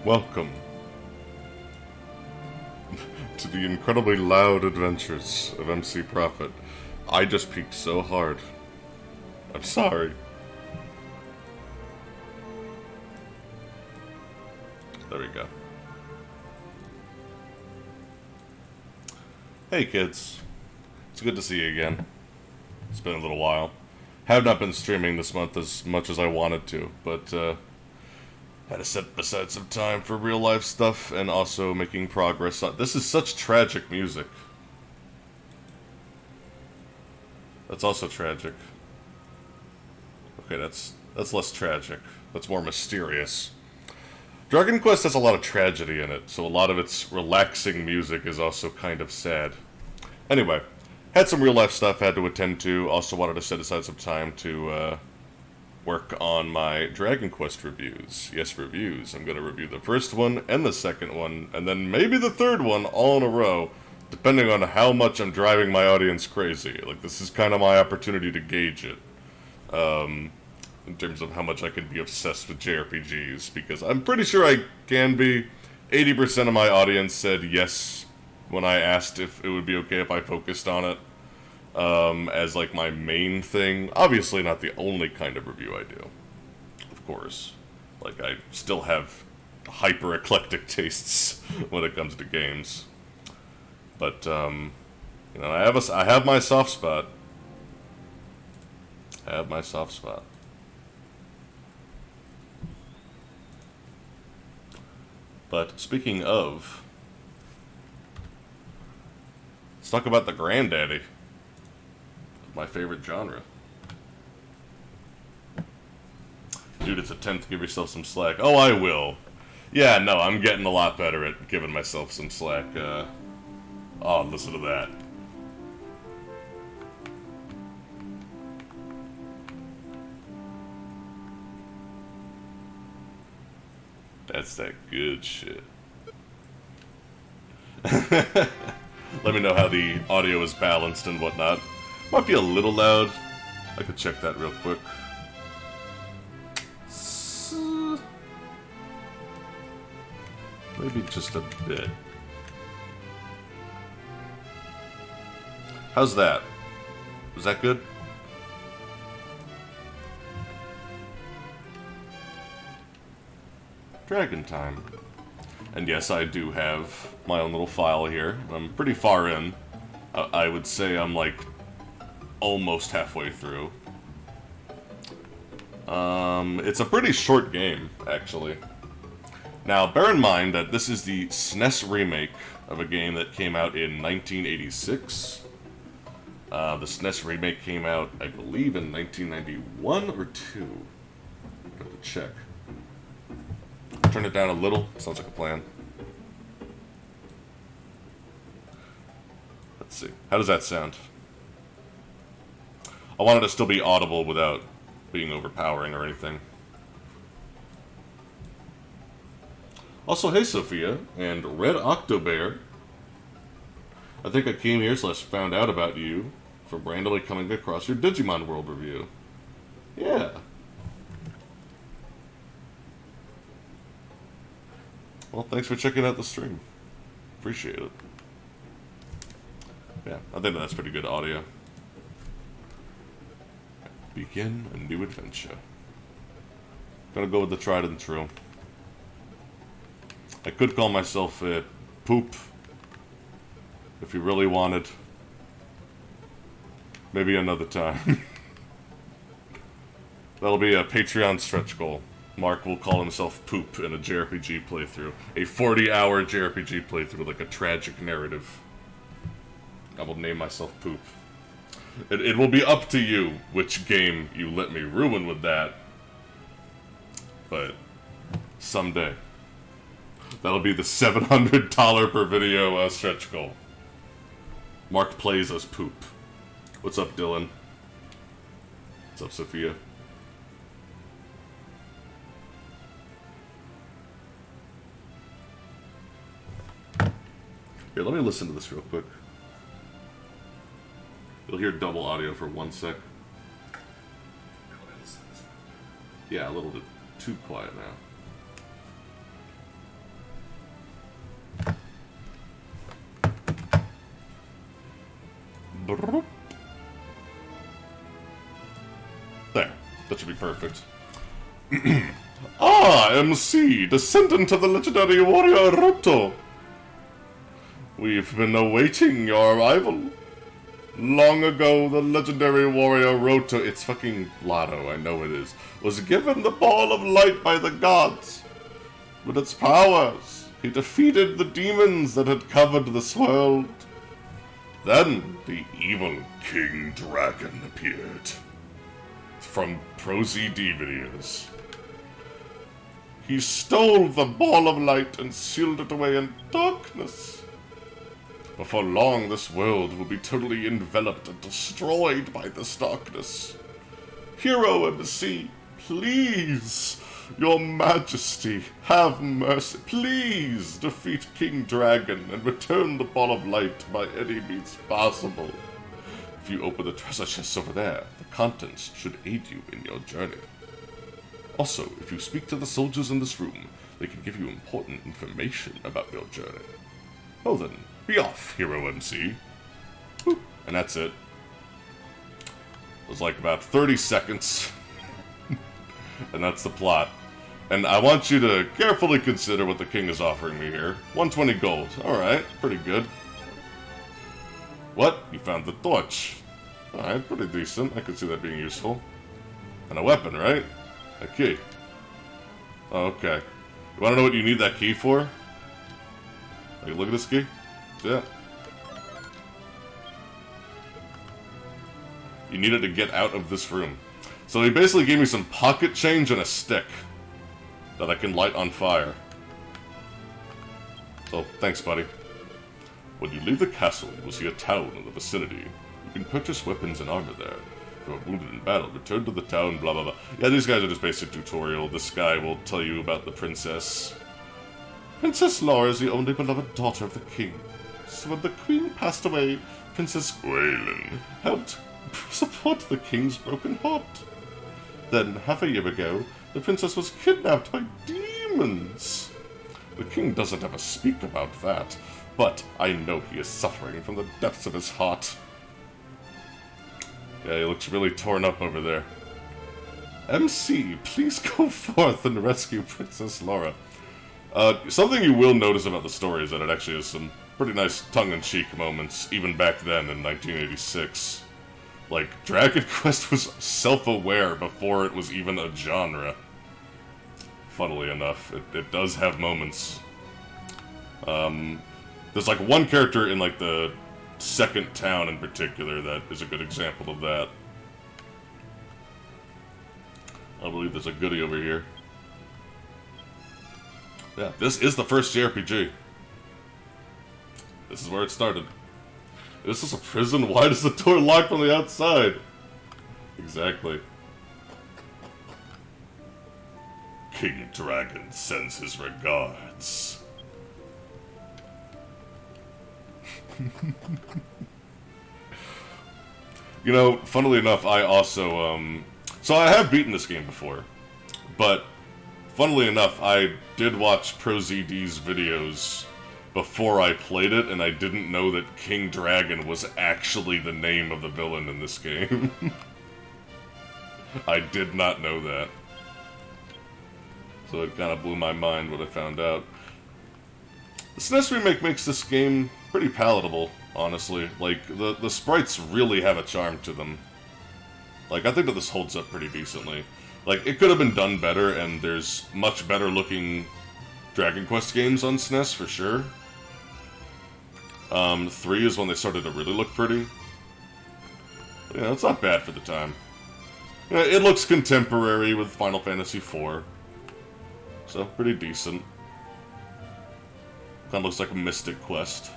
Welcome to the incredibly loud adventures of MC Prophet. I just peeked so hard. I'm sorry. There we go. Hey kids. It's good to see you again. It's been a little while. Have not been streaming this month as much as I wanted to, but had to set aside some time for real life stuff and also making progress on... This is such tragic music. That's also tragic. Okay, that's less tragic. That's more mysterious. Dragon Quest has a lot of tragedy in it, so a lot of its relaxing music is also kind of sad. Anyway, had some real life stuff I had to attend to. Also wanted to set aside some time to work on my Dragon Quest reviews. Yes, reviews. I'm going to review the first one and the second one, and then maybe the third one all in a row, depending on how much I'm driving my audience crazy. Like, this is kind of my opportunity to gauge it. In terms of how much I could be obsessed with JRPGs, because I'm pretty sure I can be. 80% of my audience said yes when I asked if it would be okay if I focused on it as like my main thing. Obviously not the only kind of review I do, of course. Like, I still have hyper eclectic tastes when it comes to games. But you know, I have my soft spot. I have my soft spot. But speaking of, let's talk about the granddaddy of my favorite genre. Dude, it's a 10th, give yourself some slack. Oh, I will. Yeah, no, I'm getting a lot better at giving myself some slack. Oh, listen to that. That's that good shit. Let me know how the audio is balanced and whatnot. Might be a little loud. I could check that real quick. Maybe just a bit. How's that? Was that good? Dragon time. And yes, I do have my own little file here. I'm pretty far in. I would say I'm like almost halfway through. It's a pretty short game, actually. Now, bear in mind that this is the SNES remake of a game that came out in 1986. The SNES remake came out, I believe, in 1991 or 2. I have to check. Turn it down a little. Sounds like a plan. Let's see. How does that sound? I want it to still be audible without being overpowering or anything. Also, hey Sophia, and Red Octobear. I think I came here / found out about you from randomly coming across your Digimon World review. Yeah. Well, thanks for checking out the stream. Appreciate it. Yeah, I think that's pretty good audio. Begin a new adventure. Gonna go with the tried and true. I could call myself a Poop if you really wanted. Maybe another time. That'll be a Patreon stretch goal. Mark will call himself Poop in a JRPG playthrough. A 40-hour JRPG playthrough, like a tragic narrative. I will name myself Poop. It will be up to you which game you let me ruin with that. But someday. That'll be the $700 per video stretch goal. Mark plays as Poop. What's up, Dylan? What's up, Sophia? Here, let me listen to this real quick. You'll hear double audio for 1 sec. Yeah, a little bit too quiet now. There. That should be perfect. Ah, MC, descendant of the legendary warrior Roto. We've been awaiting your arrival. Long ago, the legendary warrior Roto, it's fucking Lotto, I know it is, was given the ball of light by the gods. With its powers, he defeated the demons that had covered this world. Then, the evil King Dragon appeared. From ProZD videos. He stole the ball of light and sealed it away in darkness. Before long, this world will be totally enveloped and destroyed by this darkness. Hero MC, please, your majesty, have mercy. Please defeat King Dragon and return the ball of light by any means possible. If you open the treasure chest over there, the contents should aid you in your journey. Also, if you speak to the soldiers in this room, they can give you important information about your journey. Well then, be off, Hero MC. Boop. And that's it. It was like about 30 seconds. And that's the plot. And I want you to carefully consider what the king is offering me here. 120 gold. Alright, pretty good. What? You found the torch. Alright, pretty decent. I could see that being useful. And a weapon, right? A key. Oh, okay. You wanna know what you need that key for? Like, look at this key. Yeah. You need it to get out of this room. So he basically gave me some pocket change and a stick that I can light on fire. So, thanks, buddy. When you leave the castle, you will see a town in the vicinity. You can purchase weapons and armor there. If you are wounded in battle, return to the town, blah blah blah. Yeah, these guys are just basic tutorial. This guy will tell you about the princess. Princess Laura is the only beloved daughter of the king. So when the queen passed away, Princess Gwaelin helped support the king's broken heart. Then, half a year ago, the princess was kidnapped by demons. The king doesn't ever speak about that, but I know he is suffering from the depths of his heart. Yeah, he looks really torn up over there. MC, please go forth and rescue Princess Laura. Something you will notice about the story is that it actually has some pretty nice tongue-in-cheek moments, even back then in 1986. Like, Dragon Quest was self-aware before it was even a genre. Funnily enough, it does have moments. There's like one character in like the second town in particular that is a good example of that. I believe there's a goodie over here. Yeah, this is the first JRPG. This is where it started. This is a prison? Why does the door lock from the outside? Exactly. King Dragon sends his regards. You know, funnily enough, I also, so I have beaten this game before, but funnily enough, I did watch ProZD's videos before I played it, and I didn't know that King Dragon was actually the name of the villain in this game. I did not know that. So it kind of blew my mind when I found out. The SNES remake makes this game pretty palatable, honestly. Like, the sprites really have a charm to them. Like, I think that this holds up pretty decently. Like, it could have been done better, and there's much better looking Dragon Quest games on SNES, for sure. 3 is when they started to really look pretty. But, yeah, it's not bad for the time. Yeah, it looks contemporary with Final Fantasy IV. So, pretty decent. Kinda looks like a Mystic Quest.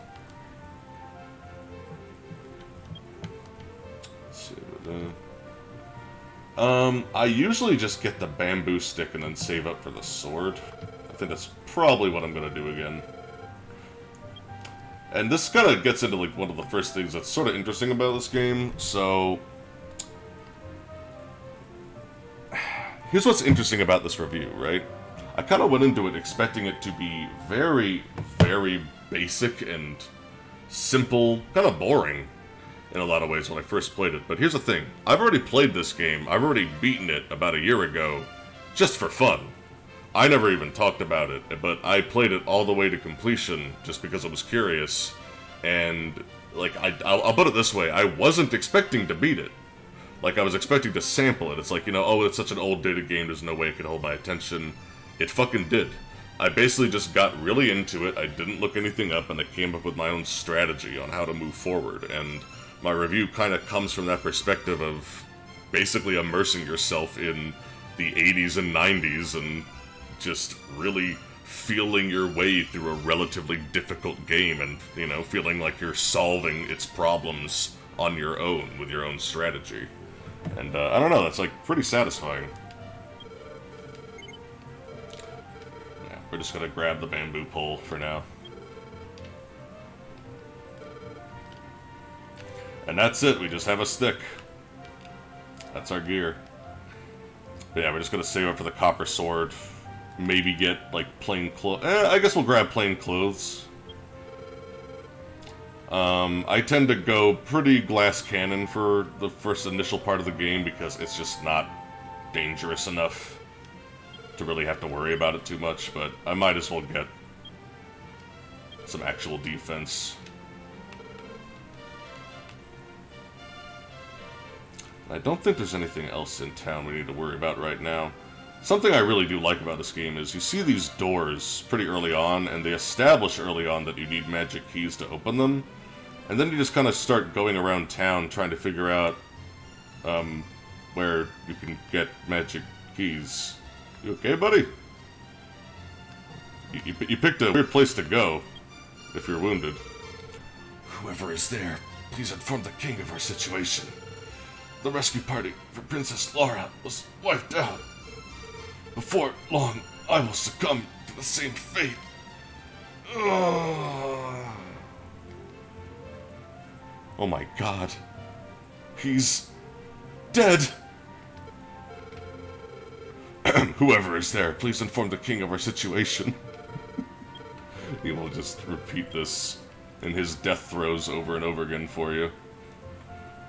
Let's see what I usually just get the bamboo stick and then save up for the sword. I think that's probably what I'm gonna do again. And this kind of gets into like one of the first things that's sort of interesting about this game. So, here's what's interesting about this review, right? I kind of went into it expecting it to be very, very basic and simple, kind of boring. in a lot of ways when I first played it. But here's the thing. I've already played this game. I've already beaten it about a year ago, just for fun. I never even talked about it, but I played it all the way to completion just because I was curious. And, like, I'll put it this way. I wasn't expecting to beat it. Like, I was expecting to sample it. It's like, you know, oh, it's such an old dated game, there's no way it could hold my attention. It fucking did. I basically just got really into it, I didn't look anything up, and I came up with my own strategy on how to move forward. And my review kind of comes from that perspective of basically immersing yourself in the 80s and 90s and just really feeling your way through a relatively difficult game and, you know, feeling like you're solving its problems on your own with your own strategy. And I don't know, that's like pretty satisfying. Yeah, we're just gonna grab the bamboo pole for now. And that's it, we just have a stick. That's our gear. But yeah, we're just gonna save up for the copper sword. Maybe get, like, plain clothes. I guess we'll grab plain clothes. I tend to go pretty glass cannon for the first initial part of the game because it's just not dangerous enough to really have to worry about it too much, but I might as well get some actual defense. I don't think there's anything else in town we need to worry about right now. Something I really do like about this game is you see these doors pretty early on, and they establish early on that you need magic keys to open them. And then you just kind of start going around town trying to figure out where you can get magic keys. You okay, buddy? You picked a weird place to go, if you're wounded. Whoever is there, please inform the king of our situation. The rescue party for Princess Laura was wiped out. Before long, I will succumb to the same fate. Ugh. Oh my god. He's dead. Whoever is there, please inform the king of our situation. He will just repeat this in his death throes over and over again for you.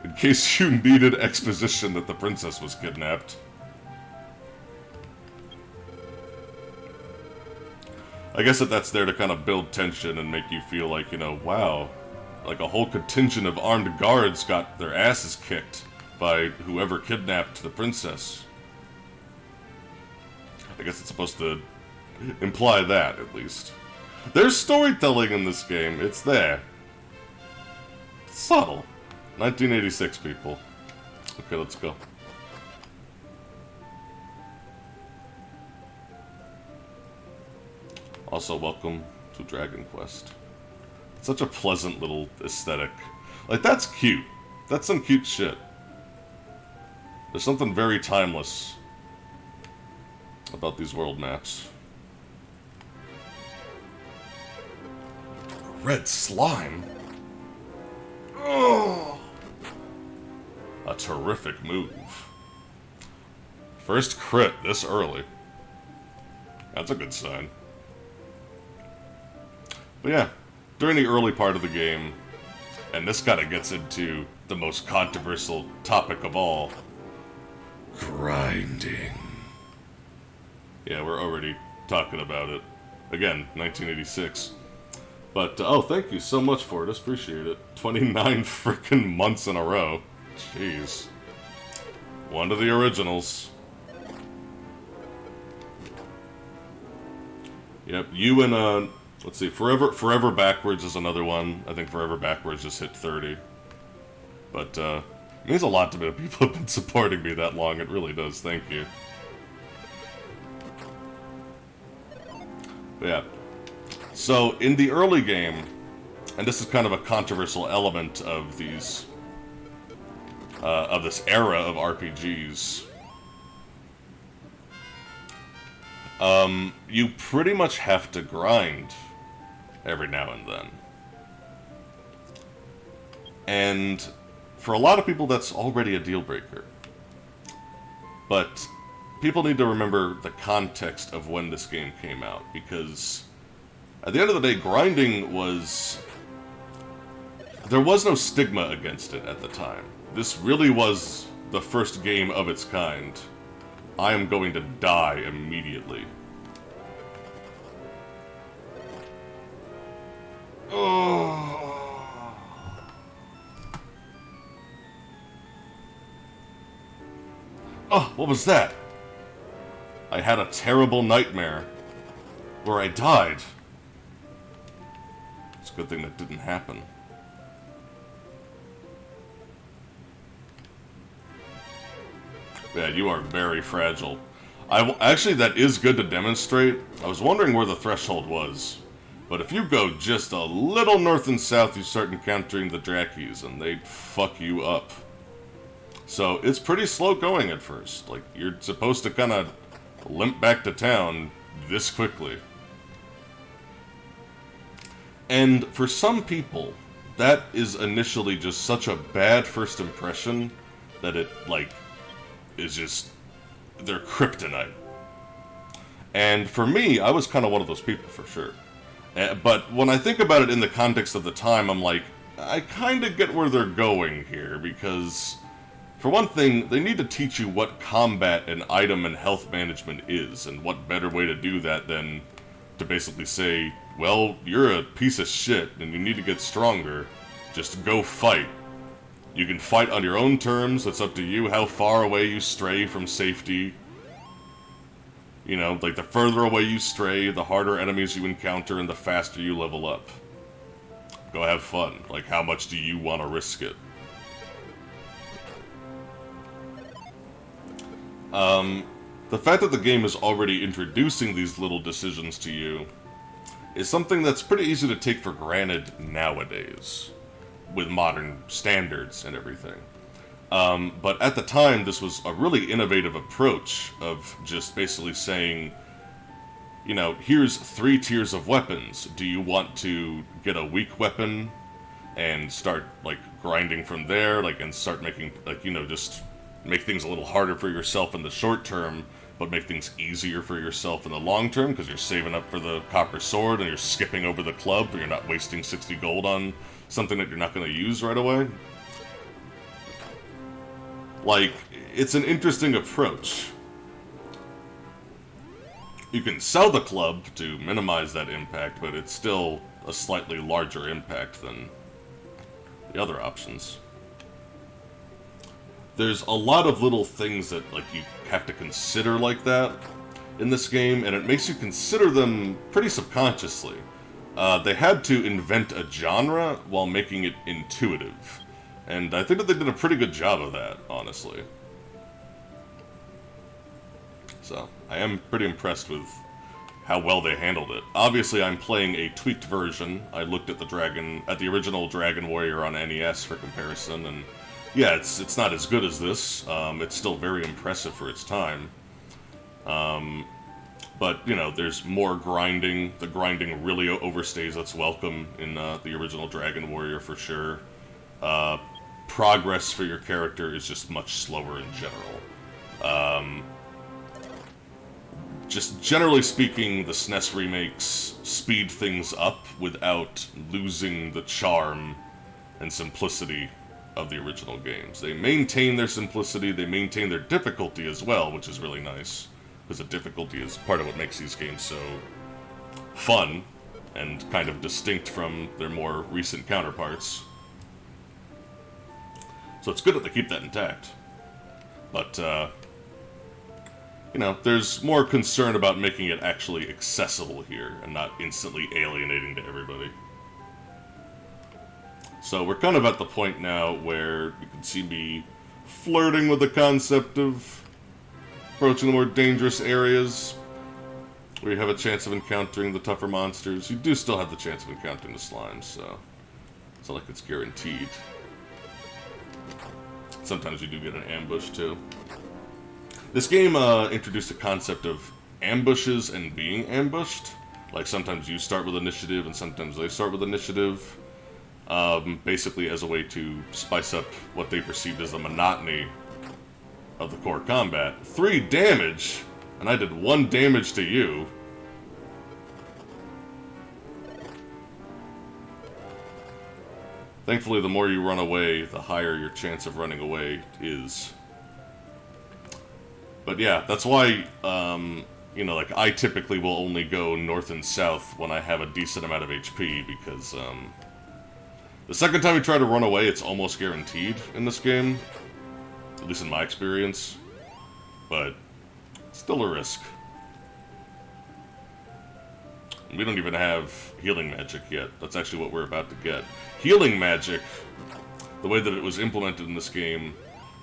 In case you needed exposition that the princess was kidnapped. I guess that's there to kind of build tension and make you feel like, you know, wow, like a whole contingent of armed guards got their asses kicked by whoever kidnapped the princess. I guess it's supposed to imply that, at least. There's storytelling in this game, it's there. It's subtle. 1986, people. Okay, let's go. Also, welcome to Dragon Quest. It's such a pleasant little aesthetic. Like, that's cute. That's some cute shit. There's something very timeless about these world maps. Red slime? Oh! A terrific move. First crit this early. That's a good sign. But yeah, during the early part of the game, and this kind of gets into the most controversial topic of all, grinding. Yeah, we're already talking about it. Again, 1986. But, oh, thank you so much for it, I appreciate it. 29 freaking months in a row. Jeez. One of the originals. Yep, you and, let's see, Forever Backwards is another one. I think Forever Backwards just hit 30. But, it means a lot to me that people have been supporting me that long. It really does. Thank you. But yeah. So, in the early game, and this is kind of a controversial element of these, of this era of RPGs, you pretty much have to grind every now and then. And for a lot of people, that's already a deal breaker. But people need to remember the context of when this game came out, because at the end of the day, grinding was there was no stigma against it at the time. This really was the first game of its kind. I am going to die immediately. Oh. Oh, what was that? I had a terrible nightmare where I died. It's a good thing that didn't happen. Yeah, you are very fragile. Actually, that is good to demonstrate. I was wondering where the threshold was. But if you go just a little north and south, you start encountering the Drakis, and they fuck you up. So it's pretty slow going at first. Like, you're supposed to kind of limp back to town this quickly. And for some people, that is initially just such a bad first impression that it, like, is just, they're kryptonite. And for me, I was kind of one of those people for sure. But when I think about it in the context of the time, I'm like, I kind of get where they're going here, because for one thing, they need to teach you what combat and item and health management is, and what better way to do that than to basically say, well, you're a piece of shit and you need to get stronger, just go fight. You can fight on your own terms, it's up to you how far away you stray from safety. You know, like, the further away you stray, the harder enemies you encounter, and the faster you level up. Go have fun. Like, how much do you want to risk it? The fact that the game is already introducing these little decisions to you is something that's pretty easy to take for granted nowadays, with modern standards and everything. But at the time, this was a really innovative approach of just basically saying, you know, here's 3 tiers of weapons. Do you want to get a weak weapon and start, like, grinding from there, like, and start making, like, you know, just make things a little harder for yourself in the short term, but make things easier for yourself in the long term, because you're saving up for the copper sword and you're skipping over the club, or you're not wasting 60 gold on something that you're not going to use right away? Like, it's an interesting approach. You can sell the club to minimize that impact, but it's still a slightly larger impact than the other options. There's a lot of little things that, like, you have to consider like that in this game, and it makes you consider them pretty subconsciously. They had to invent a genre while making it intuitive. And I think that they did a pretty good job of that, honestly. So, I am pretty impressed with how well they handled it. Obviously, I'm playing a tweaked version. I looked at the original Dragon Warrior on NES for comparison, and yeah, it's not as good as this. It's still very impressive for its time. But, you know, there's more grinding. The grinding really overstays its welcome in the original Dragon Warrior for sure. Progress for your character is just much slower in general. Just generally speaking, the SNES remakes speed things up without losing the charm and simplicity of the original games. They maintain their simplicity, they maintain their difficulty as well, which is really nice, because the difficulty is part of what makes these games so fun and kind of distinct from their more recent counterparts. So it's good that they keep that intact. But, you know, there's more concern about making it actually accessible here and not instantly alienating to everybody. So we're kind of at the point now where you can see me flirting with the concept of approaching the more dangerous areas where you have a chance of encountering the tougher monsters. You do still have the chance of encountering the slimes, so it's not like it's guaranteed. Sometimes you do get an ambush, too. This game introduced the concept of ambushes and being ambushed. Like, sometimes you start with initiative, and sometimes they start with initiative. Basically as a way to spice up what they perceived as the monotony of the core combat. 3 damage, and I did 1 damage to you. Thankfully, the more you run away, the higher your chance of running away is. But yeah, that's why, you know, like, I typically will only go north and south when I have a decent amount of HP, because, the second time you try to run away, it's almost guaranteed in this game. At least in my experience. But, still a risk. We don't even have healing magic yet. That's actually what we're about to get. Healing magic, the way that it was implemented in this game,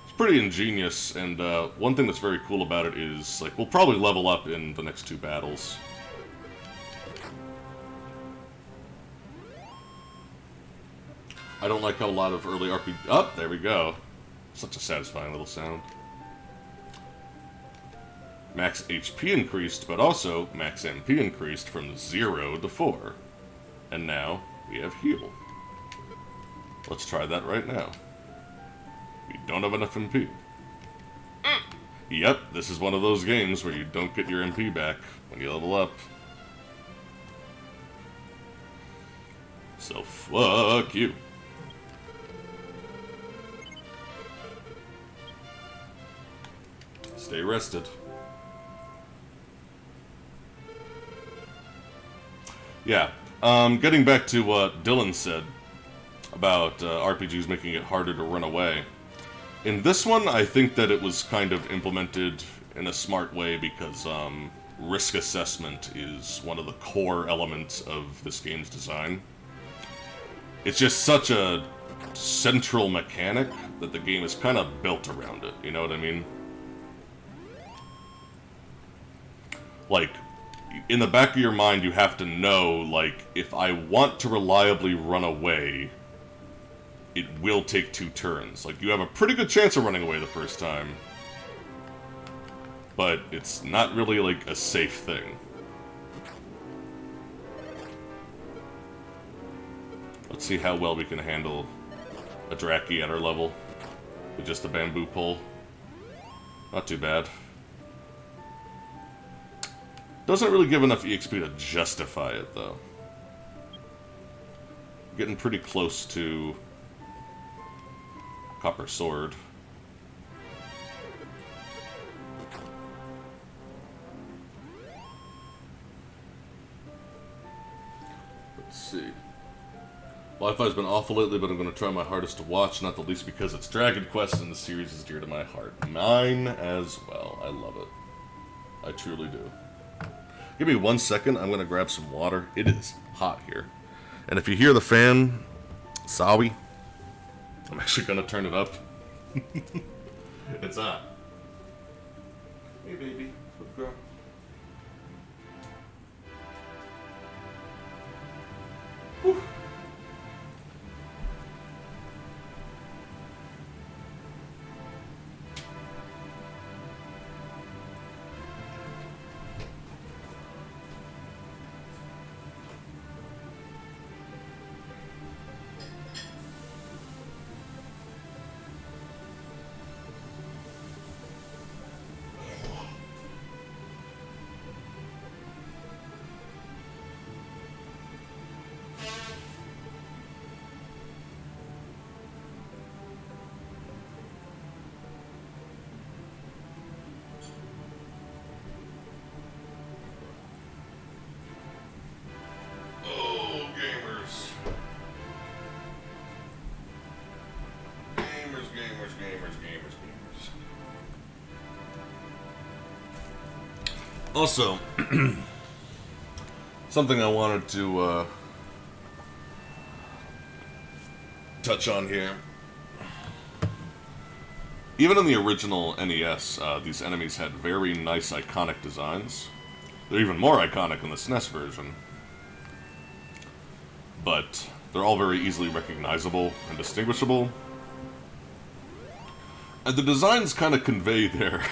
is pretty ingenious, and one thing that's very cool about it is, like, we'll probably level up in the next 2 battles. I don't like how a lot of early RPG... Oh, there we go. Such a satisfying little sound. Max HP increased, but also max MP increased from 0 to 4. And now, we have heal. Let's try that right now. We don't have enough MP. Yep, this is one of those games where you don't get your MP back when you level up. So fuck you. Stay rested. Yeah, getting back to what Dylan said about RPGs making it harder to run away. In this one, I think that it was kind of implemented in a smart way because risk assessment is one of the core elements of this game's design. It's just such a central mechanic that the game is kind of built around it, you know what I mean? Like, in the back of your mind, you have to know, like, if I want to reliably run away, it will take 2 turns. Like, you have a pretty good chance of running away the first time. But it's not really, like, a safe thing. Let's see how well we can handle a Draki at our level with just a bamboo pole. Not too bad. Doesn't really give enough EXP to justify it, though. Getting pretty close to Copper Sword. Let's see. Wi-Fi's been awful lately, but I'm going to try my hardest to watch, not the least because it's Dragon Quest and the series is dear to my heart. Mine as well. I love it. I truly do. Give me 1 second, I'm gonna grab some water. It is hot here. And if you hear the fan, sorry. I'm actually gonna turn it up. It's on. Hey baby, good girl. Whew. Also, something I wanted to touch on here. Even in the original NES, these enemies had very nice iconic designs. They're even more iconic in the SNES version. But they're all very easily recognizable and distinguishable. And the designs kind of convey their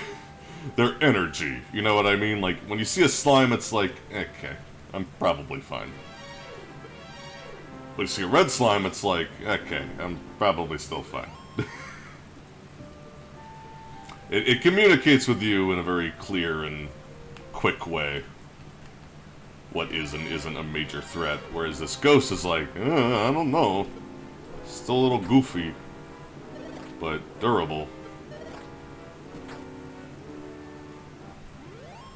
energy, you know what I mean? Like, when you see a slime, it's like, okay, I'm probably fine. When you see a red slime, it's like, okay, I'm probably still fine. It communicates with you in a very clear and quick way what is and isn't a major threat, whereas this ghost is like, I don't know. Still a little goofy, but durable.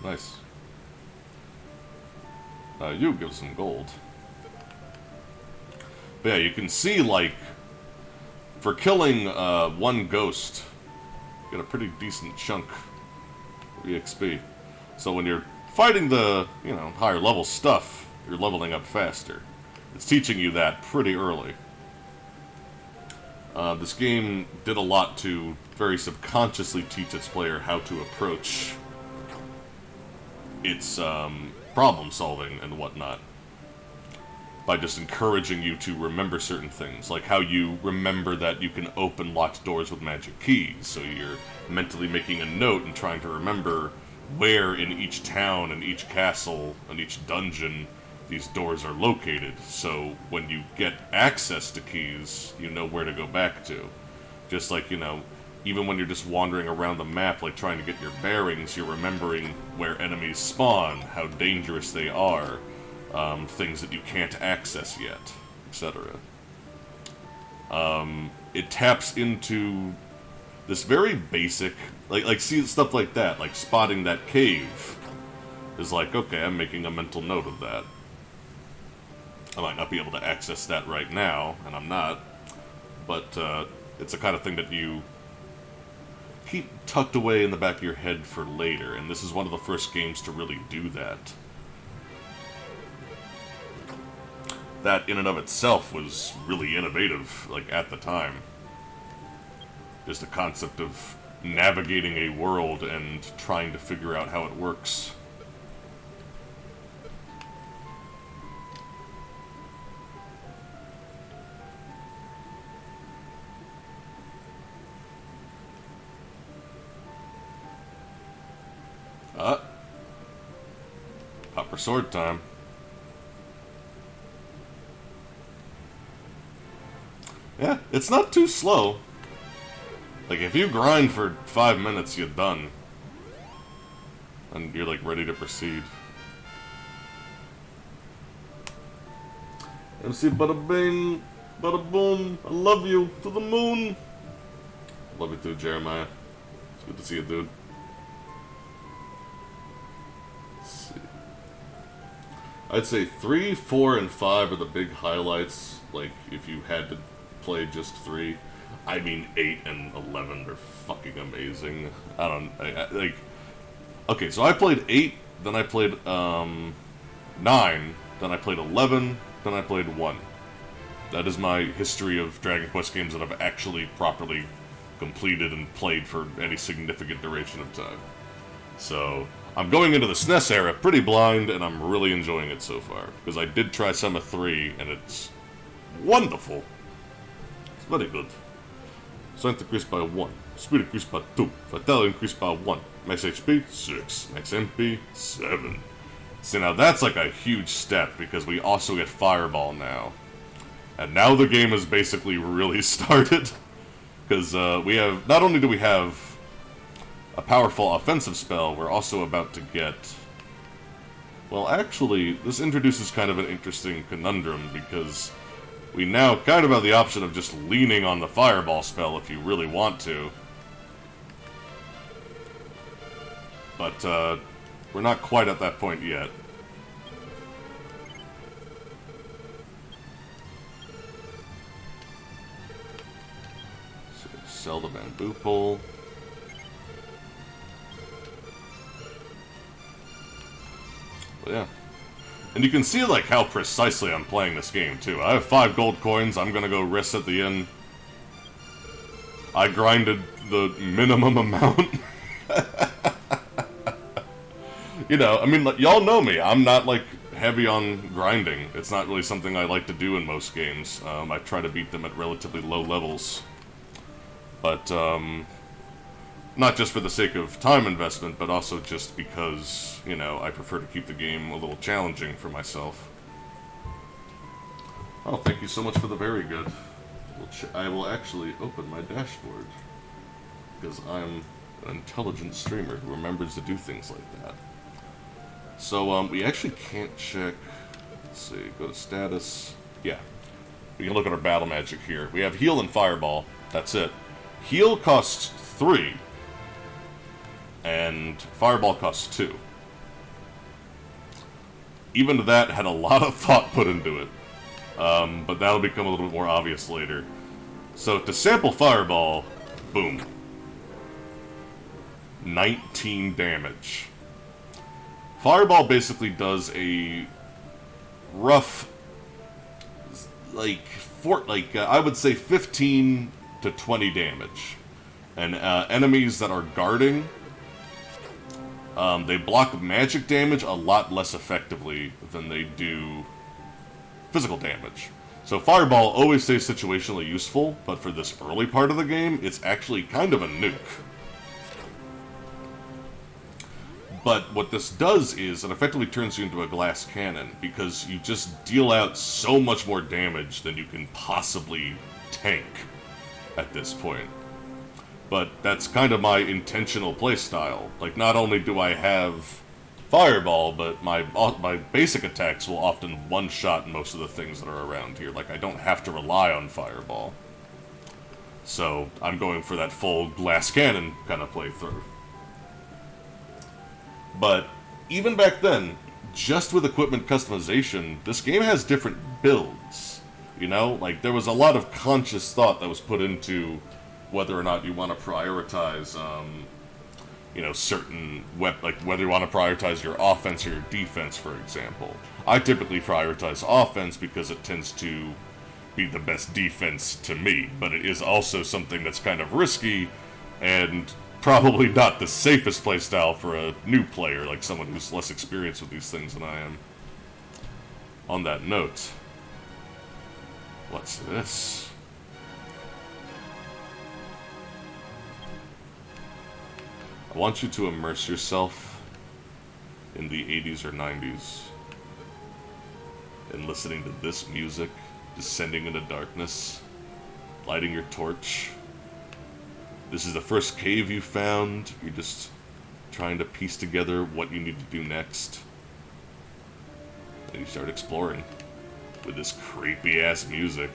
Nice. You give some gold. But yeah, you can see, like, for killing one ghost, you get a pretty decent chunk of EXP. So when you're fighting the, you know, higher level stuff, you're leveling up faster. It's teaching you that pretty early. This game did a lot to very subconsciously teach its player how to approach its problem solving and whatnot, by just encouraging you to remember certain things, like how you remember that you can open locked doors with magic keys, so you're mentally making a note and trying to remember where in each town and each castle and each dungeon these doors are located, so when you get access to keys, you know where to go back to. Just like, you know, even when you're just wandering around the map, like trying to get your bearings, you're remembering where enemies spawn, how dangerous they are, things that you can't access yet, etc. It taps into this very basic, like see stuff like that, like spotting that cave is like, okay, I'm making a mental note of that. I might not be able to access that right now, and I'm not, but it's the kind of thing that you keep tucked away in the back of your head for later, and this is one of the first games to really do that. That in and of itself was really innovative, like, at the time. Just the concept of navigating a world and trying to figure out how it works. Copper sword time. Yeah, it's not too slow. Like, if you grind for 5 minutes, you're done. And you're, like, ready to proceed. MC bada bing, bada boom, I love you, to the moon. Love you too, Jeremiah. It's good to see you, dude. I'd say 3, 4, and 5 are the big highlights, like, if you had to play just 3. I mean, 8 and 11 are fucking amazing. Like... Okay, so I played 8, then I played, 9, then I played 11, then I played 1. That is my history of Dragon Quest games that I've actually properly completed and played for any significant duration of time. So... I'm going into the SNES era pretty blind, and I'm really enjoying it so far. Because I did try some of 3, and it's wonderful. It's very good. Strength increased by 1. Speed increased by 2. Vitality increased by 1. Max HP, 6. Max MP, 7. See, now that's like a huge step, because we also get Fireball now. And now the game has basically really started. Because we have... Not only do we have a powerful offensive spell, we're also about to get... Well, actually, this introduces kind of an interesting conundrum, because we now kind of have the option of just leaning on the Fireball spell if you really want to. But, we're not quite at that point yet. So, sell the bamboo pole. Yeah. And you can see, like, how precisely I'm playing this game, too. I have 5 gold coins, I'm gonna go rest at the inn. I grinded the minimum amount. You know, I mean, y'all know me. I'm not, like, heavy on grinding. It's not really something I like to do in most games. I try to beat them at relatively low levels. But, not just for the sake of time investment, but also just because, you know, I prefer to keep the game a little challenging for myself. Oh, thank you so much for the very good. I will actually open my dashboard, because I'm an intelligent streamer who remembers to do things like that. So, we actually can't check... Let's see, go to status. Yeah. We can look at our battle magic here. We have heal and fireball. That's it. Heal costs 3, and fireball costs 2. Even that had a lot of thought put into it, but that'll become a little bit more obvious later. So to sample fireball, boom. 19 damage. Fireball basically does a rough, I would say 15 to 20 damage. And enemies that are guarding, they block magic damage a lot less effectively than they do physical damage. So Fireball always stays situationally useful, but for this early part of the game, it's actually kind of a nuke. But what this does is it effectively turns you into a glass cannon, because you just deal out so much more damage than you can possibly tank at this point. But that's kind of my intentional playstyle. Like, not only do I have Fireball, but my basic attacks will often one-shot most of the things that are around here. Like, I don't have to rely on Fireball. So, I'm going for that full glass cannon kind of playthrough. But even back then, just with equipment customization, this game has different builds. You know, like there was a lot of conscious thought that was put into whether or not you want to prioritize, certain like whether you want to prioritize your offense or your defense, for example. I typically prioritize offense because it tends to be the best defense to me, but it is also something that's kind of risky and probably not the safest playstyle for a new player, like someone who's less experienced with these things than I am. On that note, what's this? I want you to immerse yourself in the 80s or 90s and listening to this music, descending into darkness, lighting your torch. This is the first cave you found. You're just trying to piece together what you need to do next. And you start exploring with this creepy-ass music.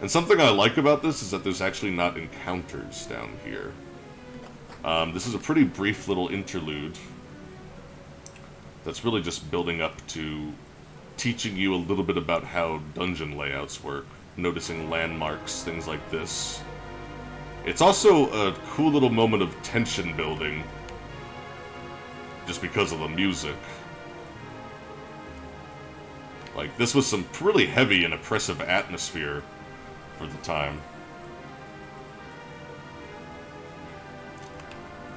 And something I like about this is that there's actually not encounters down here. This is a pretty brief little interlude that's really just building up to teaching you a little bit about how dungeon layouts work, noticing landmarks, things like this. It's also a cool little moment of tension building, just because of the music. Like, this was some really heavy and oppressive atmosphere for the time.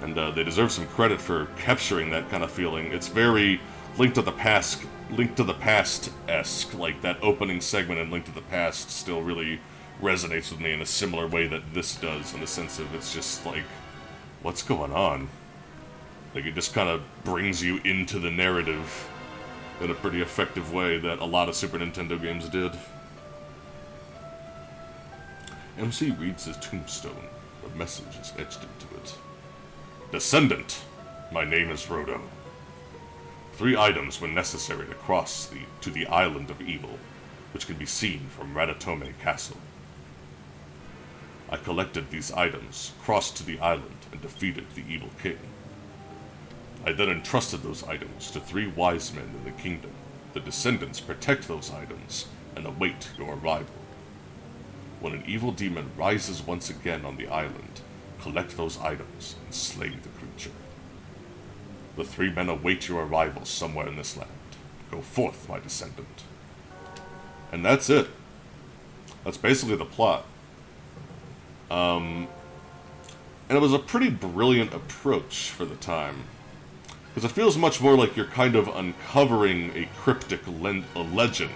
And they deserve some credit for capturing that kind of feeling. It's very Link to the Past-esque, like that opening segment in Link to the Past still really resonates with me in a similar way that this does, in the sense of it's just like, what's going on? Like, it just kind of brings you into the narrative in a pretty effective way that a lot of Super Nintendo games did. MC reads his tombstone. A message is etched into it. Descendant, my name is Rhodo. 3 items when necessary to cross to the Island of Evil, which can be seen from Radatome Castle. I collected these items, crossed to the island, and defeated the evil king. I then entrusted those items to 3 wise men in the kingdom. The descendants protect those items and await your arrival. When an evil demon rises once again on the island, collect those items and slay the creature. The 3 men await your arrival somewhere in this land. Go forth, my descendant. And that's it. That's basically the plot. And it was a pretty brilliant approach for the time. Because it feels much more like you're kind of uncovering a cryptic legend.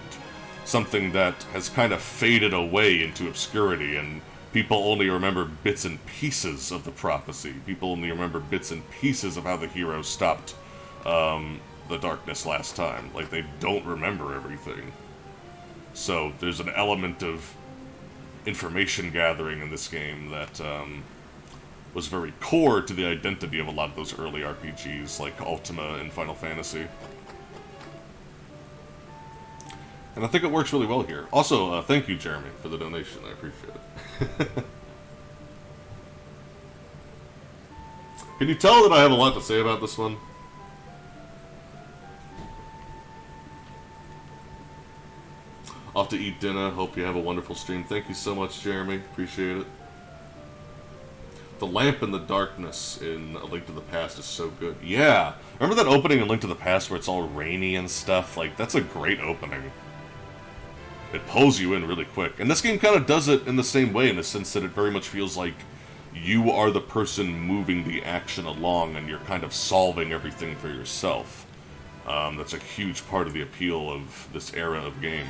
Something that has kind of faded away into obscurity, and people only remember bits and pieces of the prophecy. People only remember bits and pieces of how the hero stopped the darkness last time. Like, they don't remember everything. So there's an element of information gathering in this game that was very core to the identity of a lot of those early RPGs, like Ultima and Final Fantasy. And I think it works really well here. Also, thank you, Jeremy, for the donation. I appreciate it. Can you tell that I have a lot to say about this one? Off to eat dinner. Hope you have a wonderful stream. Thank you so much, Jeremy. Appreciate it. The lamp in the darkness in A Link to the Past is so good. Yeah. Remember that opening in Link to the Past where it's all rainy and stuff? Like, that's a great opening. It pulls you in really quick. And this game kind of does it in the same way, in the sense that it very much feels like you are the person moving the action along and you're kind of solving everything for yourself. That's a huge part of the appeal of this era of game.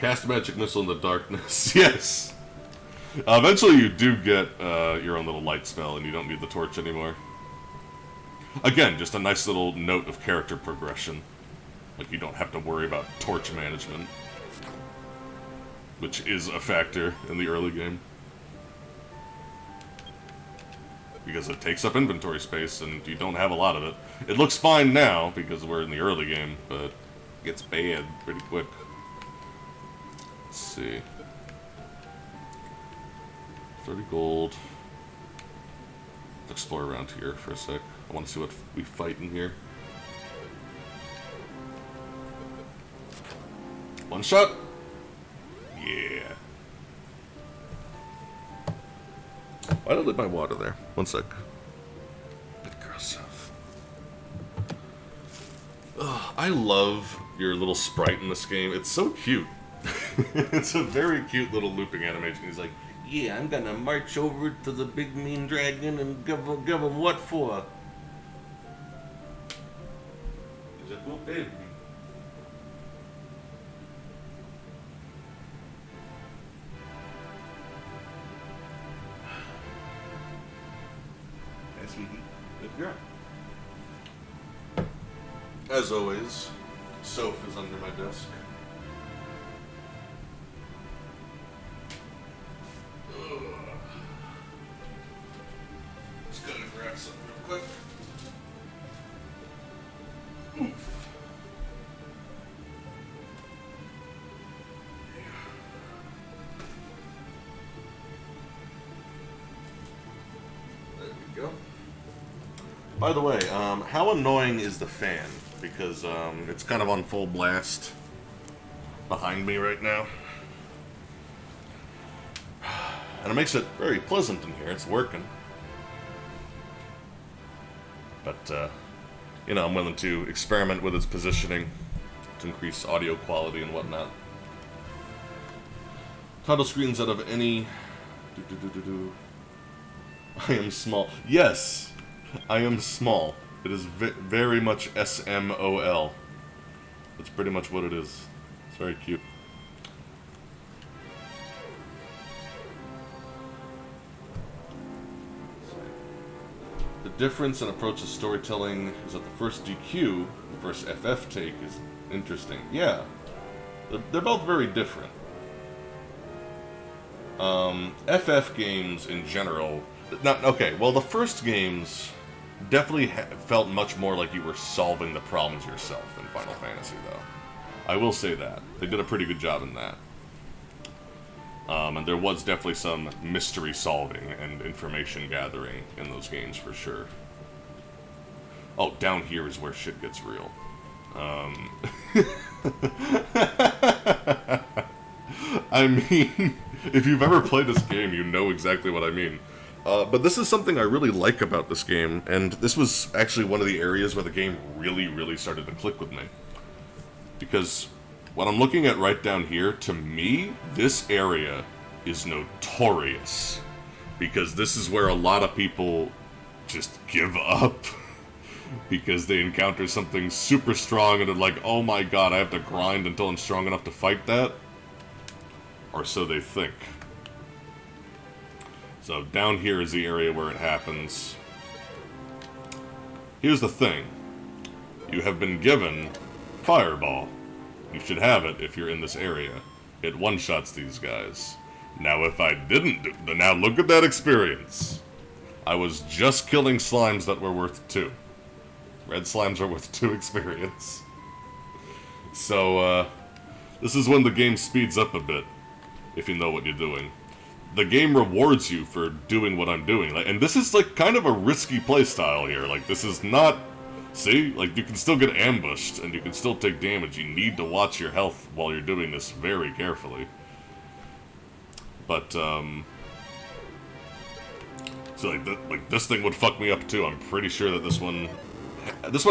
Cast a magic missile in the darkness. Yes! Eventually you do get your own little light spell and you don't need the torch anymore. Again, just a nice little note of character progression. Like, you don't have to worry about torch management, which is a factor in the early game. Because it takes up inventory space, and you don't have a lot of it. It looks fine now, because we're in the early game, but it gets bad pretty quick. Let's see. 30 gold. Let's explore around here for a sec. I want to see what we fight in here. One shot. Yeah. Why did I leave my water there? One sec. Bit gross. Ugh, I love your little sprite in this game. It's so cute. It's a very cute little looping animation. He's like, yeah, I'm gonna march over to the big mean dragon and give him what for? He's like, well, baby. Good girl. As always, Soph is under my desk. Just gonna grab something real quick. Oof. There we go. By the way, how annoying is the fan? Because it's kind of on full blast behind me right now. And it makes it very pleasant in here. It's working. But, you know, I'm willing to experiment with its positioning to increase audio quality and whatnot. Title screens out of any... I am small. Yes! I am small. It is very much SMOL. That's pretty much what it is. It's very cute. The difference in approach to storytelling is that the first DQ, the first FF take, is interesting. Yeah. They're both very different. FF games in general... Okay, well, the first games definitely felt much more like you were solving the problems yourself in Final Fantasy, though. I will say that. They did a pretty good job in that. And there was definitely some mystery solving and information gathering in those games, for sure. Oh, down here is where shit gets real. I mean, if you've ever played this game, you know exactly what I mean. But this is something I really like about this game, and this was actually one of the areas where the game really started to click with me. Because what I'm looking at right down here, to me, this area is notorious. Because this is where a lot of people just give up. Because they encounter something super strong and they're like, oh my god, I have to grind until I'm strong enough to fight that? Or so they think. So down here is the area where it happens. Here's the thing. You have been given Fireball. You should have it if you're in this area. It one-shots these guys. Now if I didn't now look at that experience. I was just killing slimes that were worth 2. Red slimes are worth 2 experience. So, this is when the game speeds up a bit, if you know what you're doing. The game rewards you for doing what I'm doing, and this is, like, kind of a risky playstyle here. Like, this is not... See? Like, you can still get ambushed, and you can still take damage. You need to watch your health while you're doing this very carefully. But, so, like, this thing would fuck me up, too. I'm pretty sure that this one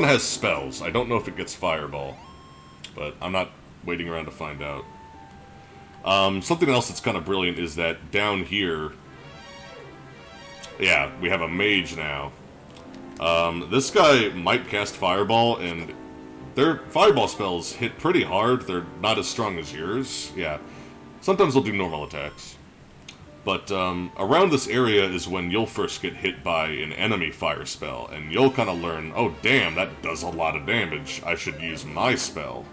has spells. I don't know if it gets Fireball, but I'm not waiting around to find out. Something else that's kind of brilliant is that down here... Yeah, we have a mage now. This guy might cast Fireball, and their Fireball spells hit pretty hard. They're not as strong as yours. Yeah. Sometimes they'll do normal attacks. But, around this area is when you'll first get hit by an enemy fire spell, and you'll kind of learn, oh damn, that does a lot of damage. I should use my spell.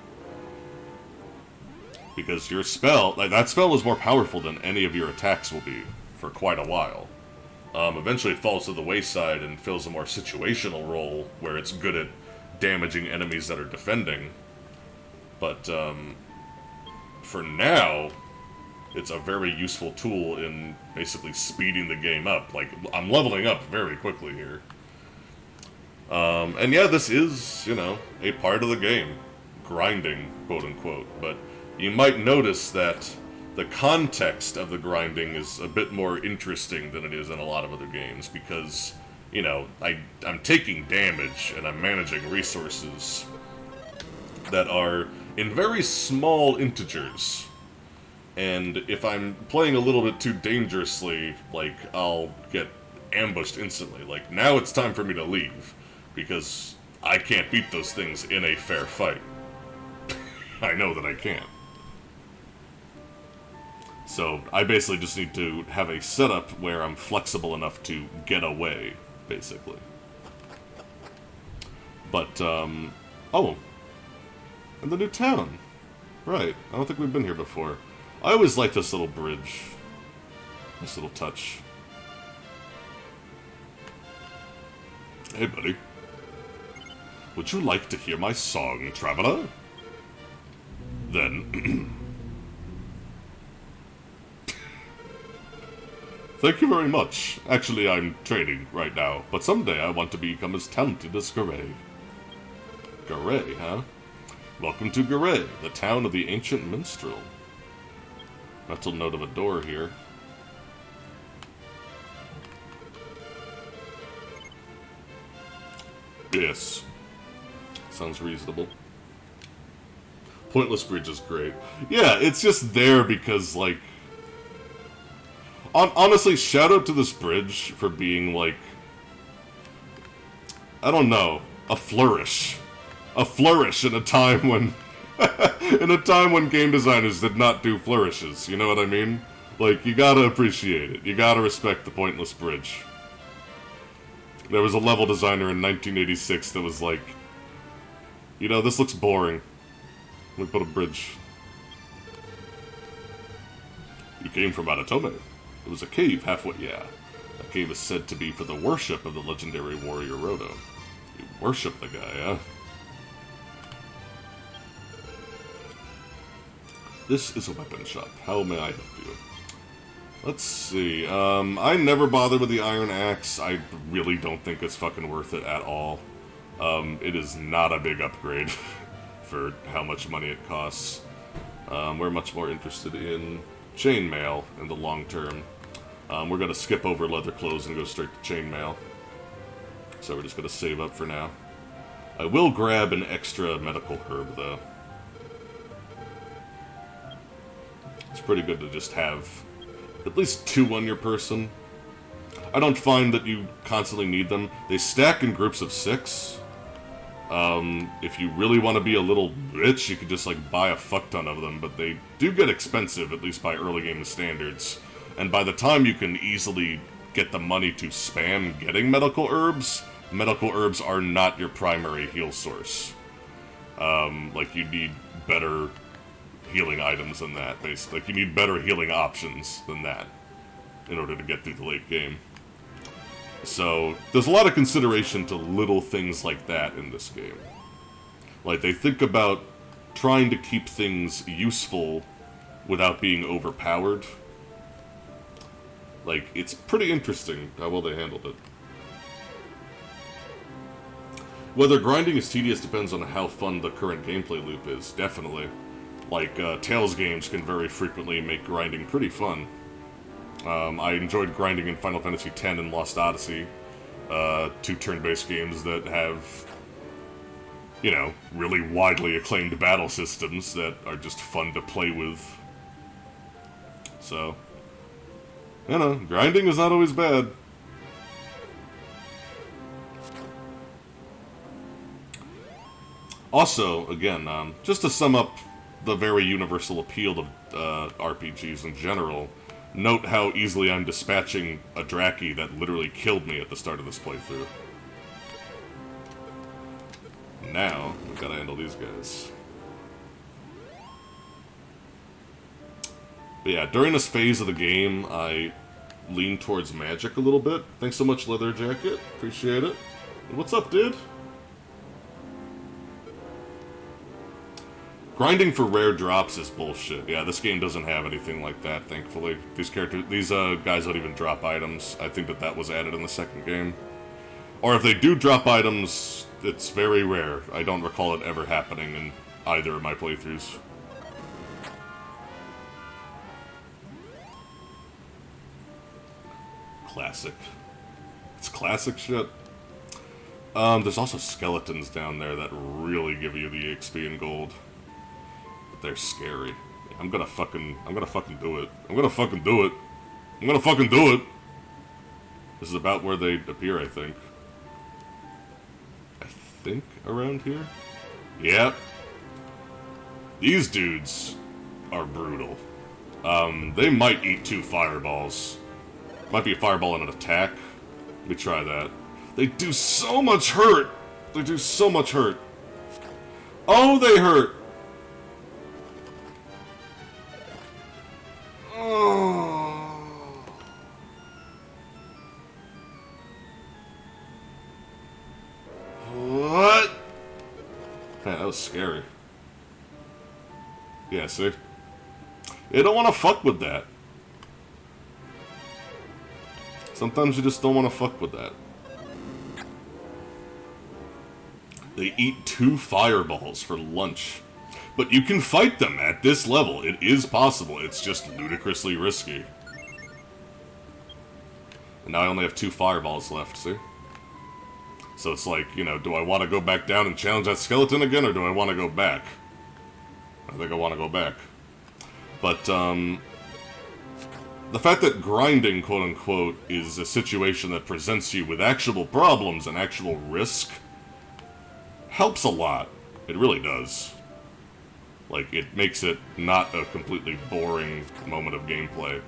Because your spell, like, that spell is more powerful than any of your attacks will be for quite a while. Eventually it falls to the wayside and fills a more situational role where it's good at damaging enemies that are defending. But, for now, it's a very useful tool in basically speeding the game up. Like, I'm leveling up very quickly here. And yeah, this is, you know, a part of the game. Grinding, quote-unquote. But you might notice that the context of the grinding is a bit more interesting than it is in a lot of other games, because, you know, I'm taking damage and I'm managing resources that are in very small integers. And if I'm playing a little bit too dangerously, like, I'll get ambushed instantly. Like, now it's time for me to leave, because I can't beat those things in a fair fight. I know that I can't. So, I basically just need to have a setup where I'm flexible enough to get away, basically. But, oh. And the new town. Right, I don't think we've been here before. I always like this little bridge. This little touch. Hey, buddy. Would you like to hear my song, traveler? Then... Thank you very much. Actually, I'm training right now, but someday I want to become as talented as Garay. Garay, huh? Welcome to Garay, the town of the ancient minstrel. Mental note of a door here. Yes. Sounds reasonable. Pointless Bridge is great. Yeah, it's just there because, like... Honestly, shout out to this bridge for being, like... I don't know. A flourish. A flourish in a time when... in a time when game designers did not do flourishes, you know what I mean? Like, you gotta appreciate it. You gotta respect the Pointless Bridge. There was a level designer in 1986 that was like, you know, this looks boring. Let me put a bridge. You came from Aratome. It was a cave halfway, yeah. A cave is said to be for the worship of the legendary warrior Roto. You worship the guy, huh? This is a weapon shop. How may I help you? Let's see. I never bothered with the iron axe. I really don't think it's fucking worth it at all. It is not a big upgrade for how much money it costs. We're much more interested in chainmail in the long term. We're going to skip over leather clothes and go straight to chainmail. So we're just going to save up for now. I will grab an extra medical herb, though. It's pretty good to just have at least 2 on your person. I don't find that you constantly need them. They stack in groups of 6. If you really want to be a little rich, you could just, like, buy a fuck ton of them, but they do get expensive, at least by early game standards. And by the time you can easily get the money to spam getting medical herbs are not your primary heal source. Like, you need better healing items than that, basically. Like, you need better healing options than that in order to get through the late game. So, there's a lot of consideration to little things like that in this game. Like, they think about trying to keep things useful without being overpowered. Like, it's pretty interesting how well they handled it. Whether grinding is tedious depends on how fun the current gameplay loop is, definitely. Like, Tales games can very frequently make grinding pretty fun. I enjoyed grinding in Final Fantasy X and Lost Odyssey, two turn-based games that have, you know, really widely acclaimed battle systems that are just fun to play with. So, you know, grinding is not always bad. Also, again, just to sum up the very universal appeal of RPGs in general, note how easily I'm dispatching a Draki that literally killed me at the start of this playthrough. Now, we've got to handle these guys. But yeah, during this phase of the game, I lean towards magic a little bit. Thanks so much, Leather Jacket. Appreciate it. What's up, dude? Grinding for rare drops is bullshit. Yeah, this game doesn't have anything like that, thankfully. These guys don't even drop items. I think that was added in the second game. Or if they do drop items, it's very rare. I don't recall it ever happening in either of my playthroughs. Classic. It's classic shit. There's also skeletons down there that really give you the XP and gold. They're scary. I'm gonna fucking do it. I'm gonna fucking do it. I'm gonna fucking do it! This is about where they appear, I think. I think around here? Yep. These dudes are brutal. They might eat 2 fireballs. Might be a fireball and an attack. Let me try that. They do so much hurt! They do so much hurt. Oh, they hurt! What? Man, that was scary. Yeah, see? You don't want to fuck with that. Sometimes you just don't want to fuck with that. They eat 2 fireballs for lunch. But you can fight them at this level. It is possible. It's just ludicrously risky. And now I only have 2 fireballs left, see? So it's like, you know, do I want to go back down and challenge that skeleton again, or do I want to go back? I think I want to go back. But, the fact that grinding, quote-unquote, is a situation that presents you with actual problems and actual risk helps a lot. It really does. Like, it makes it not a completely boring moment of gameplay.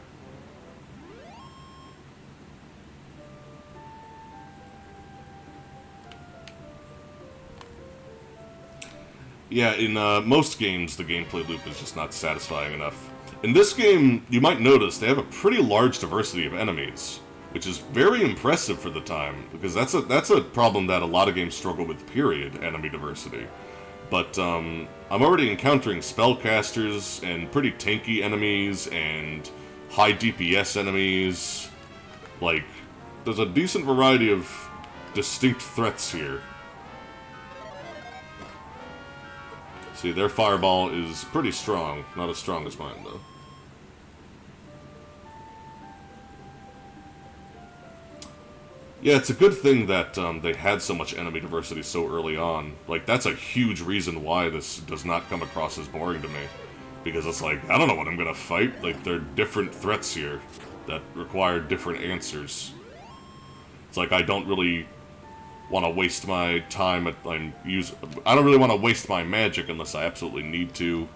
Yeah, in most games, the gameplay loop is just not satisfying enough. In this game, you might notice they have a pretty large diversity of enemies, which is very impressive for the time, because that's a problem that a lot of games struggle with, period, enemy diversity. But, I'm already encountering spellcasters, and pretty tanky enemies, and high DPS enemies. Like, there's a decent variety of distinct threats here. See, their fireball is pretty strong. Not as strong as mine, though. Yeah, it's a good thing that they had so much enemy diversity so early on. Like, that's a huge reason why this does not come across as boring to me. Because it's like, I don't know what I'm gonna fight. Like, there are different threats here that require different answers. It's like, I don't really want to waste my time I don't really want to waste my magic unless I absolutely need to.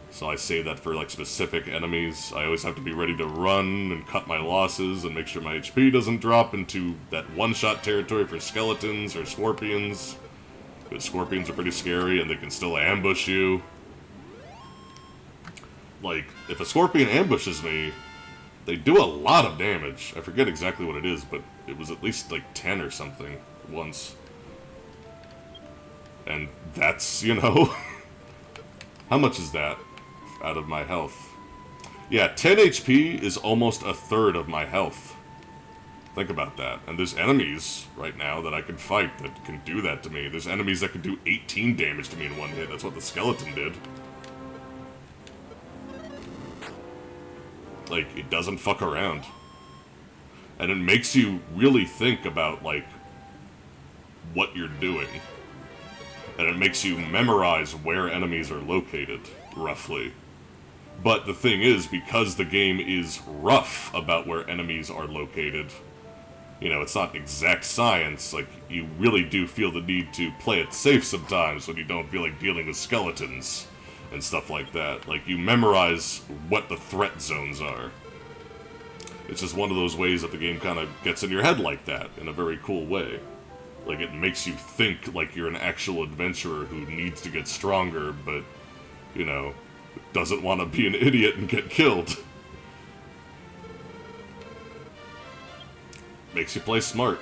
So I save that for, like, specific enemies. I always have to be ready to run and cut my losses and make sure my HP doesn't drop into that one-shot territory for skeletons or scorpions. Because scorpions are pretty scary and they can still ambush you. Like, if a scorpion ambushes me, They do a lot of damage. I forget exactly what it is, but it was at least like 10 or something once. And that's, you know... How much is that out of my health? Yeah, 10 HP is almost a third of my health. Think about that. And there's enemies right now that I can fight that can do that to me. There's enemies that can do 18 damage to me in one hit. That's what the skeleton did. Like, it doesn't fuck around. And it makes you really think about, like, what you're doing. And it makes you memorize where enemies are located, roughly. But the thing is, because the game is rough about where enemies are located, you know, it's not exact science, like, you really do feel the need to play it safe sometimes when you don't feel like dealing with skeletons and stuff like that. Like, you memorize what the threat zones are. It's just one of those ways that the game kind of gets in your head like that, in a very cool way. Like, it makes you think like you're an actual adventurer who needs to get stronger, but, you know, doesn't want to be an idiot and get killed. Makes you play smart.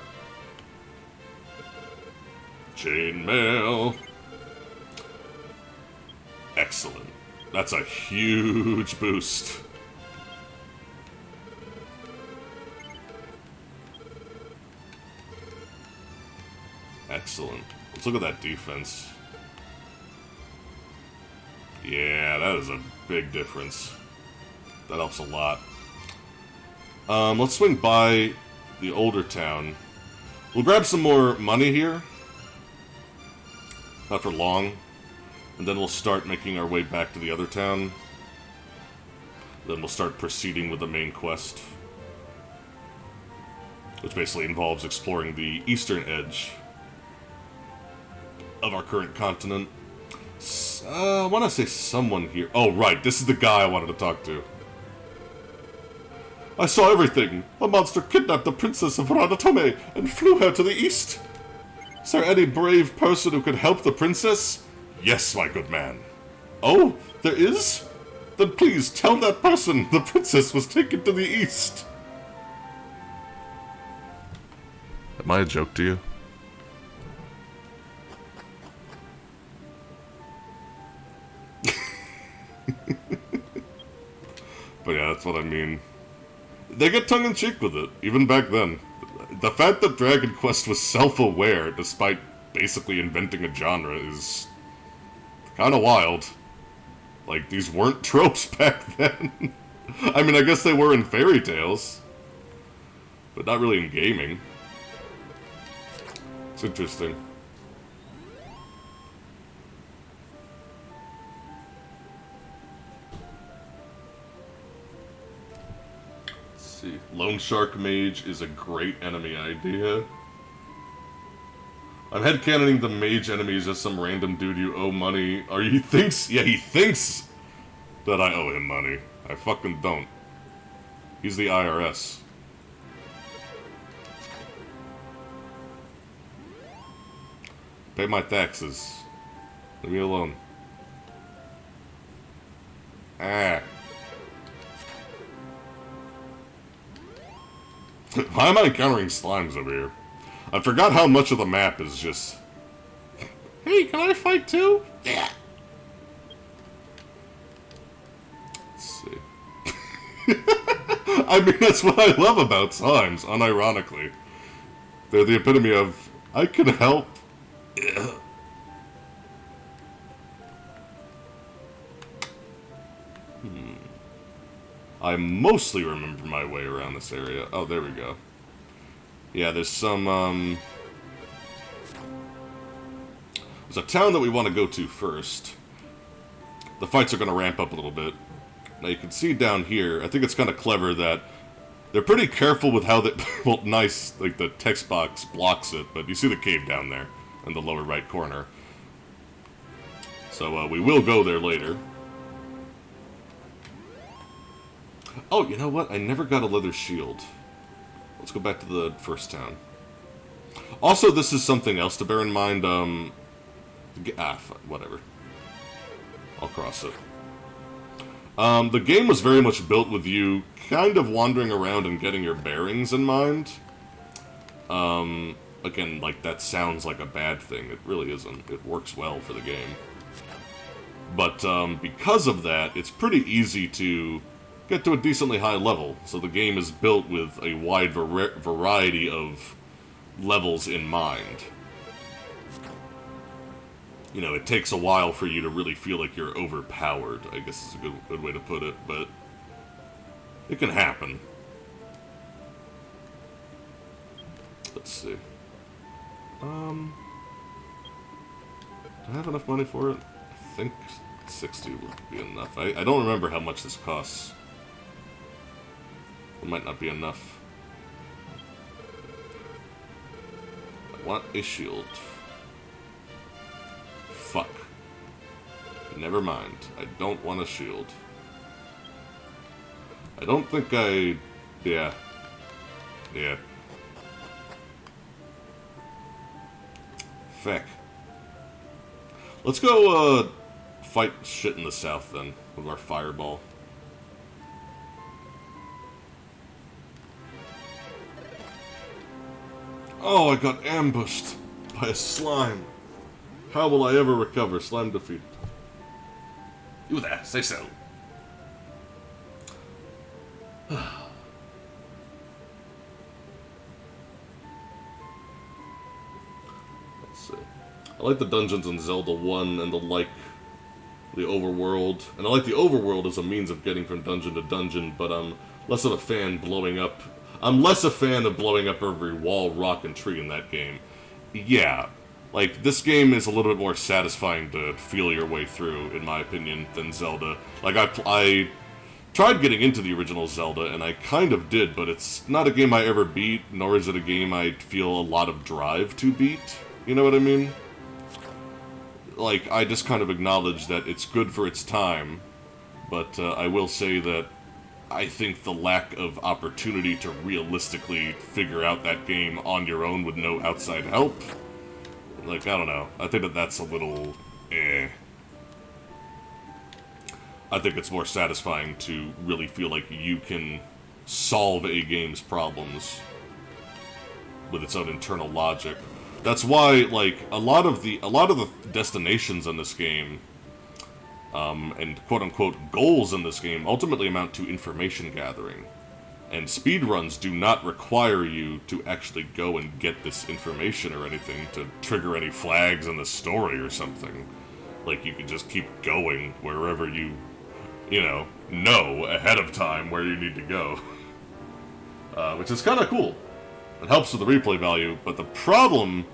Chainmail. Excellent. That's a huge boost. Excellent. Let's look at that defense. Yeah, that is a big difference. That helps a lot. Let's swing by the older town. We'll grab some more money here. Not for long. And then we'll start making our way back to the other town. Then we'll start proceeding with the main quest. Which basically involves exploring the eastern edge of our current continent. I want to say someone here. Oh, right. This is the guy I wanted to talk to. I saw everything. A monster kidnapped the princess of Radatome and flew her to the east. Is there any brave person who could help the princess? Yes, my good man. Oh, there is? Then please tell that person the princess was taken to the east. Am I a joke to you? But yeah, that's what I mean. They get tongue-in-cheek with it, even back then. The fact that Dragon Quest was self-aware, despite basically inventing a genre, is kind of wild. Like, these weren't tropes back then. I mean, I guess they were in fairy tales, but not really in gaming. It's interesting. Lone Shark Mage is a great enemy idea. I'm headcanoning the mage enemy is just some random dude you owe money. Or he thinks, yeah, he thinks that I owe him money. I fucking don't. He's the IRS. Pay my taxes. Leave me alone. Ah. Why am I encountering slimes over here? I forgot how much of the map is just... Hey, can I fight too? Yeah. Let's see. I mean, that's what I love about slimes, unironically. They're the epitome of, I can help. Yeah. I mostly remember my way around this area. Oh, there we go. Yeah, there's some, there's a town that we want to go to first. The fights are going to ramp up a little bit. Now, you can see down here, I think it's kind of clever that they're pretty careful with how they... Well, nice, like, the text box blocks it, but you see the cave down there in the lower right corner. So, we will go there later. Oh, you know what? I never got a leather shield. Let's go back to the first town. Also, this is something else to bear in mind. Whatever. I'll cross it. The game was very much built with you kind of wandering around and getting your bearings in mind. Again, like, that sounds like a bad thing. It really isn't. It works well for the game. But because of that, it's pretty easy to get to a decently high level. So the game is built with a wide variety of levels in mind. You know, it takes a while for you to really feel like you're overpowered, I guess is a good way to put it, but it can happen. Let's see. Do I have enough money for it? I think 60 would be enough. I don't remember how much this costs. It might not be enough. I want a shield. Fuck. Never mind. I don't want a shield. I don't think I... Yeah. Yeah. Feck. Let's go, fight shit in the south, then, with our fireball. Oh, I got ambushed by a slime. How will I ever recover? Slime defeated. You there, say so. Let's see. I like the dungeons in Zelda 1 and the overworld. And I like the overworld as a means of getting from dungeon to dungeon, but I'm less of a fan blowing up... I'm less a fan of blowing up every wall, rock, and tree in that game. Yeah. Like, this game is a little bit more satisfying to feel your way through, in my opinion, than Zelda. Like, I tried getting into the original Zelda, and I kind of did, but it's not a game I ever beat, nor is it a game I feel a lot of drive to beat. You know what I mean? Like, I just kind of acknowledge that it's good for its time, but I will say that I think the lack of opportunity to realistically figure out that game on your own with no outside help, like, I don't know. I think that that's a little, I think it's more satisfying to really feel like you can solve a game's problems with its own internal logic. That's why, like, a lot of the destinations in this game, and quote-unquote goals in this game ultimately amount to information gathering. And speedruns do not require you to actually go and get this information or anything to trigger any flags in the story or something. Like, you can just keep going wherever you know ahead of time where you need to go. Which is kind of cool. It helps with the replay value, but the problem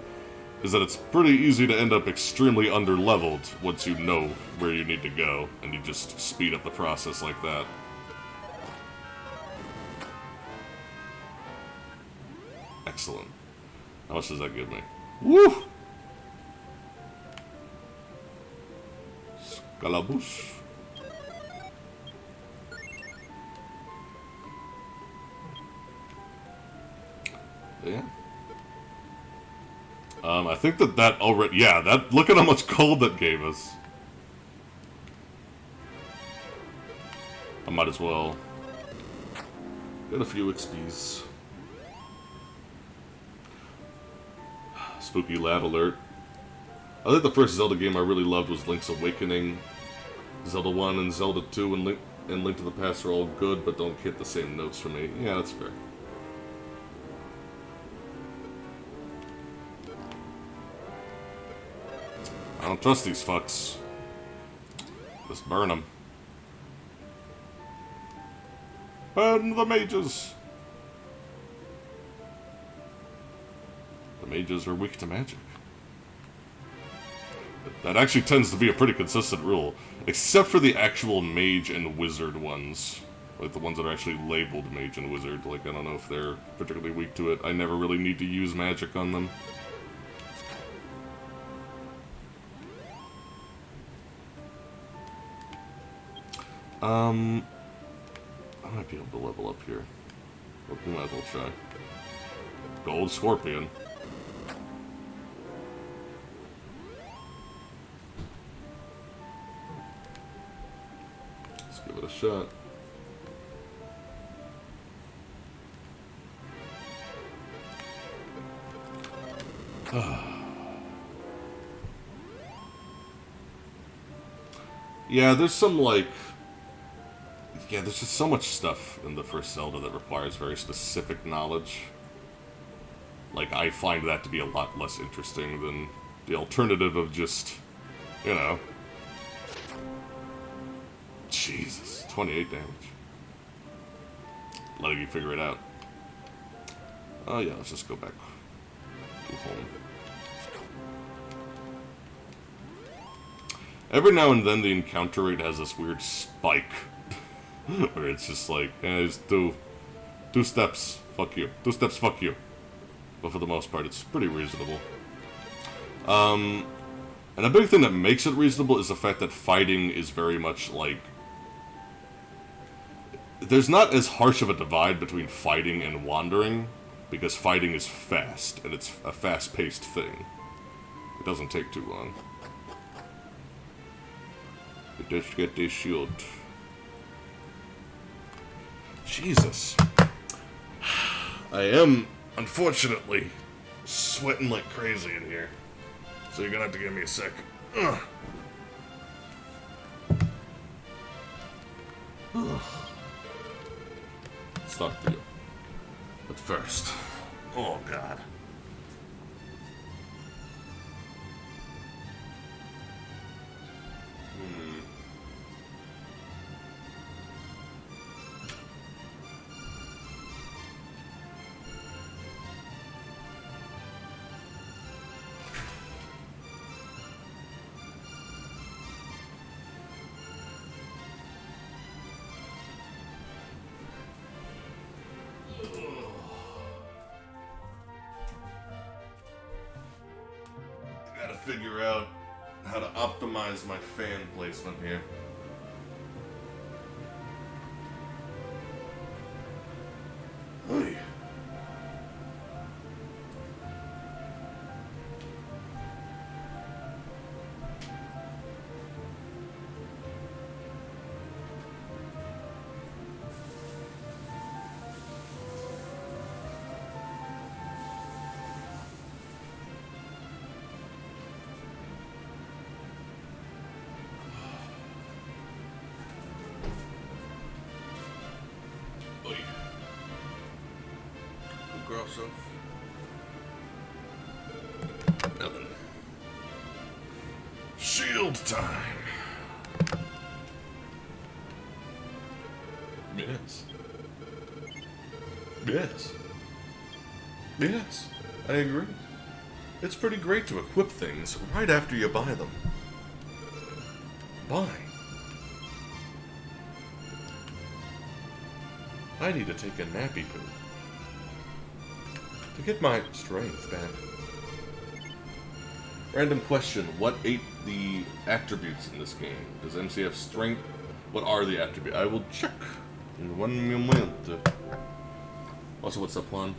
is that it's pretty easy to end up extremely under-leveled once you know where you need to go, and you just speed up the process like that. Excellent. How much does that give me? Woo! Scalabouche. Yeah. I think that already... Yeah, look at how much gold that gave us. I might as well get a few XPs. Spooky lad alert. I think the first Zelda game I really loved was Link's Awakening. Zelda 1 and Zelda 2 and Link to the Past are all good, but don't hit the same notes for me. Yeah, that's fair. I don't trust these fucks. Just burn them. Burn the mages! The mages are weak to magic. That actually tends to be a pretty consistent rule. Except for the actual mage and wizard ones. Like the ones that are actually labeled mage and wizard. Like, I don't know if they're particularly weak to it. I never really need to use magic on them. I might be able to level up here. We might as well try. Gold Scorpion. Let's give it a shot. Yeah, there's some, like... Yeah, there's just so much stuff in the first Zelda that requires very specific knowledge. Like, I find that to be a lot less interesting than the alternative of just, you know... Jesus, 28 damage. Letting you figure it out. Oh yeah, let's just go back to home. Every now and then the encounter rate has this weird spike. Where it's just like, it's two steps, fuck you. 2 steps, fuck you. But for the most part, it's pretty reasonable. And a big thing that makes it reasonable is the fact that fighting is very much like... There's not as harsh of a divide between fighting and wandering, because fighting is fast, and it's a fast-paced thing. It doesn't take too long. Let's get this shield. Jesus. I am, unfortunately, sweating like crazy in here. So you're gonna have to give me a sec. Ugh. Let's talk to you. But first... Oh, God. Figure out how to optimize my fan placement here. Oy. So nothing. Shield time. Yes. Yes. Yes. I agree. It's pretty great to equip things right after you buy them. Buy. I need to take a nappy poo. To get my strength back. Random question, what ate the attributes in this game? Does MC have strength? What are the attributes? I will check in 1 moment. Also, what's up, Juan?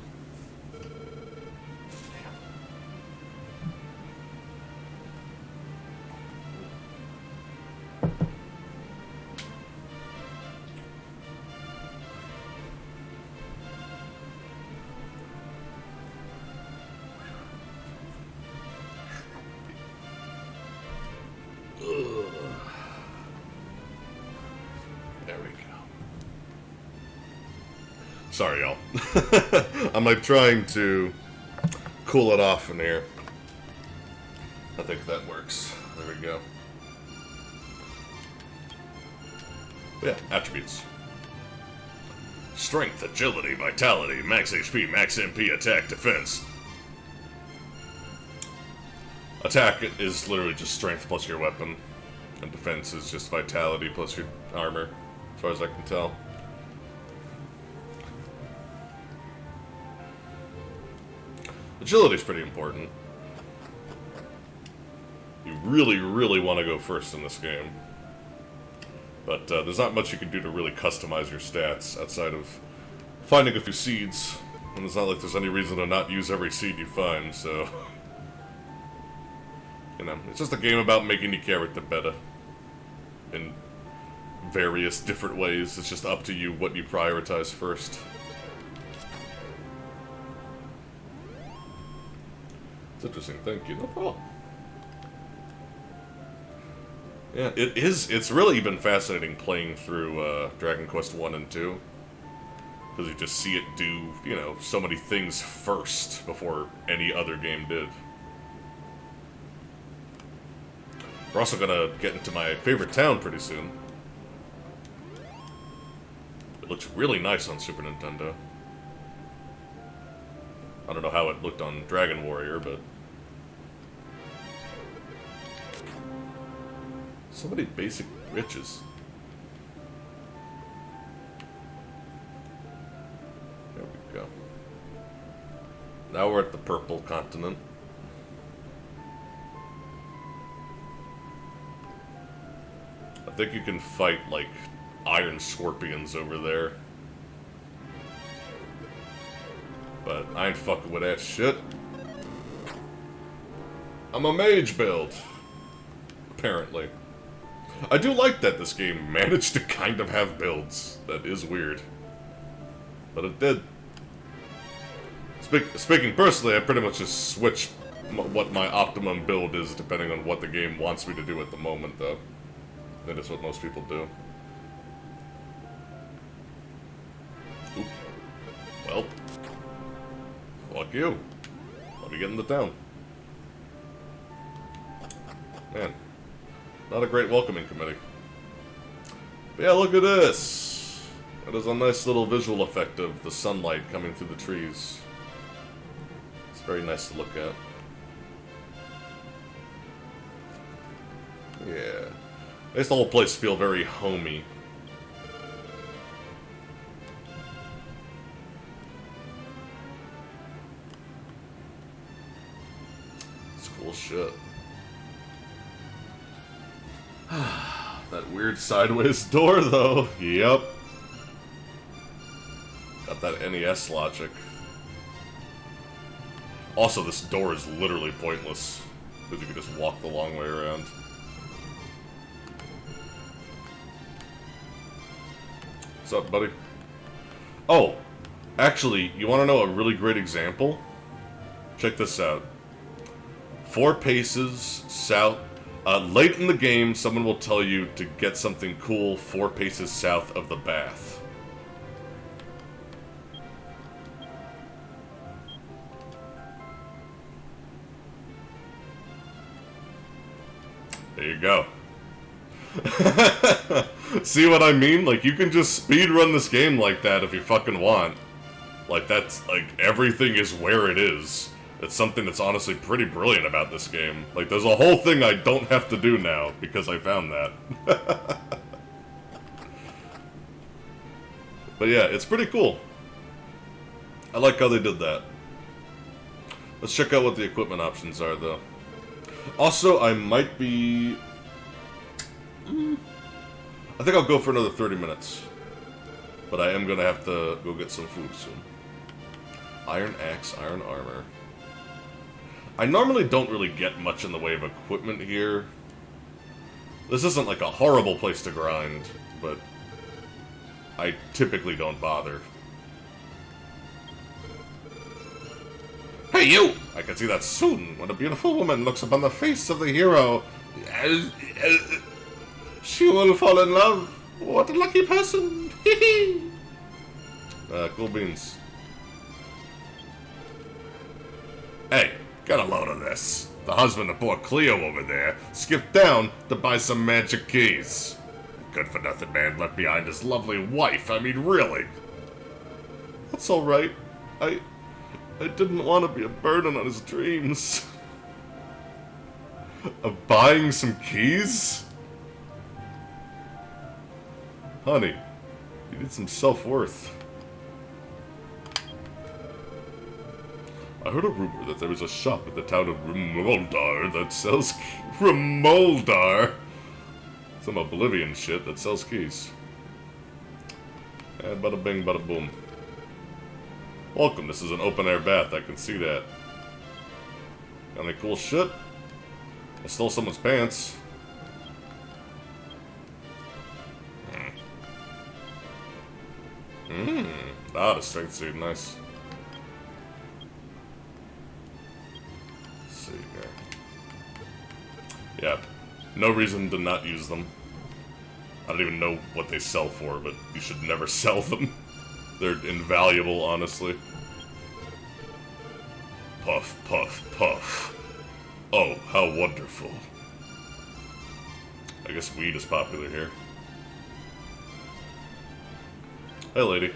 Sorry, y'all. I'm like trying to cool it off in here. I think that works. There we go. Yeah, attributes. Strength, agility, vitality, max HP, max MP, attack, defense. Attack is literally just strength plus your weapon. And defense is just vitality plus your armor, as far as I can tell. Agility's pretty important. You really, really want to go first in this game. But there's not much you can do to really customize your stats outside of finding a few seeds. And it's not like there's any reason to not use every seed you find, so... You know, it's just a game about making your character better. And various different ways. It's just up to you what you prioritize first. It's interesting, thank you, no problem. Yeah, it's really been fascinating playing through Dragon Quest 1 and 2. Because you just see it do, you know, so many things first before any other game did. We're also gonna get into my favorite town pretty soon. It looks really nice on Super Nintendo. I don't know how it looked on Dragon Warrior, but... so many basic riches. There we go. Now we're at the purple continent. I think you can fight, like, iron scorpions over there. But I ain't fucking with that shit. I'm a mage build. Apparently. I do like that this game managed to kind of have builds. That is weird. But it did. Speaking personally, I pretty much just switch what my optimum build is depending on what the game wants me to do at the moment, though. That is what most people do. Oop. Well. Fuck you. Let me get in the town. Man. Not a great welcoming committee. But yeah, look at this. That is a nice little visual effect of the sunlight coming through the trees. It's very nice to look at. Yeah. Makes the whole place feel very homey. It's cool shit. That weird sideways door, though. Yep. Got that NES logic. Also, this door is literally pointless, because you can just walk the long way around. What's up, buddy? Oh, actually, you want to know a really great example? Check this out. 4 paces south. Late in the game, someone will tell you to get something cool 4 paces south of the bath. There you go. See what I mean? Like, you can just speedrun this game like that if you fucking want. Like, that's, like, everything is where it is. It's something that's honestly pretty brilliant about this game. Like, there's a whole thing I don't have to do now, because I found that. But yeah, it's pretty cool. I like how they did that. Let's check out what the equipment options are, though. Also, I might be... I think I'll go for another 30 minutes. But I am gonna have to go get some food soon. Iron axe, iron armor. I normally don't really get much in the way of equipment here. This isn't like a horrible place to grind, but I typically don't bother. Hey, you! I can see that soon when a beautiful woman looks upon the face of the hero. She will fall in love. What a lucky person. Cool beans. Hey, get a load of this. The husband of poor Cleo over there skipped down to buy some magic keys. Good for nothing man left behind his lovely wife. I mean, really. That's alright. I didn't want to be a burden on his dreams. Of buying some keys? Honey, you need some self-worth. I heard a rumor that there is a shop in the town of Remoldar that sells Remoldar? Some Oblivion shit that sells keys. And bada bing, bada boom. Welcome, this is an open-air bath, I can see that. Got any cool shit? I stole someone's pants. Ah, the strength seed, nice. Let's see here. Yeah, no reason to not use them. I don't even know what they sell for, but you should never sell them. They're invaluable, honestly. Puff, puff, puff. Oh, how wonderful. I guess weed is popular here. Hey, lady.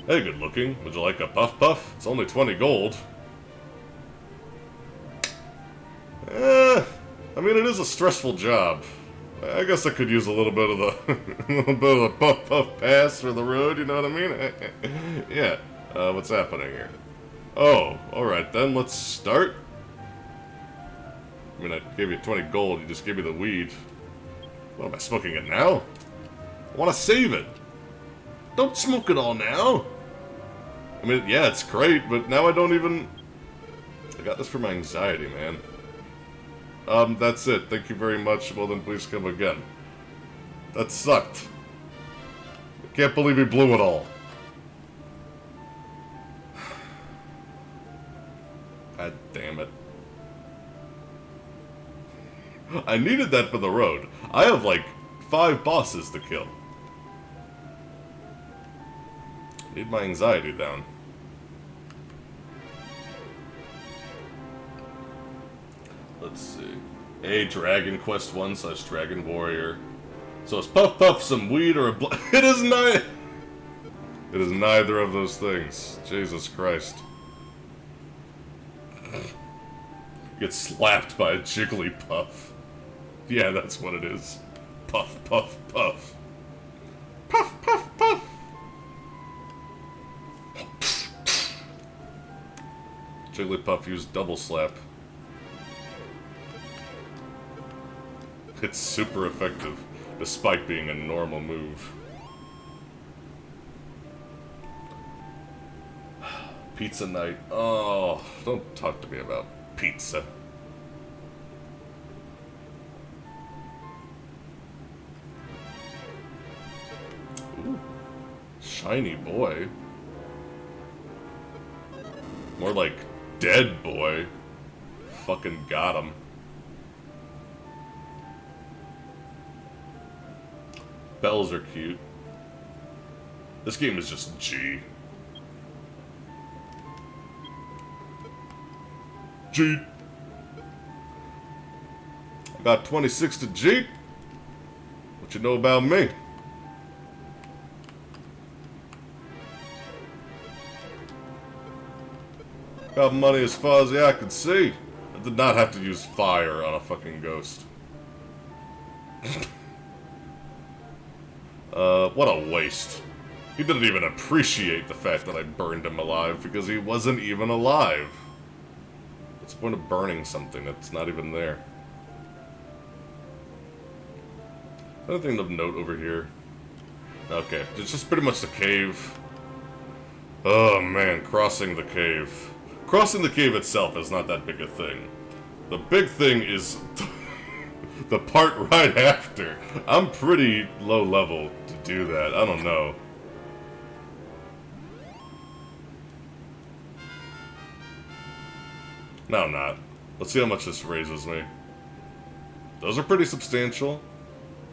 Hey, good looking. Would you like a puff puff? It's only 20 gold. I mean, it is a stressful job. I guess I could use a little bit of the, a little bit of the puff puff pass for the road. You know what I mean? Yeah. What's happening here? Oh, all right then. Let's start. I mean, I gave you 20 gold. You just gave me the weed. What am I smoking it now? I want to save it. Don't smoke it all now. I mean, yeah, it's great, but now I don't even. I got this for my anxiety, man. That's it. Thank you very much. Well, then please come again. That sucked. I can't believe he blew it all. God damn it. I needed that for the road. I have, like, 5 bosses to kill. Need my anxiety down. Let's see. A Dragon Quest 1 / Dragon Warrior. So it's Puff Puff, some weed, or a It is neither. It is neither of those things. Jesus Christ. Get slapped by a Jigglypuff. Yeah, that's what it is. Puff, puff, puff. Puff, puff, puff. Jigglypuff used double slap. It's super effective, despite being a normal move. Pizza night. Oh, don't talk to me about pizza. Ooh. Shiny boy. More like dead boy. Fucking got him. Bells are cute. This game is just G. G. I got 26 to G. What you know about me? Got money as far as the eye could see. I did not have to use fire on a fucking ghost. What a waste. He didn't even appreciate the fact that I burned him alive because he wasn't even alive. What's the point of burning something that's not even there? Anything of note over here? Okay, it's just pretty much the cave. Oh man, crossing the cave. Crossing the cave itself is not that big a thing. The big thing is the part right after. I'm pretty low level to do that. I don't know. No, I'm not. Let's see how much this raises me. Those are pretty substantial.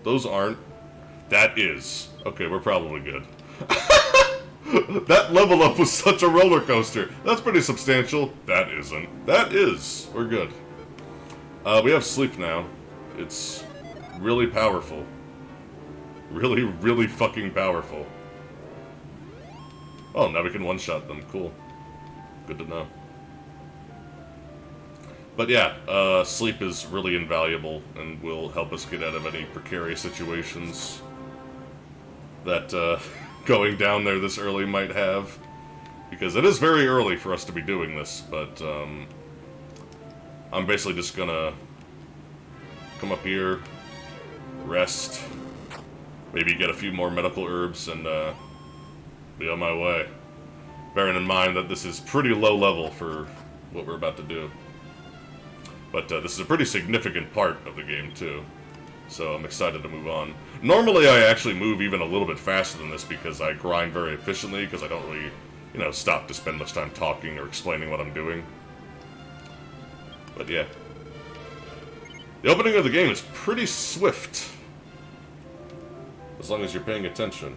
Those aren't. That is. Okay, we're probably good. That level up was such a roller coaster. That's pretty substantial. That isn't. That is. We're good. We have sleep now. It's really powerful. Really, really fucking powerful. Oh, now we can one-shot them. Cool. Good to know. But yeah, sleep is really invaluable and will help us get out of any precarious situations that going down there this early might have. Because it is very early for us to be doing this, but I'm basically just gonna come up here, rest, maybe get a few more medical herbs, and be on my way. Bearing in mind that this is pretty low level for what we're about to do. But this is a pretty significant part of the game, too. So I'm excited to move on. Normally I actually move even a little bit faster than this because I grind very efficiently because I don't really, you know, stop to spend much time talking or explaining what I'm doing. But yeah. The opening of the game is pretty swift. As long as you're paying attention.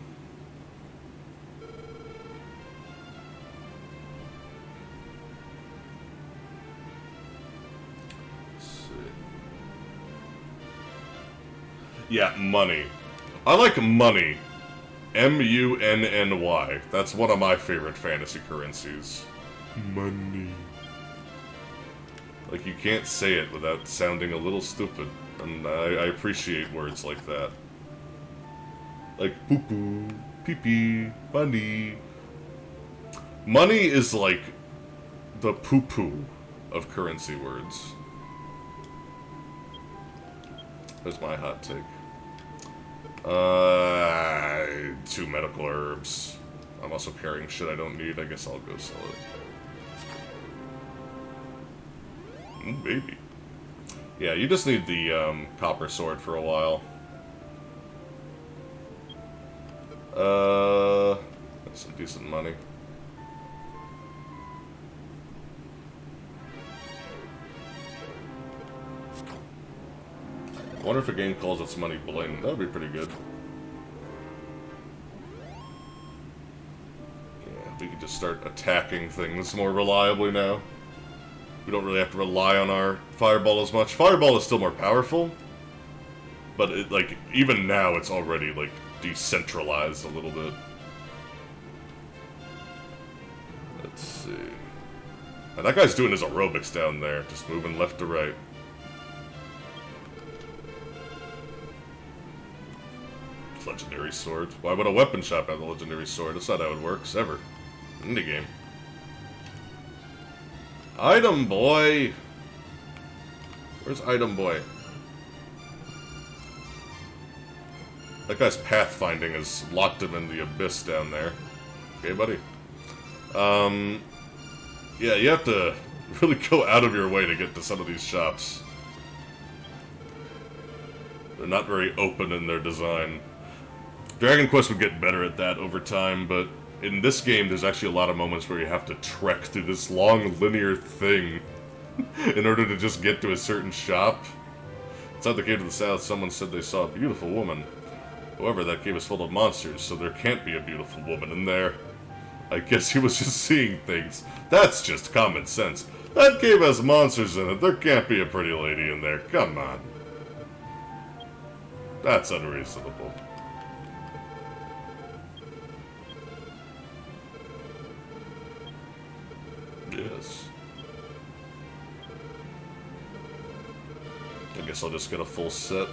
Yeah, money. I like money. M-U-N-N-Y. That's one of my favorite fantasy currencies. Money. Like, you can't say it without sounding a little stupid. And I appreciate words like that. Like, poo-poo, pee-pee, money. Money is like the poo-poo of currency words. There's my hot take. 2 medical herbs. I'm also carrying shit I don't need. I guess I'll go sell it. Maybe. Yeah, you just need the copper sword for a while. That's some decent money. I wonder if a game calls its money bling. That would be pretty good. Yeah, we could just start attacking things more reliably now. We don't really have to rely on our fireball as much. Fireball is still more powerful, but it, like, even now it's already, like, decentralized a little bit. Let's see. And that guy's doing his aerobics down there, just moving left to right. Legendary sword. Why would a weapon shop have a legendary sword? That's not how it works, ever. Indie game. Item boy! Where's item boy? That guy's pathfinding has locked him in the abyss down there. Okay, buddy. Yeah, you have to really go out of your way to get to some of these shops. They're not very open in their design. Dragon Quest would get better at that over time, but in this game there's actually a lot of moments where you have to trek through this long linear thing in order to just get to a certain shop. Inside the cave to the south, someone said they saw a beautiful woman. However, that cave is full of monsters, so there can't be a beautiful woman in there. I guess he was just seeing things. That's just common sense. That cave has monsters in it. There can't be a pretty lady in there. Come on. That's unreasonable. Yes. I guess I'll just get a full set.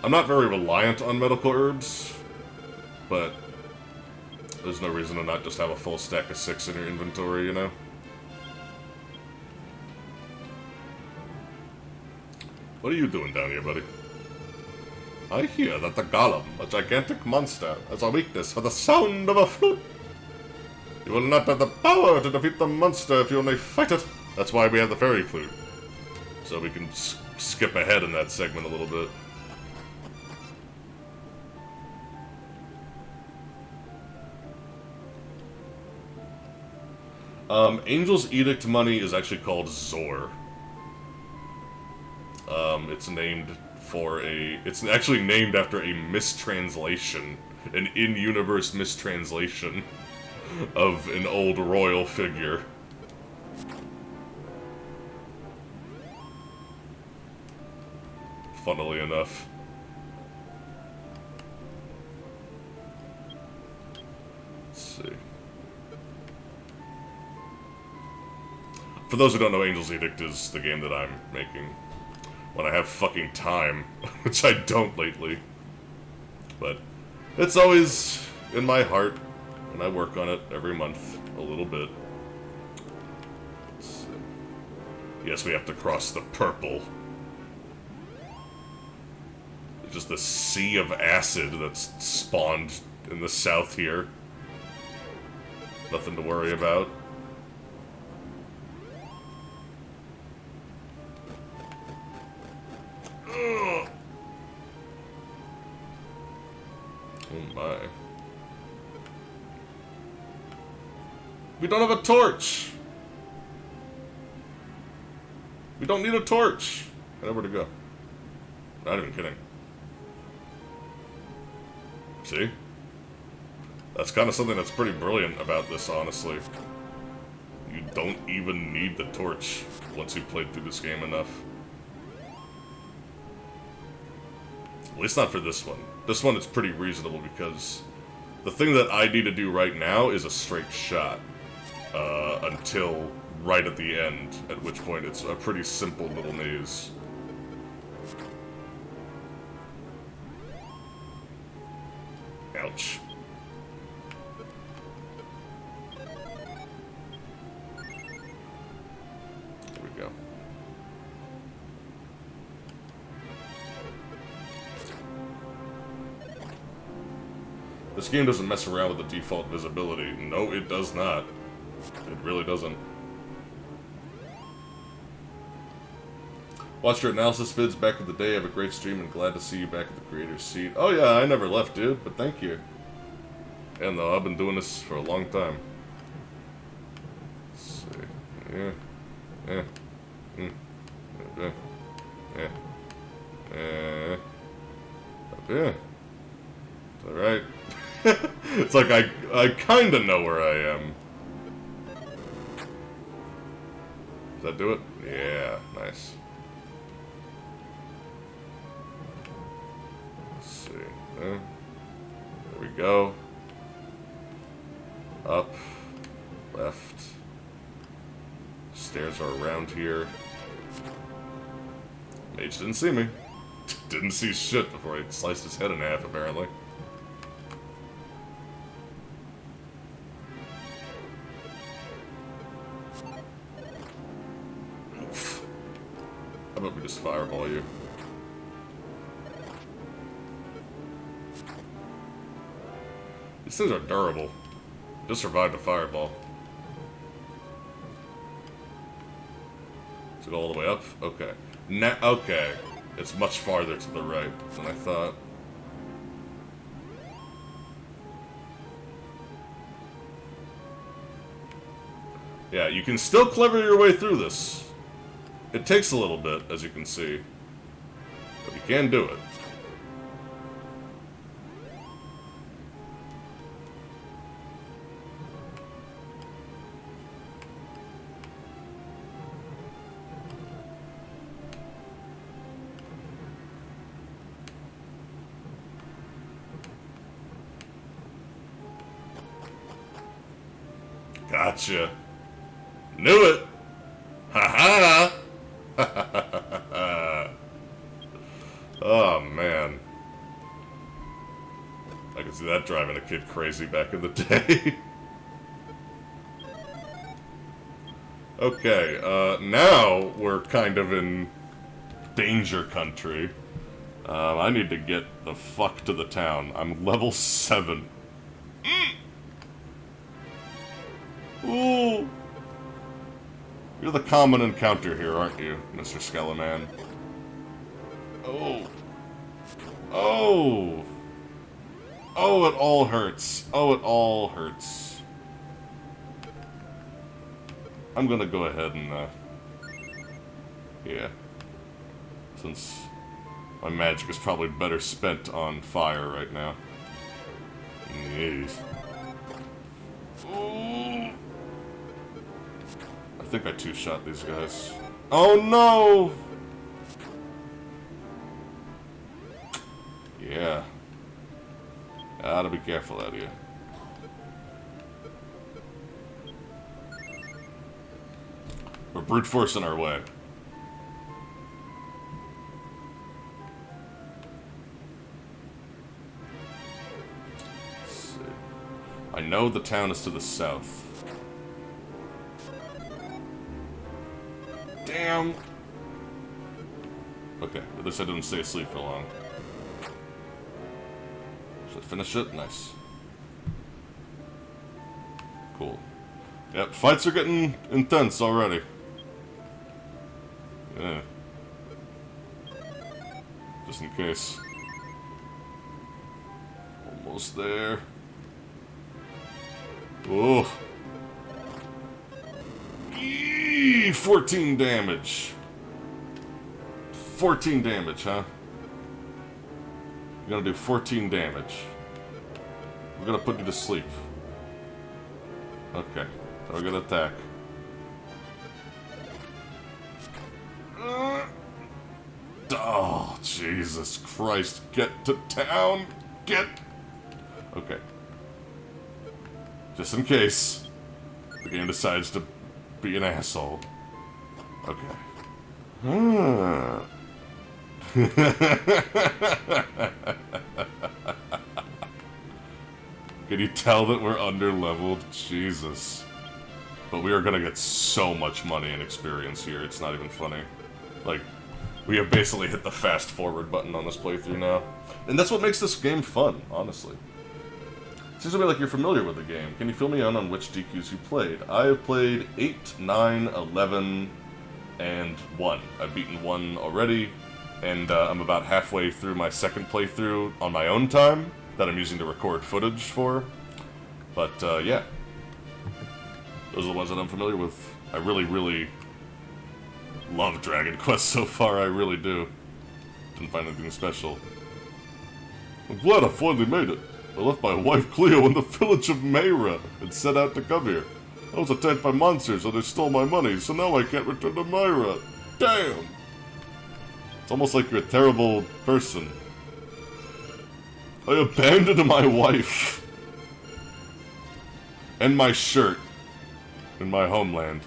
I'm not very reliant on medical herbs, but there's no reason to not just have a full stack of 6 in your inventory, you know? What are you doing down here, buddy? I hear that the golem, a gigantic monster, has a weakness for the sound of a flute. You will not have the power to defeat the monster if you only fight it. That's why we have the fairy flute. So we can skip ahead in that segment a little bit. Angel's Edict money is actually called Zor. It's named for it's actually named after a mistranslation, an in-universe mistranslation of an old royal figure. Funnily enough. Let's see. For those who don't know, Angel's Edict is the game that I'm making when I have fucking time, which I don't lately. But it's always in my heart, and I work on it every month a little bit. Let's see. Yes, we have to cross the purple. There's just the sea of acid that's spawned in the south here. Nothing to worry about. my. We don't have a torch! We don't need a torch! I know where to go. Not even kidding. See? That's kind of something that's pretty brilliant about this, honestly. You don't even need the torch once you've played through this game enough. At least not for this one. This one is pretty reasonable because the thing that I need to do right now is a straight shot. Until right at the end, at which point it's a pretty simple little maze. Ouch. There we go. This game doesn't mess around with the default visibility. No, it does not. It really doesn't. Watched your analysis vids back in the day. Have a great stream and glad to see you back at the creator's seat. Oh yeah, I never left, dude, but thank you. And though I've been doing this for a long time. Let's see. Yeah. Yeah. Yeah. Yeah. Yeah. Yeah. It's alright. It's like I kinda know where I am. Does that do it? Yeah, nice. Let's see. There we go. Up. Left. Stairs are around here. Mage didn't see me. Didn't see shit before he sliced his head in half, apparently. How about we just fireball you? These things are durable. Just survived a fireball. Is it all the way up? Okay. Okay. It's much farther to the right than I thought. Yeah, you can still clever your way through this. It takes a little bit, as you can see. But you can do it. Gotcha. Knew it! Ha ha! Oh man. I can see that driving a kid crazy back in the day. Okay, now we're kind of in danger country. I need to get the fuck to the town. I'm level 7. Ooh! You're the common encounter here, aren't you, Mr. Skeleman? Oh. Oh! Oh, it all hurts. Oh, it all hurts. I'm gonna go ahead and, yeah. Since my magic is probably better spent on fire right now. Yes. Ooh. I think I two-shot these guys. Oh no! Yeah. Gotta be careful out here. We're brute forcing our way. Let's see. I know the town is to the south. Damn! Okay, at least I didn't stay asleep for long. Should I finish it? Nice. Cool. Yep, fights are getting intense already. Yeah. Just in case. Almost there. Oh. 14 damage. 14 damage, huh? You're gonna do 14 damage. We're gonna put you to sleep. Okay. Target attack. Oh, Jesus Christ. Get to town. Get... Okay. Just in case the game decides to be an asshole. Okay. Can you tell that we're under-leveled? Jesus. But we are gonna get so much money and experience here, it's not even funny. Like, we have basically hit the fast-forward button on this playthrough now. And that's what makes this game fun, honestly. Seems to me like you're familiar with the game. Can you fill me in on which DQs you played? I have played 8, 9, 11, and 1. I've beaten 1 already, and I'm about halfway through my second playthrough on my own time that I'm using to record footage for. But, yeah. Those are the ones that I'm familiar with. I really, really love Dragon Quest so far, I really do. Didn't find anything special. I'm glad I finally made it. I left my wife Cleo in the village of Mayra and set out to come here. I was attacked by monsters and they stole my money, so now I can't return to Mayra. Damn! It's almost like you're a terrible person. I abandoned my wife. And my shirt. In my homeland.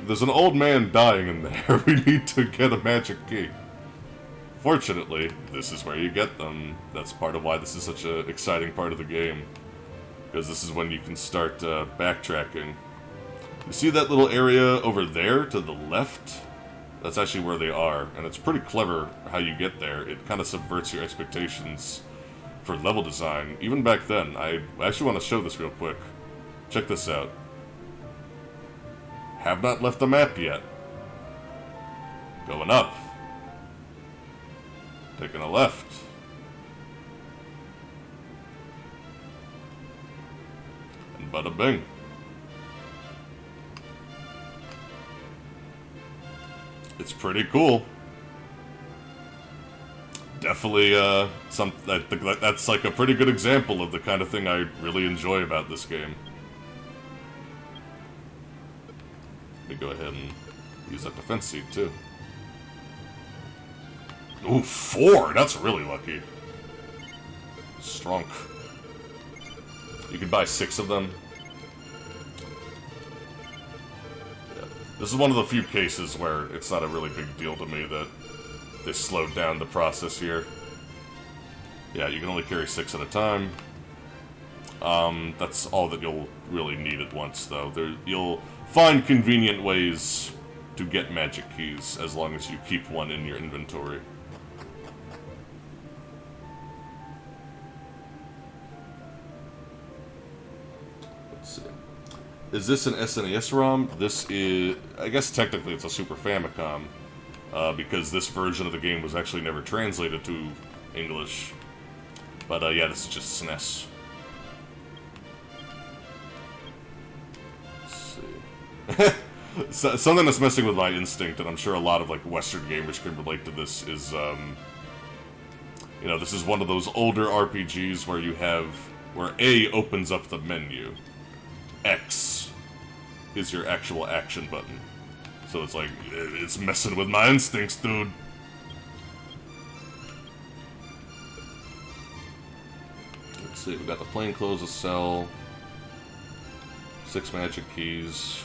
There's an old man dying in there. We need to get a magic key. Fortunately, this is where you get them. That's part of why this is such an exciting part of the game. Because this is when you can start backtracking. You see that little area over there to the left? That's actually where they are. And it's pretty clever how you get there. It kind of subverts your expectations for level design. Even back then. I actually want to show this real quick. Check this out. Have not left the map yet. Going up. Taking a left. And bada bing. It's pretty cool. Definitely, I think that's like a pretty good example of the kind of thing I really enjoy about this game. Let me go ahead and use that defense seed too. Ooh, 4! That's really lucky. Strong. You can buy 6 of them. Yeah. This is one of the few cases where it's not a really big deal to me that they slowed down the process here. Yeah, you can only carry 6 at a time. That's all that you'll really need at once, though. You'll find convenient ways to get magic keys, as long as you keep one in your inventory. Let's see. Is this an SNES ROM? This is... I guess technically it's a Super Famicom, because this version of the game was actually never translated to English. But yeah, this is just SNES. So, something that's messing with my instinct, and I'm sure a lot of like Western gamers can relate to this, is you know, this is one of those older RPGs where you have where A opens up the menu, X is your actual action button. So it's like it's messing with my instincts, dude. Let's see, we got the plainclothes to sell, 6 magic keys.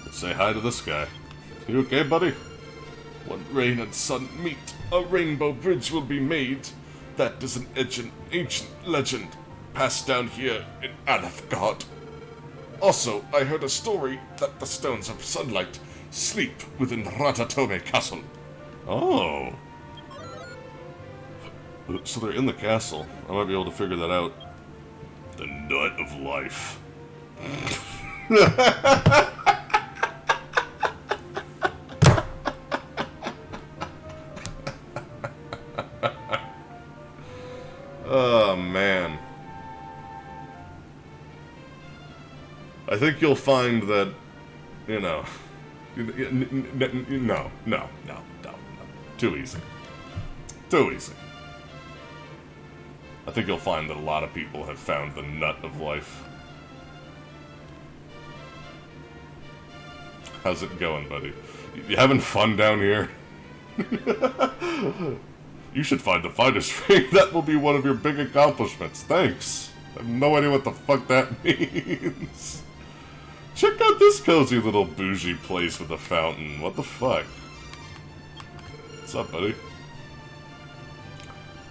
Let's say hi to this guy. You okay, buddy? When rain and sun meet, a rainbow bridge will be made. That is an ancient legend passed down here in Alethgard. Also, I heard a story that the Stones of Sunlight sleep within Ratatome Castle. Oh. So they're in the castle. I might be able to figure that out. The nut of life. Oh, man. think you'll find that, you know, no. Too easy. Too easy. I think you'll find that a lot of people have found the nut of life. How's it going, buddy? You having fun down here? You should find the finest ring. That will be one of your big accomplishments. Thanks. I have no idea what the fuck that means. Check out this cozy little bougie place with a fountain. What the fuck? What's up, buddy?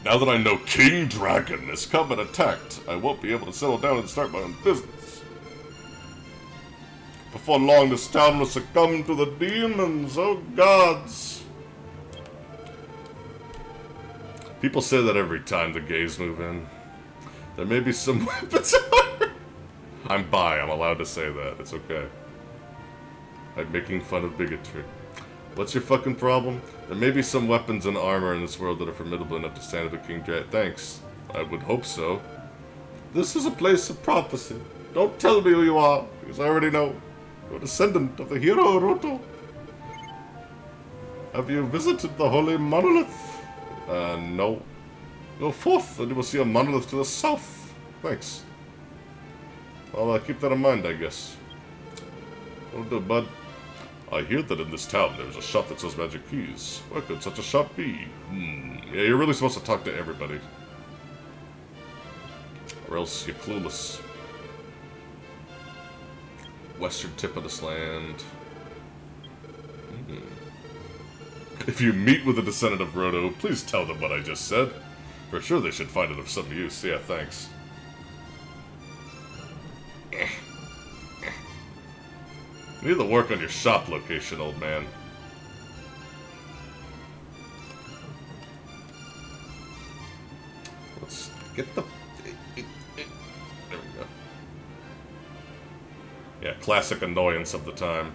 Now that I know King Dragon has come and attacked, I won't be able to settle down and start my own business. Before long, this town will succumb to the demons. Oh, gods. People say that every time the gays move in. There may be some weapons. I'm bi, I'm allowed to say that. It's okay. I'm making fun of bigotry. What's your fucking problem? There may be some weapons and armor in this world that are formidable enough to stand up to King Dragon. Thanks. I would hope so. This is a place of prophecy. Don't tell me who you are, because I already know. You're a descendant of the hero Roto. Have you visited the Holy Monolith? No. Go forth, and you will see a monolith to the south. Thanks. I'll keep that in mind, I guess. What'll do, bud? I hear that in this town there's a shop that sells magic keys. Where could such a shop be? Yeah, you're really supposed to talk to everybody. Or else you're clueless. Western tip of this land. If you meet with a descendant of Roto, please tell them what I just said. For sure they should find it of some use. Yeah, thanks. You need to work on your shop location, old man. Let's get the... There we go. Yeah, classic annoyance of the time.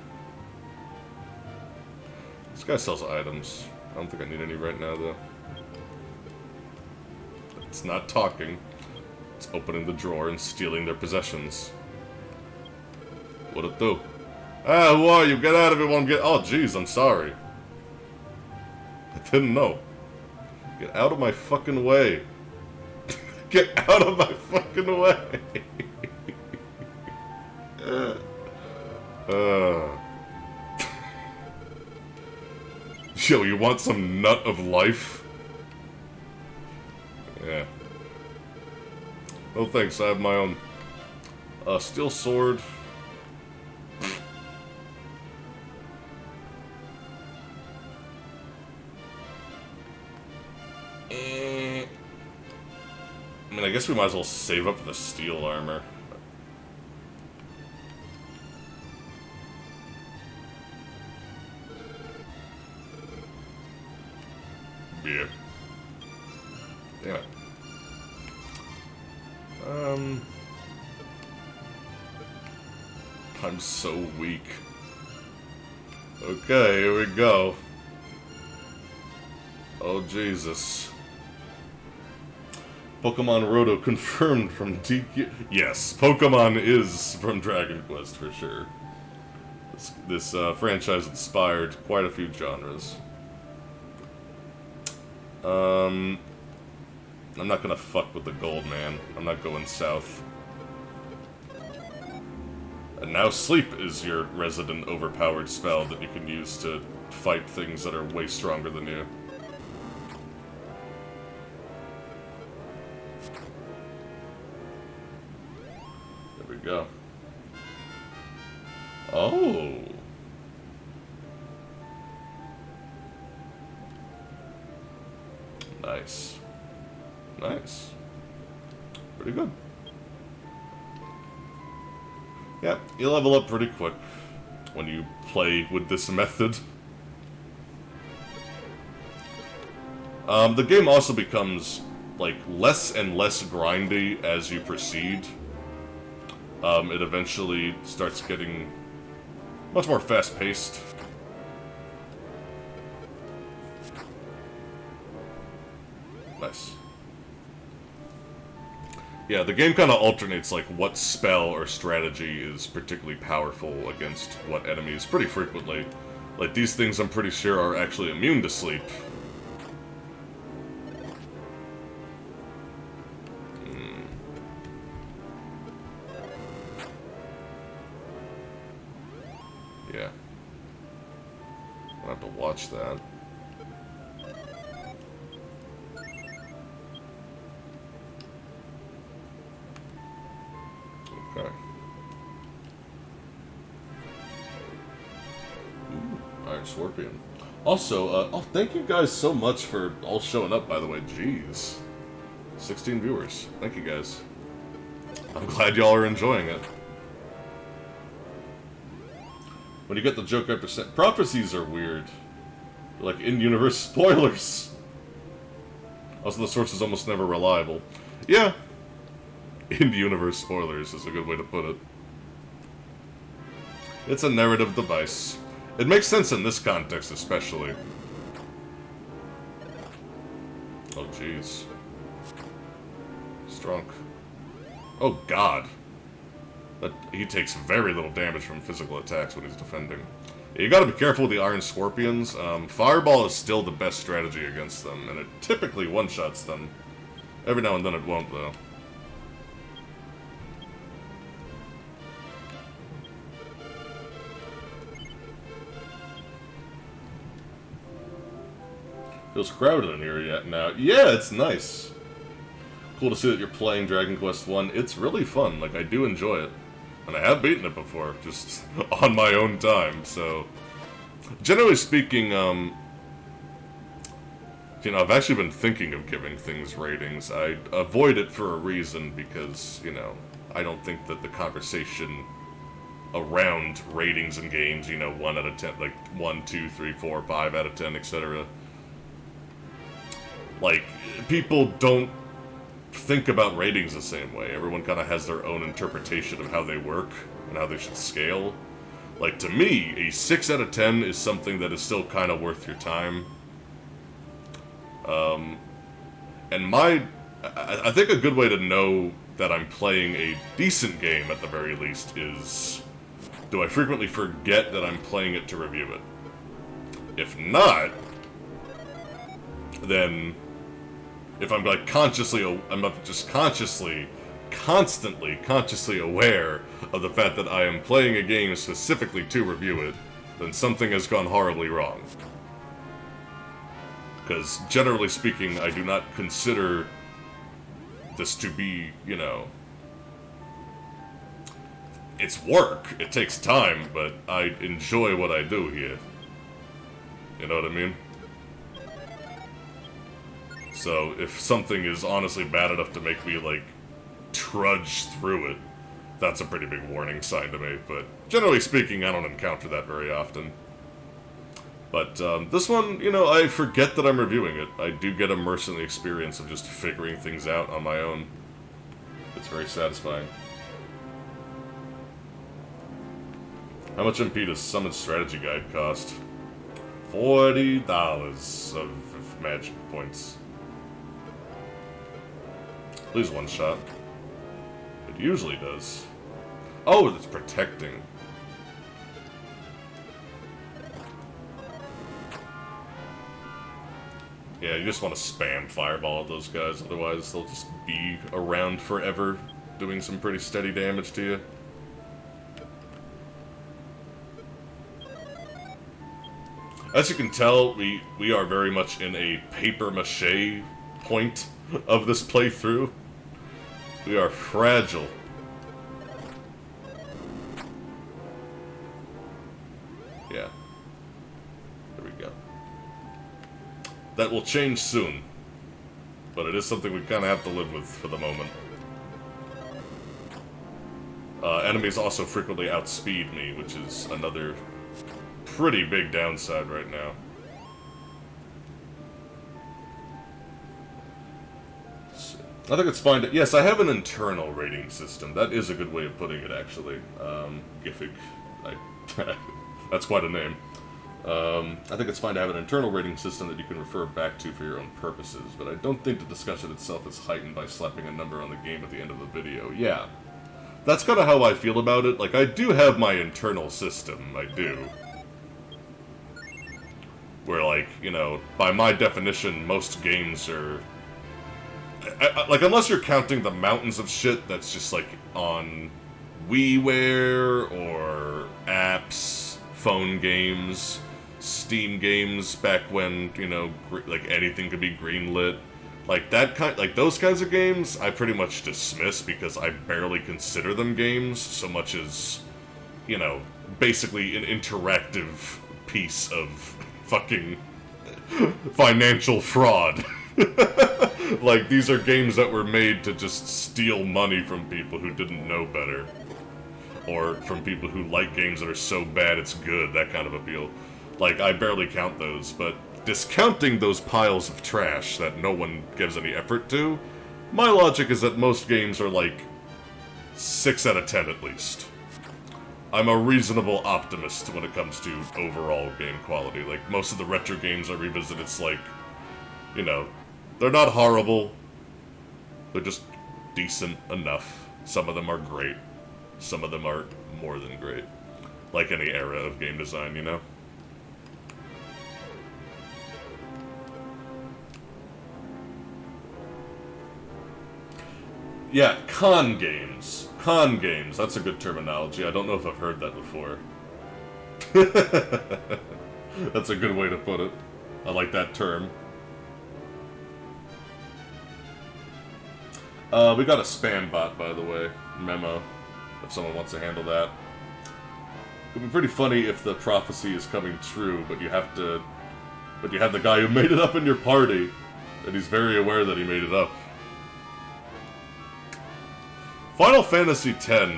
This guy sells items. I don't think I need any right now, though. It's not talking. It's opening the drawer and stealing their possessions. What'd it do? Ah, who are you? Get out of it while I'm Oh, jeez, I'm sorry. I didn't know. Get out of my fucking way. Get out of my fucking way. Yo, you want some nut of life? Yeah. No thanks, I have my own. Steel sword. I mean, I guess we might as well save up for the steel armor. Yeah. Damn it. I'm so weak. Okay, here we go. Oh, Jesus. Pokemon Roto confirmed from DQ. Yes, Pokemon is from Dragon Quest for sure. This franchise inspired quite a few genres. I'm not gonna fuck with the gold, man. I'm not going south. And now sleep is your resident overpowered spell that you can use to fight things that are way stronger than you. There we go. Oh. Nice. Nice. Pretty good. Yeah, you level up pretty quick when you play with this method. The game also becomes, like, less and less grindy as you proceed. It eventually starts getting much more fast-paced. Nice. Yeah, the game kind of alternates, like, what spell or strategy is particularly powerful against what enemies pretty frequently. Like, these things I'm pretty sure are actually immune to sleep. Yeah. I'll have to watch that. Okay. Ooh, Iron Scorpion. Also, oh, thank you guys so much for all showing up, by the way. Jeez. 16 viewers. Thank you guys. I'm glad y'all are enjoying it. When you get the joke percent, prophecies are weird. They're like in-universe spoilers. Also, the source is almost never reliable. Yeah. In-universe spoilers is a good way to put it. It's a narrative device. It makes sense in this context, especially. Oh, jeez. Strunk. Oh, God. He takes very little damage from physical attacks when he's defending. You gotta be careful with the Iron Scorpions. Fireball is still the best strategy against them, and it typically one-shots them. Every now and then it won't, though. Feels crowded in here yet now. Yeah, it's nice. Cool to see that you're playing Dragon Quest 1. It's really fun. Like, I do enjoy it. And I have beaten it before, just on my own time, so... Generally speaking, you know, I've actually been thinking of giving things ratings. I avoid it for a reason because, you know, I don't think that the conversation around ratings in games, you know, 1 out of 10, like 1, 2, 3, 4, 5 out of 10, etc. Like, people don't think about ratings the same way. Everyone kind of has their own interpretation of how they work and how they should scale. Like, to me, a 6 out of 10 is something that is still kind of worth your time. And I think a good way to know that I'm playing a decent game, at the very least, is... do I frequently forget that I'm playing it to review it? If not, then... if I'm, like, constantly consciously aware of the fact that I am playing a game specifically to review it, then something has gone horribly wrong. Because, generally speaking, I do not consider this to be, you know... it's work, it takes time, but I enjoy what I do here. You know what I mean? So, if something is honestly bad enough to make me, like, trudge through it, that's a pretty big warning sign to me, but generally speaking, I don't encounter that very often. But, this one, you know, I forget that I'm reviewing it. I do get immersed in the experience of just figuring things out on my own. It's very satisfying. How much MP does Summon Strategy Guide cost? $40 of magic points. Please one shot. It usually does. Oh, it's protecting. Yeah, you just want to spam Fireball at those guys, otherwise they'll just be around forever, doing some pretty steady damage to you. As you can tell, we are very much in a paper-mache point of this playthrough. We are fragile. Yeah. There we go. That will change soon. But it is something we kind of have to live with for the moment. Enemies also frequently outspeed me, which is another pretty big downside right now. I think it's fine to... yes, I have an internal rating system. That is a good way of putting it, actually. Gifig. That's quite a name. I think it's fine to have an internal rating system that you can refer back to for your own purposes, but I don't think the discussion itself is heightened by slapping a number on the game at the end of the video. Yeah. That's kind of how I feel about it. Like, I do have my internal system, I do. Where, like, you know, by my definition, most games are... like, unless you're counting the mountains of shit that's just, like, on WiiWare or apps, phone games, Steam games, back when, you know, like, anything could be greenlit. Like, those kinds of games, I pretty much dismiss because I barely consider them games so much as, you know, basically an interactive piece of fucking financial fraud. Like, these are games that were made to just steal money from people who didn't know better. Or from people who like games that are so bad it's good, that kind of appeal. Like, I barely count those, but discounting those piles of trash that no one gives any effort to, my logic is that most games are like 6 out of 10 at least. I'm a reasonable optimist when it comes to overall game quality. Like, most of the retro games I revisit, it's like, you know, they're not horrible, they're just decent enough. Some of them are great, some of them are more than great. Like any era of game design, you know? Yeah, con games. Con games, that's a good terminology. I don't know if I've heard that before. That's a good way to put it. I like that term. We got a spam bot, by the way. Memo, if someone wants to handle that. It would be pretty funny if the prophecy is coming true, but you have the guy who made it up in your party, and he's very aware that he made it up. Final Fantasy X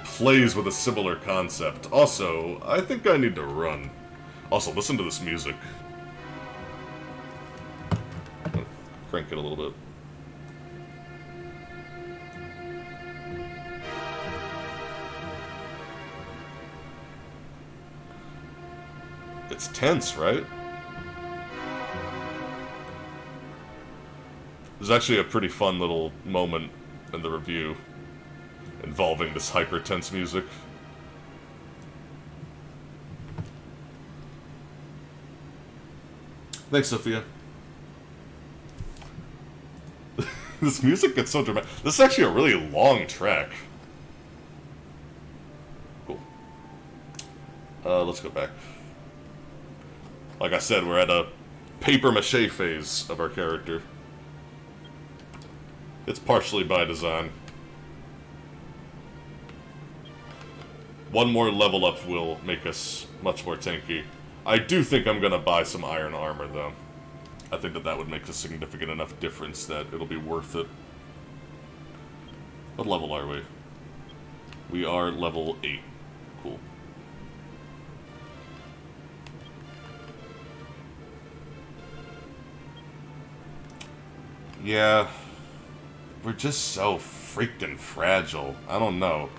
plays with a similar concept. Also, I think I need to run. Also, listen to this music. Crank it a little bit. It's tense, right? There's actually a pretty fun little moment in the review involving this hyper-tense music. Thanks, Sophia. This music gets so dramatic. This is actually a really long track. Cool. Let's go back. Like I said, we're at a paper-mache phase of our character. It's partially by design. One more level up will make us much more tanky. I do think I'm gonna buy some iron armor, though. I think that would make a significant enough difference that it'll be worth it. What level are we? We are level 8. Cool. Yeah. We're just so freaking fragile. I don't know.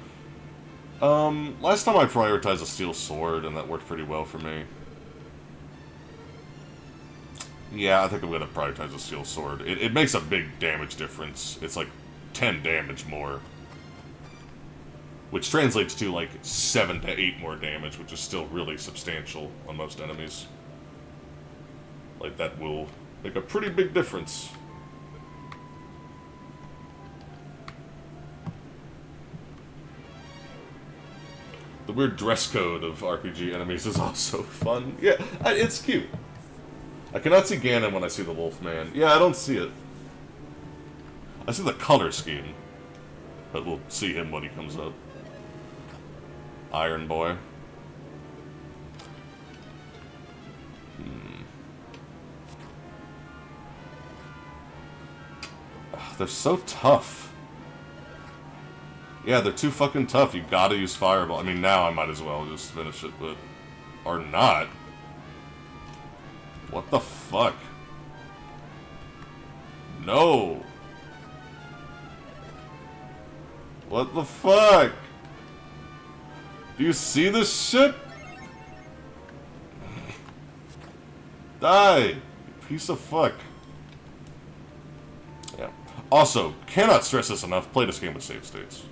Last time I prioritized a steel sword, and that worked pretty well for me. Yeah, I think I'm gonna prioritize a steel sword. It makes a big damage difference. It's like 10 damage more. Which translates to like 7 to 8 more damage, which is still really substantial on most enemies. Like, that will make a pretty big difference. The weird dress code of RPG enemies is also fun. Yeah, it's cute. I cannot see Ganon when I see the Wolfman. Yeah, I don't see it. I see the color scheme. But we'll see him when he comes up. Iron Boy. Ugh, they're so tough. Yeah, they're too fucking tough. You gotta use Fireball. I mean, now I might as well just finish it, but... Or not. What the fuck? No! What the fuck? Do you see this shit? Die! You piece of fuck. Yeah. Also, cannot stress this enough, play this game with save states.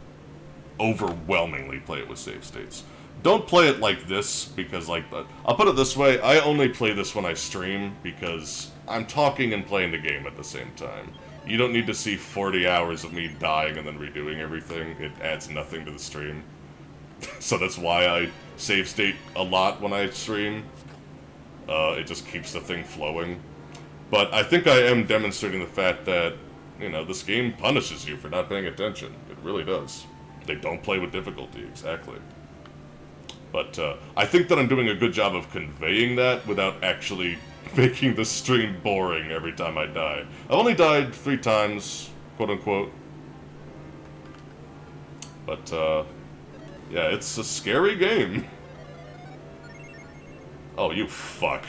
Overwhelmingly play it with save states. Don't play it like this, because, like, I'll put it this way, I only play this when I stream, because I'm talking and playing the game at the same time. You don't need to see 40 hours of me dying and then redoing everything. It adds nothing to the stream. So that's why I save state a lot when I stream. It just keeps the thing flowing. But I think I am demonstrating the fact that, you know, this game punishes you for not paying attention. It really does. They don't play with difficulty, exactly. But I think that I'm doing a good job of conveying that without actually making the stream boring every time I die. I've only died 3 times, quote-unquote. But, yeah, it's a scary game. Oh, you fuck.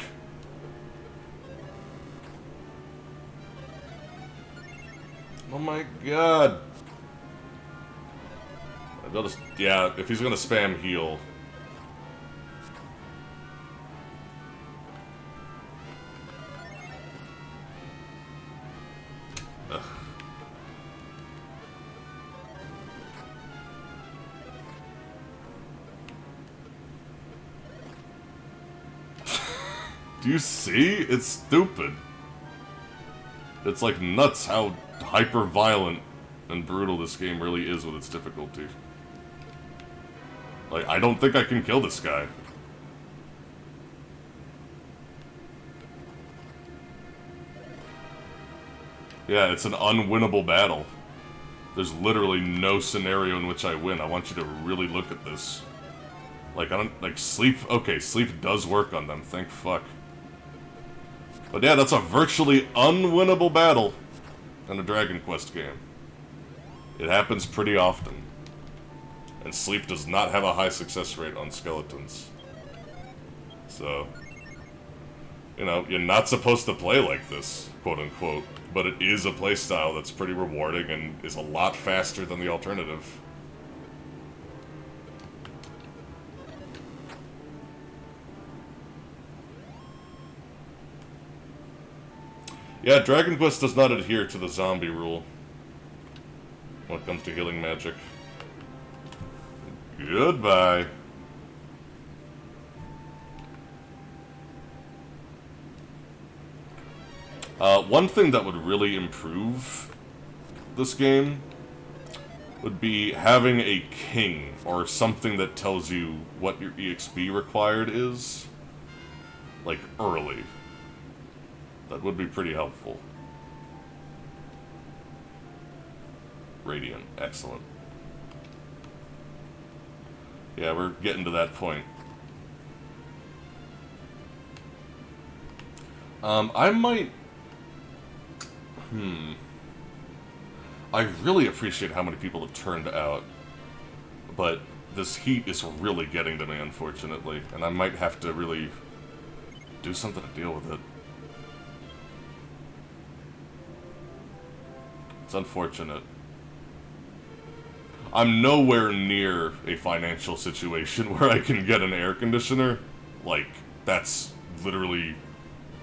Oh my god. Yeah, if he's gonna spam heal. Ugh. Do you see? It's stupid. It's like nuts how hyper-violent and brutal this game really is with its difficulty. Like, I don't think I can kill this guy. Yeah, it's an unwinnable battle. There's literally no scenario in which I win. I want you to really look at this. Like, I don't, like, sleep, okay, sleep does work on them, thank fuck. But yeah, that's a virtually unwinnable battle in a Dragon Quest game. It happens pretty often. And sleep does not have a high success rate on skeletons. So, you know, you're not supposed to play like this, quote-unquote. But it is a playstyle that's pretty rewarding and is a lot faster than the alternative. Yeah, Dragon Quest does not adhere to the zombie rule when it comes to healing magic. Goodbye. One thing that would really improve this game would be having a king, or something that tells you what your EXP required is, like, early. That would be pretty helpful. Radiant, excellent. Yeah, we're getting to that point. I might... I really appreciate how many people have turned out, but this heat is really getting to me, unfortunately, and I might have to really do something to deal with it. It's unfortunate. I'm nowhere near a financial situation where I can get an air conditioner. Like, that's literally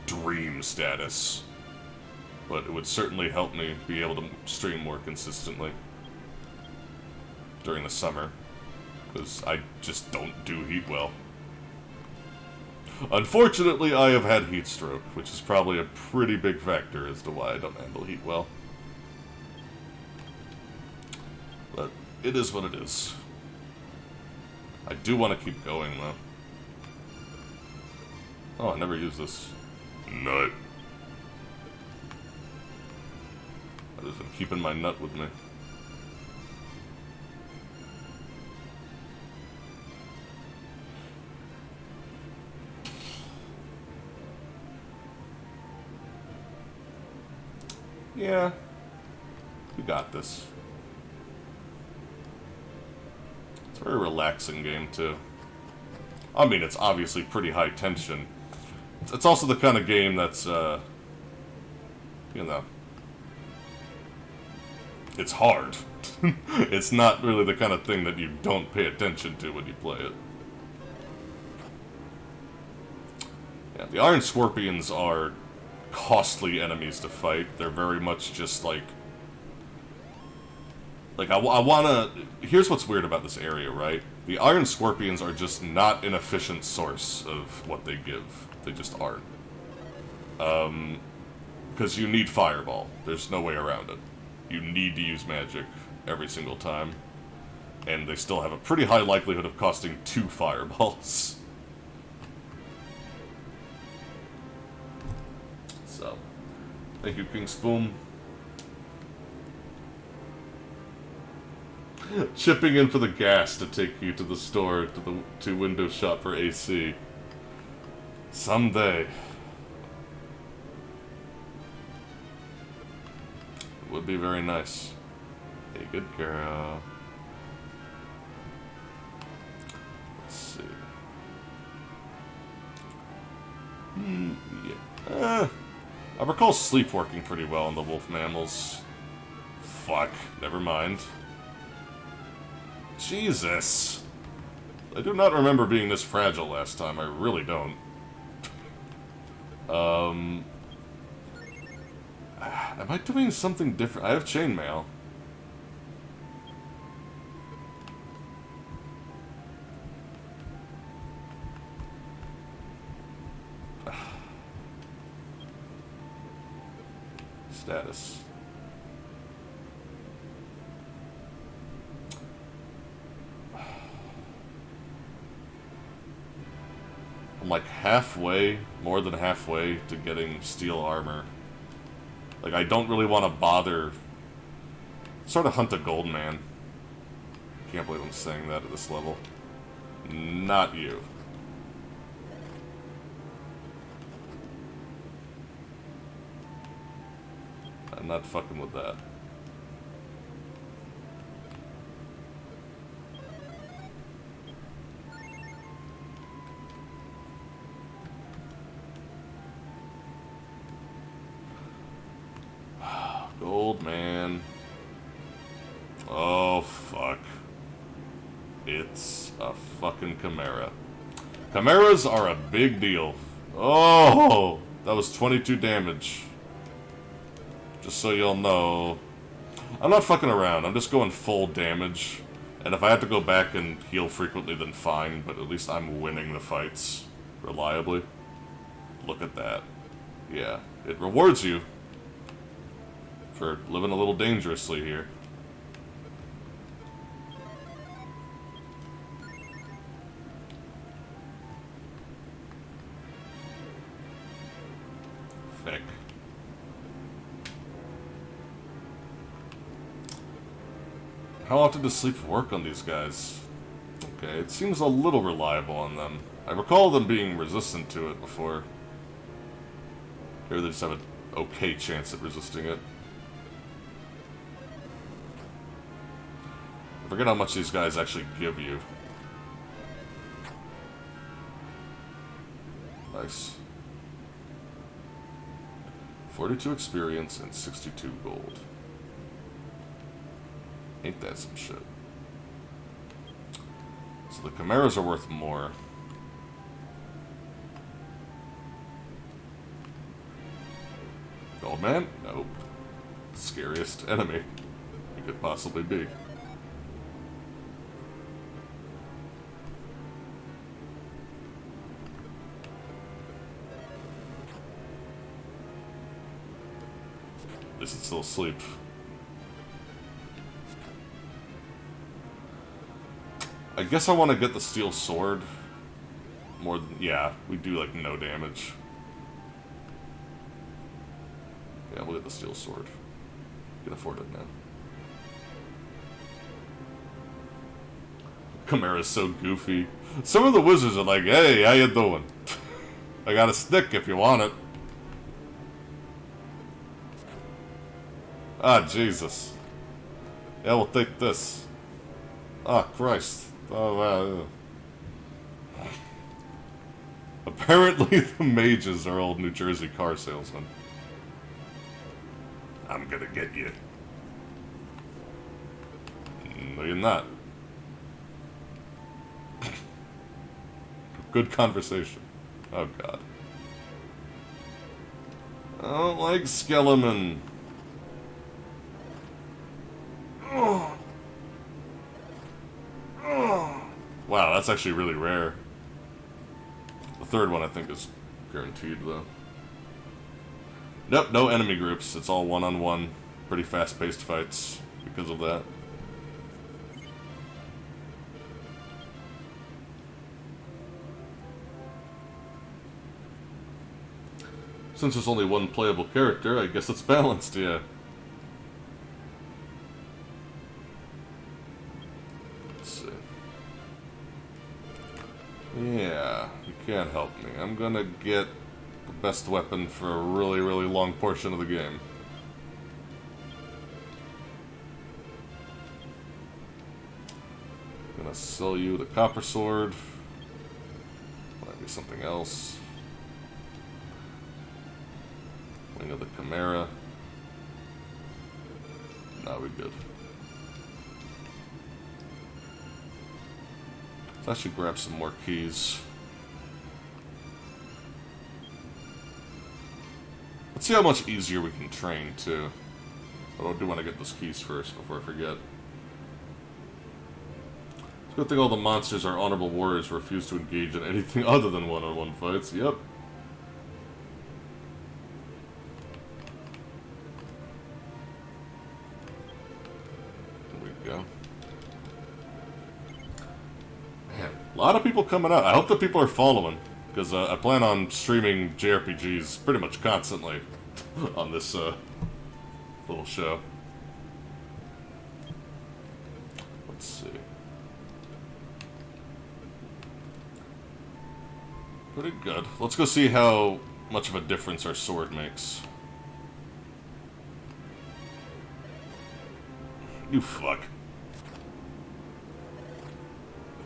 dream status. But it would certainly help me be able to stream more consistently during the summer, because I just don't do heat well. Unfortunately, I have had heat stroke, which is probably a pretty big factor as to why I don't handle heat well. But it is what it is. I do want to keep going, though. Oh, I never used this. Nut. I've just been keeping my nut with me. Yeah. We got this. It's a very relaxing game, too. I mean, it's obviously pretty high tension. It's also the kind of game that's, you know... It's hard. It's not really the kind of thing that you don't pay attention to when you play it. Yeah, the Iron Scorpions are costly enemies to fight. They're very much just like I wanna... Here's what's weird about this area, right? The Iron Scorpions are just not an efficient source of what they give. They just aren't. Because you need Fireball. There's no way around it. You need to use magic every single time. And they still have a pretty high likelihood of costing 2 Fireballs. So, thank you, King Spoon. Chipping in for the gas to take you to the store, to window shop for AC. Someday. It would be very nice. Hey, good girl. Let's see. Yeah. I recall sleep working pretty well in the wolf mammals. Fuck. Never mind. Jesus. I do not remember being this fragile last time. I really don't. Am I doing something different? I have chainmail. Status. I'm like halfway, more than halfway, to getting steel armor. Like, I don't really want to bother. Sort of hunt a gold man. Can't believe I'm saying that at this level. Not you. I'm not fucking with that. Gold man. Oh, fuck. It's a fucking Chimera. Chimeras are a big deal. Oh, that was 22 damage. Just so you'll know. I'm not fucking around. I'm just going full damage. And if I have to go back and heal frequently, then fine. But at least I'm winning the fights reliably. Look at that. Yeah, it rewards you for living a little dangerously here. Feck. How often does sleep work on these guys? Okay, it seems a little reliable on them. I recall them being resistant to it before. Here they just have an okay chance at resisting it. I forget how much these guys actually give you. Nice. 42 experience and 62 gold. Ain't that some shit? So the Chimeras are worth more. Gold man? Nope. Scariest enemy you could possibly be. At least it's still asleep. I guess I want to get the steel sword. More than... yeah, we do like no damage. Yeah, we'll get the steel sword. We can afford it now. Chimera's so goofy. Some of the wizards are like, hey, how you doing? I got a stick if you want it. Ah, Jesus. Yeah, we'll take this. Ah, Christ. Oh, apparently the mages are old New Jersey car salesmen. I'm gonna get you. No, you're not. Good conversation. Oh, God. I don't like Skeleman. Wow, that's actually really rare. The third one, I think, is guaranteed, though. Nope, no enemy groups. It's all one-on-one. Pretty fast-paced fights because of that. Since there's only one playable character, I guess it's balanced, yeah. Let's see. Yeah, you can't help me. I'm gonna get the best weapon for a really, really long portion of the game. I'm gonna sell you the copper sword. Might be something else. Wing of the Chimera. Nah, we're good. Let's actually grab some more keys. Let's see how much easier we can train, too. But I do want to get those keys first before I forget. It's a good thing all the monsters are honorable warriors who refuse to engage in anything other than one-on-one fights. Yep. Go. Man, a lot of people coming out. I hope that people are following, because I plan on streaming JRPGs pretty much constantly on this little show. Let's see. Pretty good. Let's go see how much of a difference our sword makes. You fuck.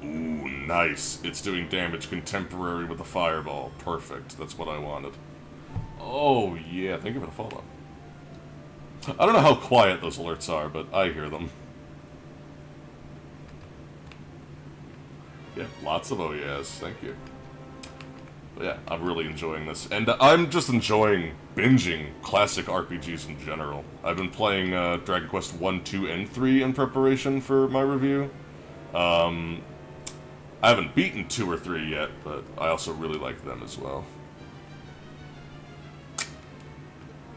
Ooh, nice. It's doing damage contemporary with a fireball. Perfect. That's what I wanted. Oh, yeah. Thank you for the follow. I don't know how quiet those alerts are, but I hear them. Yeah, lots of oh yeahs. Thank you. But yeah, I'm really enjoying this. And I'm just enjoying binging classic RPGs in general. I've been playing Dragon Quest 1, 2, and 3 in preparation for my review. I haven't beaten 2 or 3 yet, but I also really like them as well.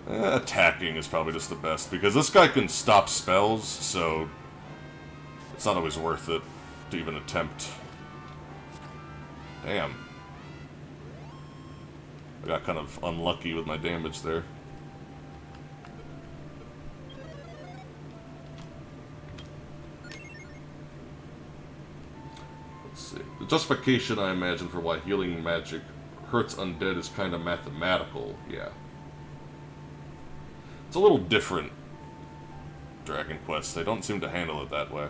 Attacking is probably just the best, because this guy can stop spells, so it's not always worth it to even attempt. Damn. I got kind of unlucky with my damage there. Let's see. The justification, I imagine, for why healing magic hurts undead is kind of mathematical, yeah. It's a little different, Dragon Quest. They don't seem to handle it that way.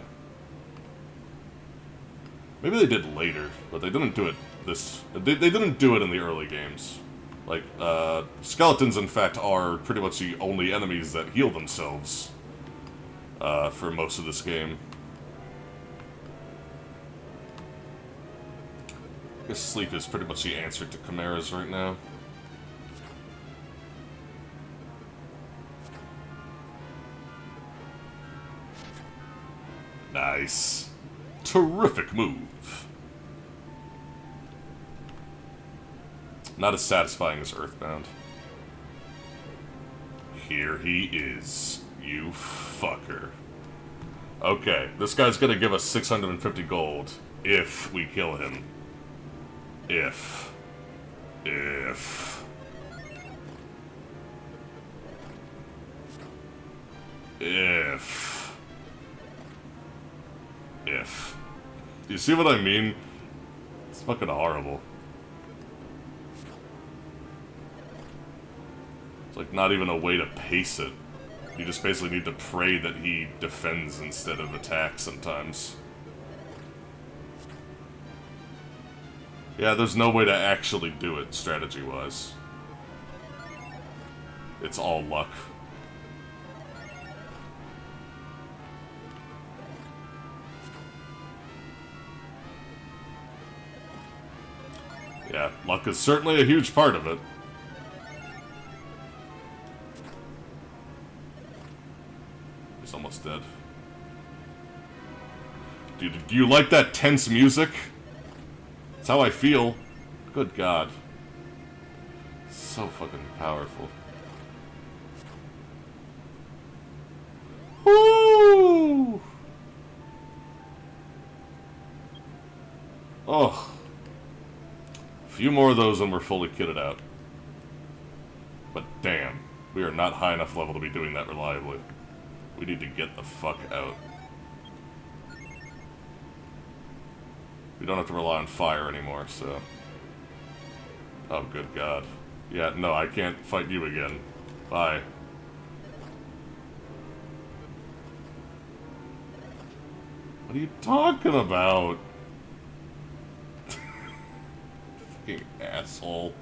Maybe they did later, but they didn't do it this... They didn't do it in the early games. Like, skeletons, in fact, are pretty much the only enemies that heal themselves for most of this game. I guess sleep is pretty much the answer to chimeras right now. Nice. Terrific move. Not as satisfying as Earthbound. Here he is, you fucker. Okay, this guy's gonna give us 650 gold if we kill him. If. If. You see what I mean? It's fucking horrible. It's like not even a way to pace it. You just basically need to pray that he defends instead of attacks sometimes. Yeah, there's no way to actually do it, strategy-wise. It's all luck. Yeah, luck is certainly a huge part of it. almost dead. Dude, do you like that tense music? That's how I feel. Good God. So fucking powerful. Woo! Oh. A few more of those and we're fully kitted out. But damn, we are not high enough level to be doing that reliably. We need to get the fuck out. We don't have to rely on fire anymore, so... Oh, good God. Yeah, no, I can't fight you again. Bye. What are you talking about? Fucking asshole.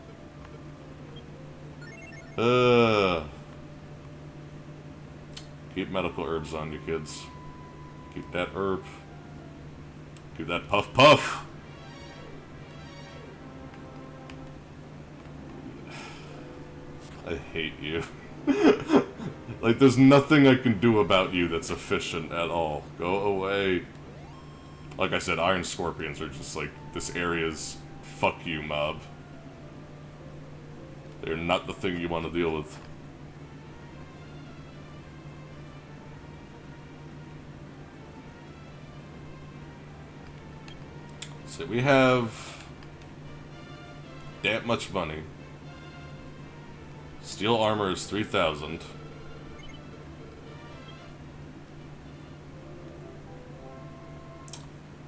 Keep medical herbs on you, kids. Keep that herb. Keep that puff puff. I hate you. Like, there's nothing I can do about you that's efficient at all. Go away. Like I said, Iron Scorpions are just like, this area's fuck you mob. They're not the thing you want to deal with. So we have that much money. Steel armor is 3,000.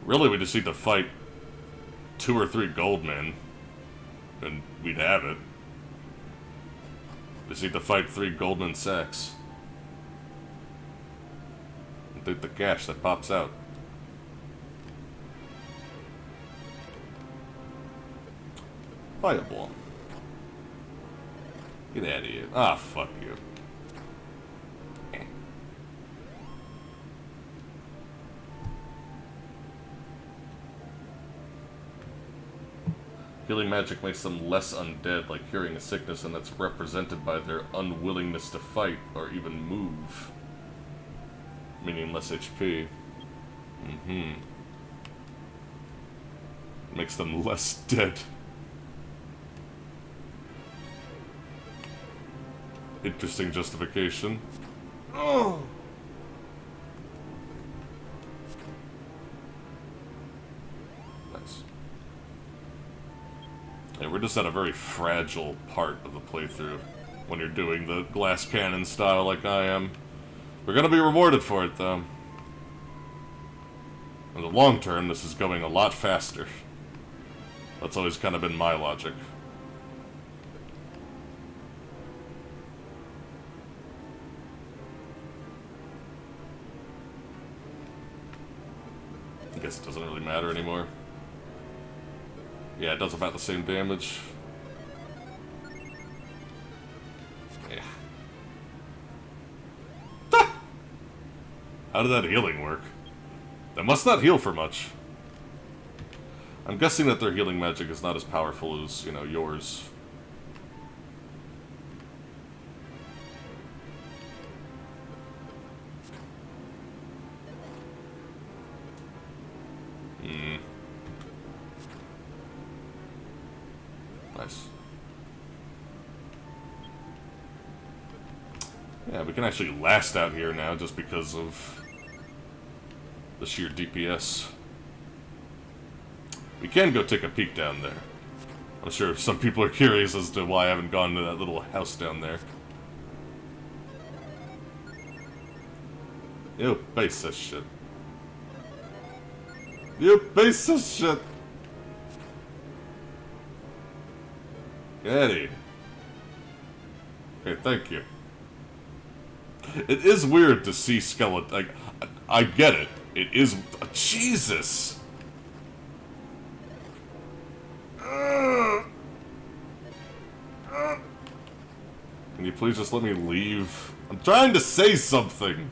Really, we just need to fight 2 or 3 gold men, and we'd have it. Just need to fight 3 golden sacks. And take the cash that pops out. Fireball. Get out of here. Ah, fuck you. Healing magic makes them less undead, like curing a sickness, and that's represented by their unwillingness to fight or even move. Meaning less HP. Makes them less dead. Interesting justification. Oh! Nice. Yeah, we're just at a very fragile part of the playthrough when you're doing the glass cannon style like I am. We're gonna be rewarded for it, though. In the long term, this is going a lot faster. That's always kind of been my logic. I guess it doesn't really matter anymore. Yeah, it does about the same damage. Yeah. How did that healing work? That must not heal for much. I'm guessing that their healing magic is not as powerful as, you know, yours. Nice. Yeah, we can actually last out here now just because of the sheer DPS. We can go take a peek down there. I'm sure some people are curious as to why I haven't gone to that little house down there. You piece of shit. You piece of shit. Eddie. Okay, thank you. It is weird to see skeleton. Like, I get it. It is. Jesus. Can you please just let me leave? I'm trying to say something.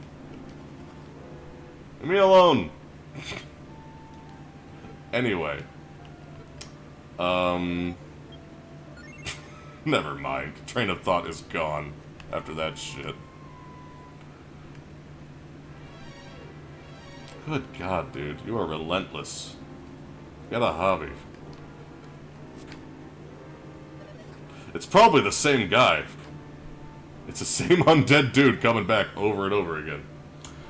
Leave me alone. Anyway. Never mind. Train of thought is gone after that shit. Good God, dude. You are relentless. Get a hobby. It's probably the same guy. It's the same undead dude coming back over and over again.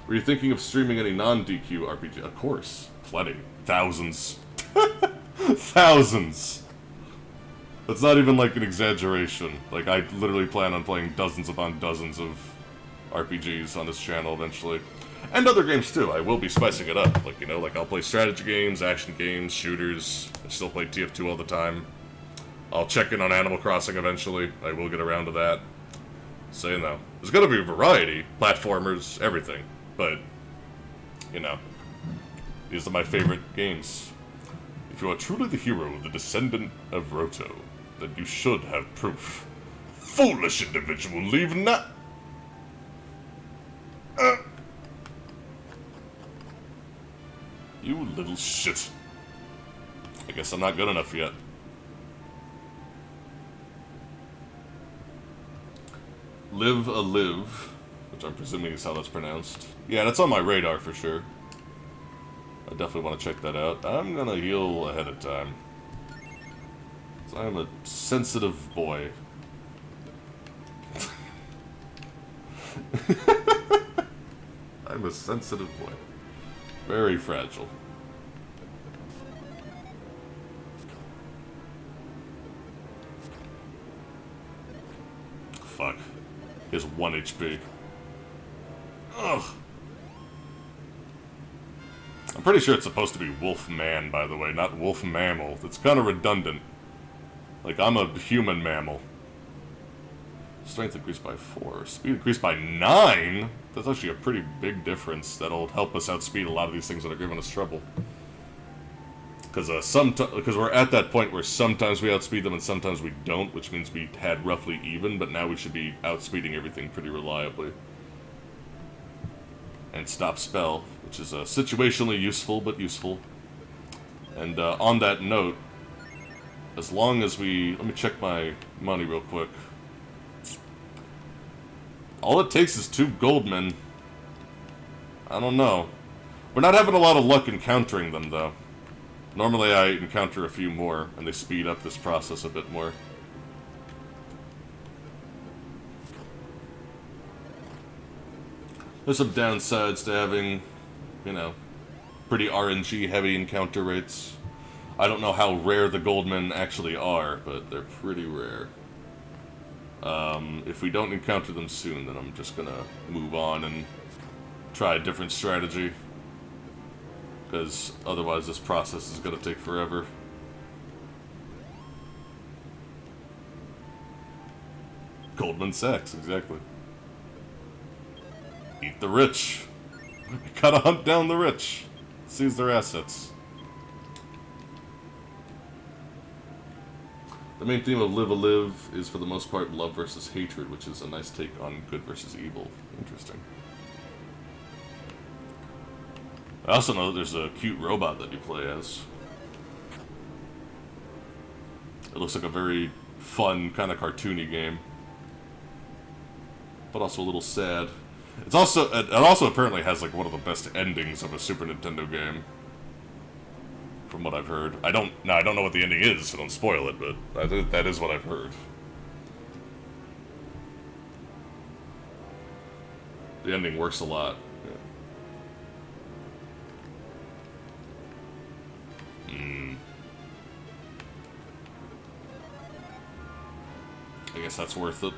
Were you thinking of streaming any non-DQ RPG? Of course. Plenty. Thousands. Thousands. That's not even like an exaggeration. Like, I literally plan on playing dozens upon dozens of RPGs on this channel eventually. And other games too. I will be spicing it up. Like, you know, like I'll play strategy games, action games, shooters. I still play TF2 all the time. I'll check in on Animal Crossing eventually. I will get around to that. So, you know, there's gonna be a variety. Platformers, everything. But, you know, these are my favorite games. If you are truly the hero, the descendant of Roto, then you should have proof. Foolish individual, leave not... You little shit. I guess I'm not good enough yet. Live a live, which I'm presuming is how that's pronounced. Yeah, that's on my radar for sure. I definitely want to check that out. I'm gonna heal ahead of time. I'm a sensitive boy. I'm a sensitive boy. Very fragile. Fuck. He has 1 HP. Ugh. I'm pretty sure it's supposed to be Wolf Man, by the way, not Wolf Mammal. It's kind of redundant. Like, I'm a human mammal. Strength increased by 4. Speed increased by 9? That's actually a pretty big difference. That'll help us outspeed a lot of these things that are giving us trouble. Because we're at that point where sometimes we outspeed them and sometimes we don't, which means we had roughly even, but now we should be outspeeding everything pretty reliably. And stop spell, which is situationally useful, but useful. And on that note, as long as we... Let me check my money real quick. All it takes is 2 goldmen. I don't know. We're not having a lot of luck encountering them, though. Normally I encounter a few more, and they speed up this process a bit more. There's some downsides to having, you know, pretty RNG-heavy encounter rates. I don't know how rare the Goldmen actually are, but they're pretty rare. If we don't encounter them soon, then I'm just gonna move on and try a different strategy. Because otherwise this process is gonna take forever. Goldman Sachs, exactly. Eat the rich. You gotta hunt down the rich. Seize their assets. The main theme of Live a Live is, for the most part, love versus hatred, which is a nice take on good versus evil. Interesting. I also know that there's a cute robot that you play as. It looks like a very fun, kind of cartoony game. But also a little sad. It also apparently has like one of the best endings of a Super Nintendo game. From what I've heard. I don't know what the ending is, so don't spoil it, but that is what I've heard. The ending works a lot. Yeah. I guess that's worth it.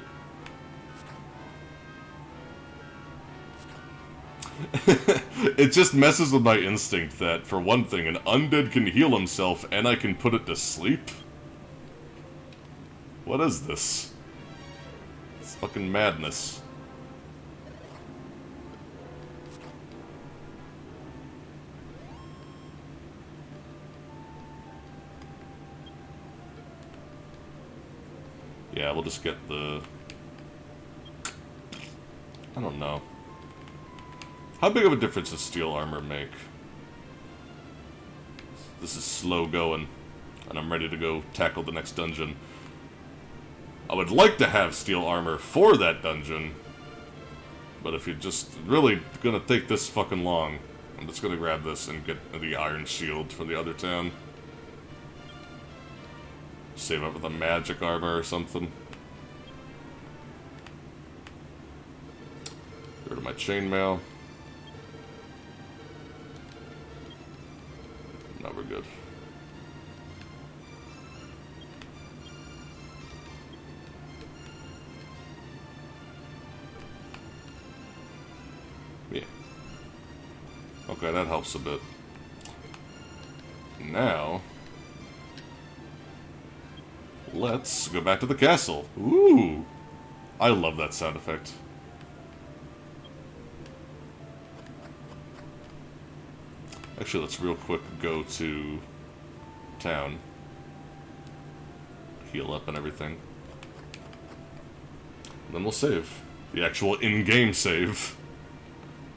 It just messes with my instinct that, for one thing, an undead can heal himself and I can put it to sleep? What is this? It's fucking madness. Yeah, we'll just get the... I don't know. How big of a difference does steel armor make? This is slow going, and I'm ready to go tackle the next dungeon. I would like to have steel armor for that dungeon, but if you're just really gonna take this fucking long, I'm just gonna grab this and get the iron shield from the other town. Save up with a magic armor or something. Get rid of my chainmail. Now we're good. Yeah. Okay, that helps a bit. Now, let's go back to the castle. Ooh! I love that sound effect. Actually, let's real quick go to town. Heal up and everything. Then we'll save. The actual in-game save.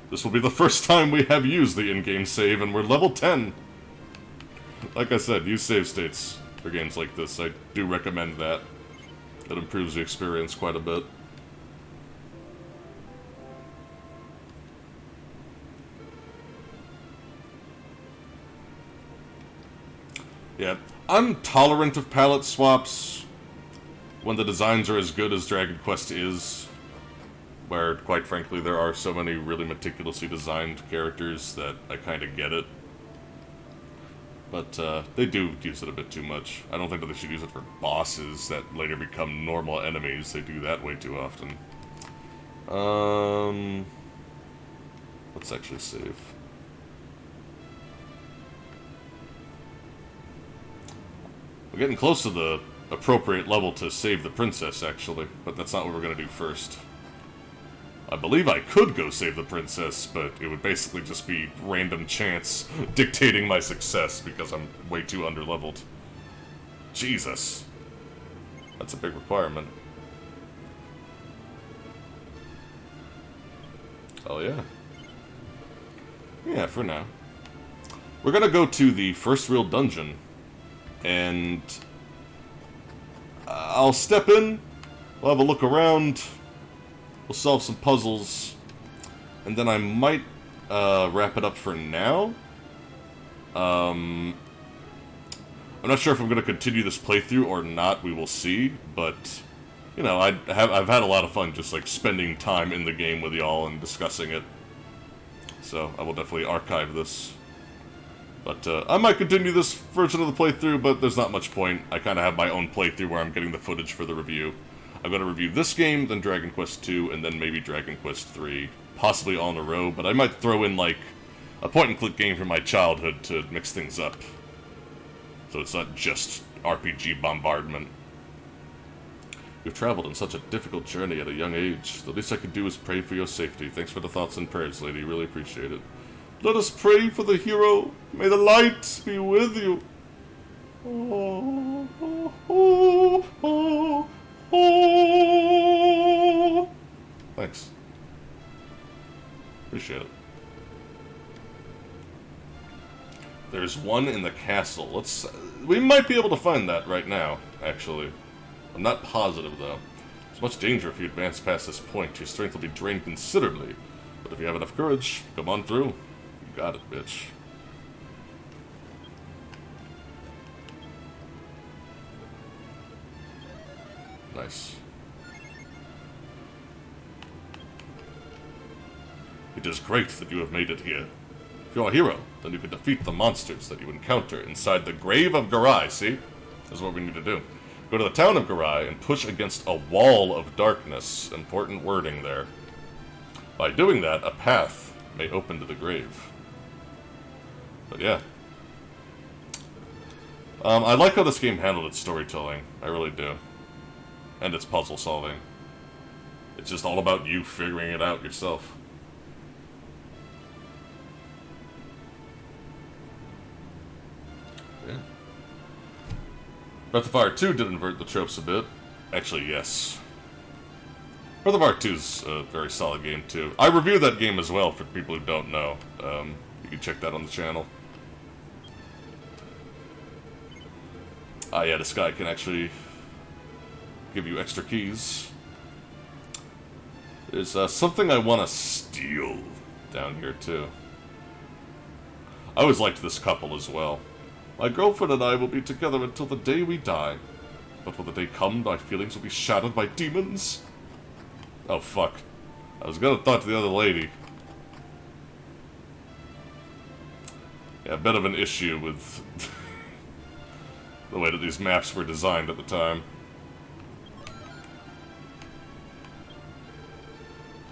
This will be the first time we have used the in-game save, and we're level 10! Like I said, use save states for games like this. I do recommend that. It improves the experience quite a bit. Yeah, I'm tolerant of palette swaps when the designs are as good as Dragon Quest is, where, quite frankly, there are so many really meticulously designed characters that I kind of get it. But they do use it a bit too much. I don't think that they should use it for bosses that later become normal enemies. They do that way too often. Let's actually save. We're getting close to the appropriate level to save the princess, actually, but that's not what we're going to do first. I believe I could go save the princess, but it would basically just be random chance dictating my success because I'm way too underleveled. Jesus. That's a big requirement. Oh yeah. Yeah, for now. We're gonna go to the first real dungeon, and I'll step in, we'll have a look around, we'll solve some puzzles, and then I might wrap it up for now. I'm not sure if I'm going to continue this playthrough or not, we will see, but, you know, I've had a lot of fun just, like, spending time in the game with y'all and discussing it. So, I will definitely archive this. But, I might continue this version of the playthrough, but there's not much point. I kind of have my own playthrough where I'm getting the footage for the review. I'm going to review this game, then Dragon Quest 2, and then maybe Dragon Quest 3. Possibly all in a row, but I might throw in, like, a point-and-click game from my childhood to mix things up. So it's not just RPG bombardment. You've traveled on such a difficult journey at a young age. The least I could do is pray for your safety. Thanks for the thoughts and prayers, lady. Really appreciate it. Let us pray for the hero. May the light be with you. Oh, oh, oh, oh, oh. Thanks. Appreciate it. There's one in the castle. We might be able to find that right now, actually. I'm not positive, though. There's much danger if you advance past this point. Your strength will be drained considerably. But if you have enough courage, come on through. You got it, bitch. Nice. It is great that you have made it here. If you're a hero, then you can defeat the monsters that you encounter inside the Grave of Garai, see? This is what we need to do. Go to the town of Garai and push against a wall of darkness. Important wording there. By doing that, a path may open to the grave. But yeah. I like how this game handled its storytelling. I really do. And its puzzle solving. It's just all about you figuring it out yourself. Yeah. Breath of Fire 2 did invert the tropes a bit. Actually, yes. Breath of Fire 2 is a very solid game, too. I reviewed that game as well, for people who don't know. You can check that on the channel. Ah, yeah, this guy can actually give you extra keys. There's something I want to steal down here, too. I always liked this couple as well. My girlfriend and I will be together until the day we die. But when the day comes, my feelings will be shattered by demons. Oh, fuck. I was gonna talk to the other lady. Yeah, a bit of an issue with the way that these maps were designed at the time.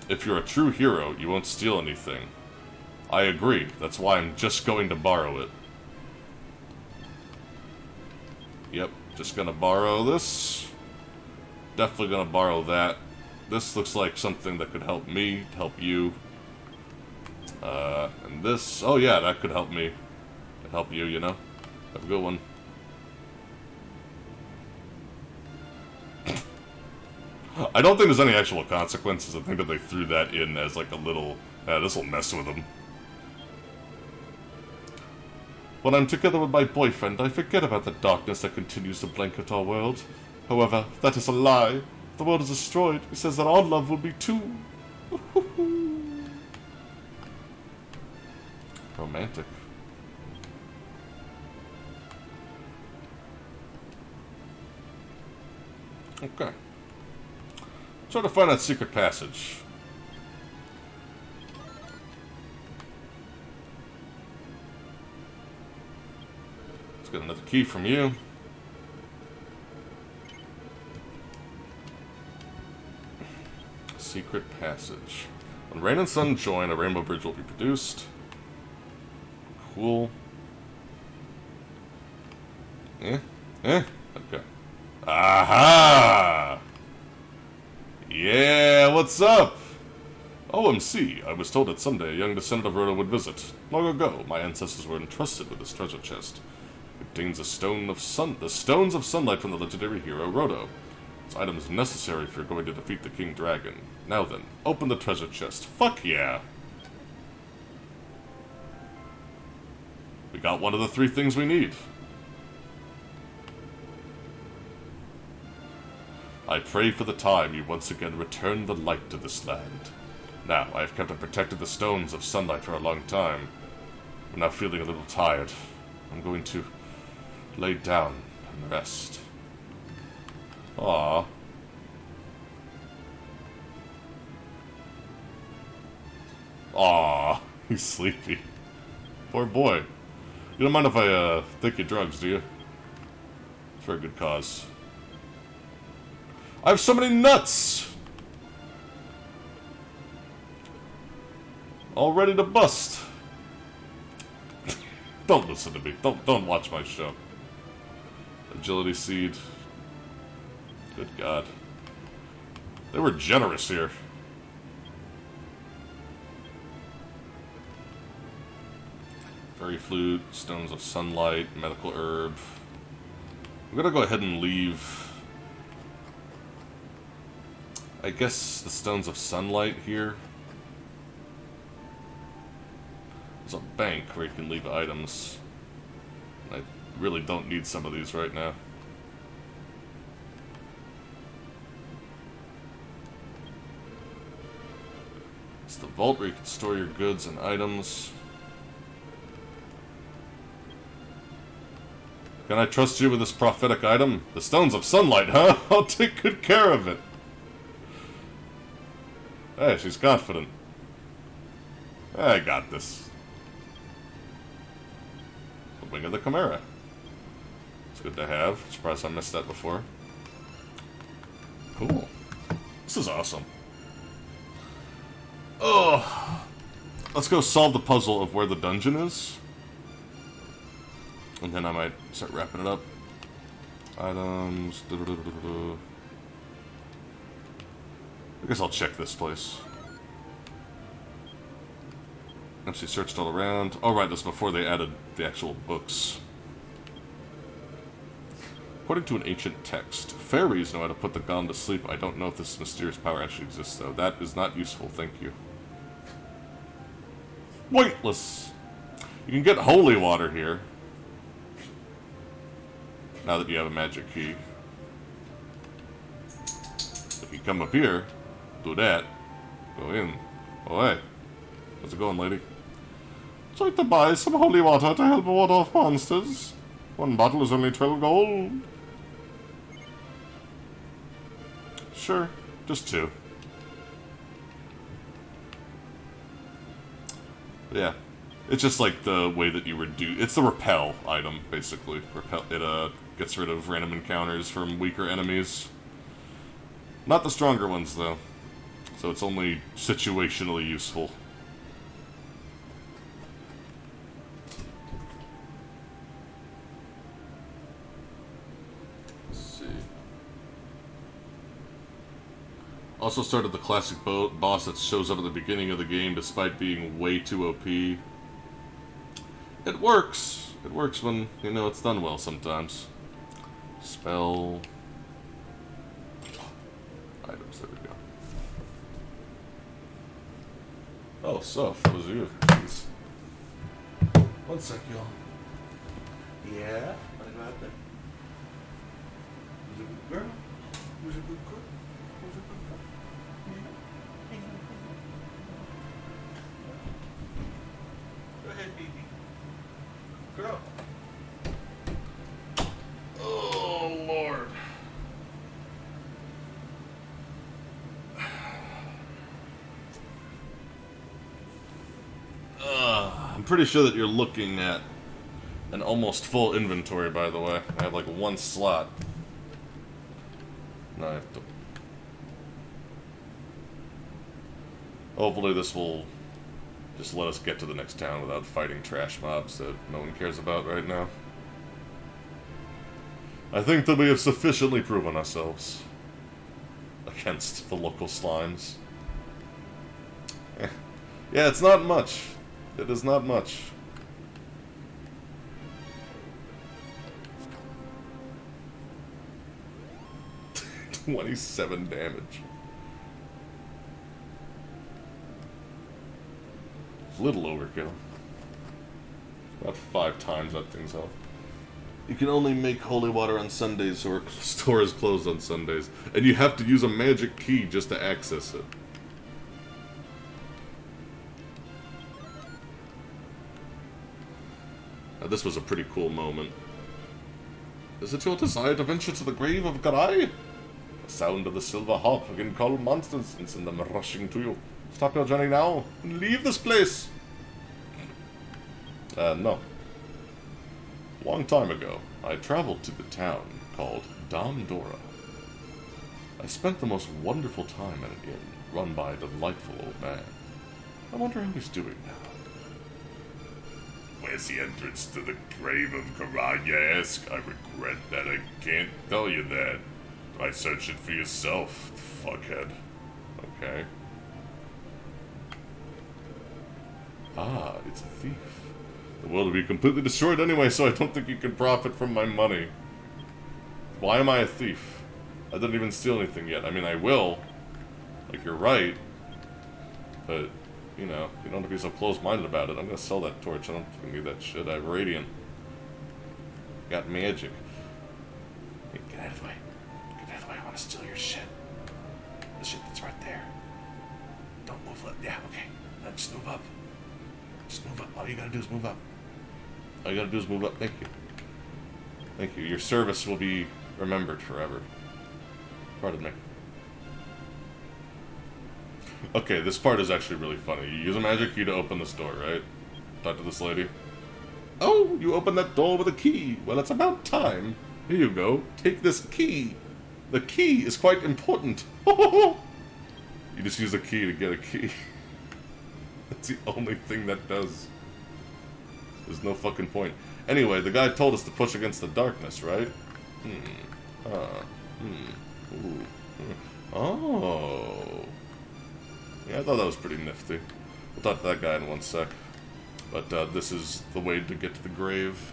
If you're a true hero, you won't steal anything. I agree. That's why I'm just going to borrow it. Yep, just gonna borrow this. Definitely gonna borrow that. This looks like something that could help me, help you. And this, oh yeah, that could help me. Could help you, you know? Have a good one. I don't think there's any actual consequences. I think that they threw that in as like a little, this'll mess with them. When I'm together with my boyfriend, I forget about the darkness that continues to blanket our world. However, that is a lie. If the world is destroyed, he says that our love will be too. Romantic. Okay. Try to find that secret passage. Let's get another key from you. Secret passage. When rain and sun join, a rainbow bridge will be produced. Cool. Okay. Aha! Yeah, what's up? OMC, I was told that someday a young descendant of Rhoda would visit. Long ago, my ancestors were entrusted with this treasure chest. It contains the stones of sunlight from the legendary hero Rhoda. This item is necessary if you're going to defeat the King Dragon. Now then, open the treasure chest. Fuck yeah! We got one of the 3 things we need. I pray for the time you once again return the light to this land. Now, I have kept and protected the stones of sunlight for a long time. I'm now feeling a little tired. I'm going to lay down and rest. Aww. Aww, he's sleepy. Poor boy. You don't mind if I, take your drugs, do you? It's for a good cause. I have so many nuts! All ready to bust. Don't listen to me. Don't watch my show. Agility seed. Good God. They were generous here. Fairy flute, stones of sunlight, medical herb. I'm gonna go ahead and leave, I guess, the stones of sunlight here. There's a bank where you can leave items. I really don't need some of these right now. It's the vault where you can store your goods and items. Can I trust you with this prophetic item? The stones of sunlight, huh? I'll take good care of it. Hey, she's confident. I got this. The wing of the Chimera. It's good to have. Surprised I missed that before. Cool. This is awesome. Oh, let's go solve the puzzle of where the dungeon is. And then I might start wrapping it up. Items. I guess I'll check this place. Actually searched all around. Oh right, that's before they added the actual books. According to an ancient text, fairies know how to put the gone to sleep. I don't know if this mysterious power actually exists, though. That is not useful, thank you. Pointless! You can get holy water here. Now that you have a magic key. If you come up here, do that, go in. Oh hey, how's it going, lady? I'd like to buy some holy water to help ward off monsters. One bottle is only 12 gold. Sure, just 2. Yeah. It's just like the way that you reduce... It's the repel item, basically. Repel. It gets rid of random encounters from weaker enemies. Not the stronger ones, though. So it's only situationally useful. Let's see. Also started the classic boss that shows up at the beginning of the game despite being way too OP. It works. It works when, you know, it's done well sometimes. Spell... items, there we go. Oh, so, those are you. Jeez. One sec, y'all. Yeah? Wanna go out there? Who's a good girl? Who's a good girl? Who's a good girl? Go ahead, baby. Girl. Oh, Lord. I'm pretty sure that you're looking at an almost full inventory, by the way. I have like 1 slot. No, I have to... Hopefully this will just let us get to the next town without fighting trash mobs that no one cares about right now. I think that we have sufficiently proven ourselves against the local slimes. Yeah, it's not much. It is not much. $27 damage. Little overkill. About 5 times that thing's health. You can only make holy water on Sundays, so our store is closed on Sundays. And you have to use a magic key just to access it. Now, this was a pretty cool moment. Is it your desire to venture to the grave of Garai? The sound of the silver harp can call monsters and send them rushing to you. Stop your journey now and leave this place! No. Long time ago, I traveled to the town called Dora. I spent the most wonderful time at an inn run by a delightful old man. I wonder how he's doing now. Where's the entrance to the grave of Garai, you ask? I regret that I can't tell you that. Try search it for yourself, fuckhead. Okay. Ah, it's a thief. The world will be completely destroyed anyway, so I don't think you can profit from my money. Why am I a thief? I didn't even steal anything yet. I mean, I will. Like, you're right. But, you know, you don't have to be so close-minded about it. I'm gonna sell that torch. I don't fucking need that shit. I have radiant. Got magic. Hey, get out of the way. Get out of the way. I want to steal your shit. The shit that's right there. Don't move left. Yeah, okay. Now just move up. Just move up. All you gotta do is move up. All you gotta do is move up. Thank you. Thank you. Your service will be remembered forever. Pardon me. Okay, this part is actually really funny. You use a magic key to open this door, right? Talk to this lady. Oh, you opened that door with a key. Well, it's about time. Here you go. Take this key. The key is quite important. You just use a key to get a key. That's the only thing that does. There's no fucking point. Anyway, the guy told us to push against the darkness, right? Ooh. Oh. Yeah, I thought that was pretty nifty. We'll talk to that guy in 1 sec. But this is the way to get to the grave.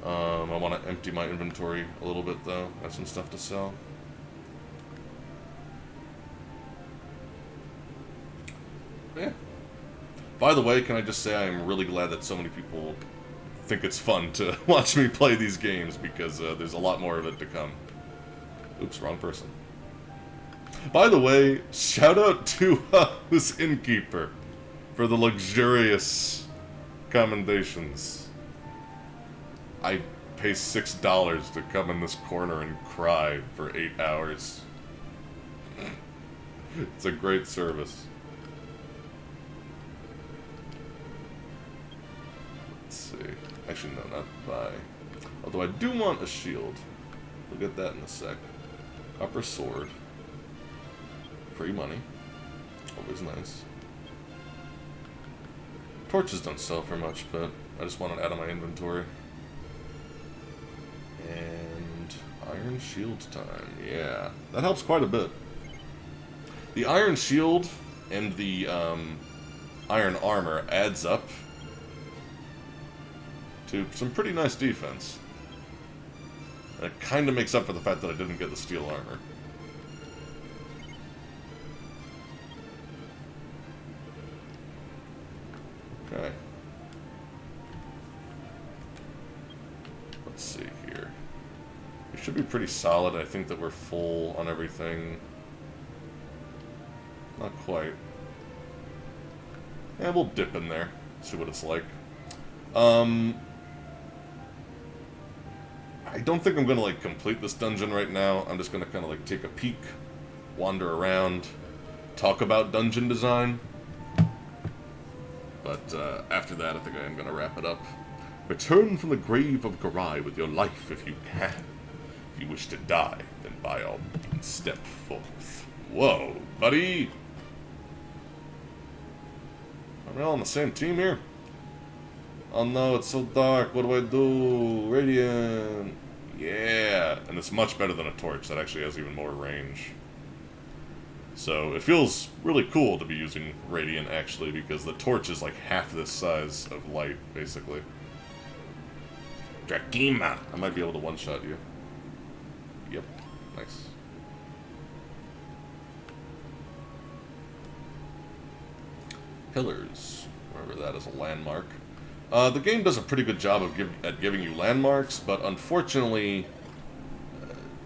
I want to empty my inventory a little bit, though. I have some stuff to sell. Yeah. By the way, can I just say I am really glad that so many people think it's fun to watch me play these games, because there's a lot more of it to come. Oops, wrong person. By the way, shout out to this innkeeper for the luxurious commendations. I pay $6 to come in this corner and cry for 8 hours. It's a great service. Let's see. Actually, no, not buy. Although I do want a shield. We'll get that in a sec. Upper sword. Free money. Always nice. Torches don't sell for much, but I just want it out of my inventory. And iron shield time. Yeah, that helps quite a bit. The iron shield and the iron armor adds up to some pretty nice defense. And it kind of makes up for the fact that I didn't get the steel armor. Okay. Let's see here. We should be pretty solid. I think that we're full on everything. Not quite. Yeah, we'll dip in there. See what it's like. I don't think I'm gonna like complete this dungeon right now. I'm just gonna kind of like take a peek, wander around, talk about dungeon design. But after that, I think I am gonna wrap it up. Return from the grave of Garai with your life if you can. If you wish to die, then by all means step forth. Whoa, buddy! Are we all on the same team here? Oh no, it's so dark. What do I do? Radiant. Yeah. And it's much better than a torch. That actually has even more range. So it feels really cool to be using Radiant, actually, because the torch is like half this size of light, basically. Drakima! I might be able to one-shot you. Yep. Nice. Pillars. Remember that as a landmark. The game does a pretty good job of giving you landmarks, but unfortunately,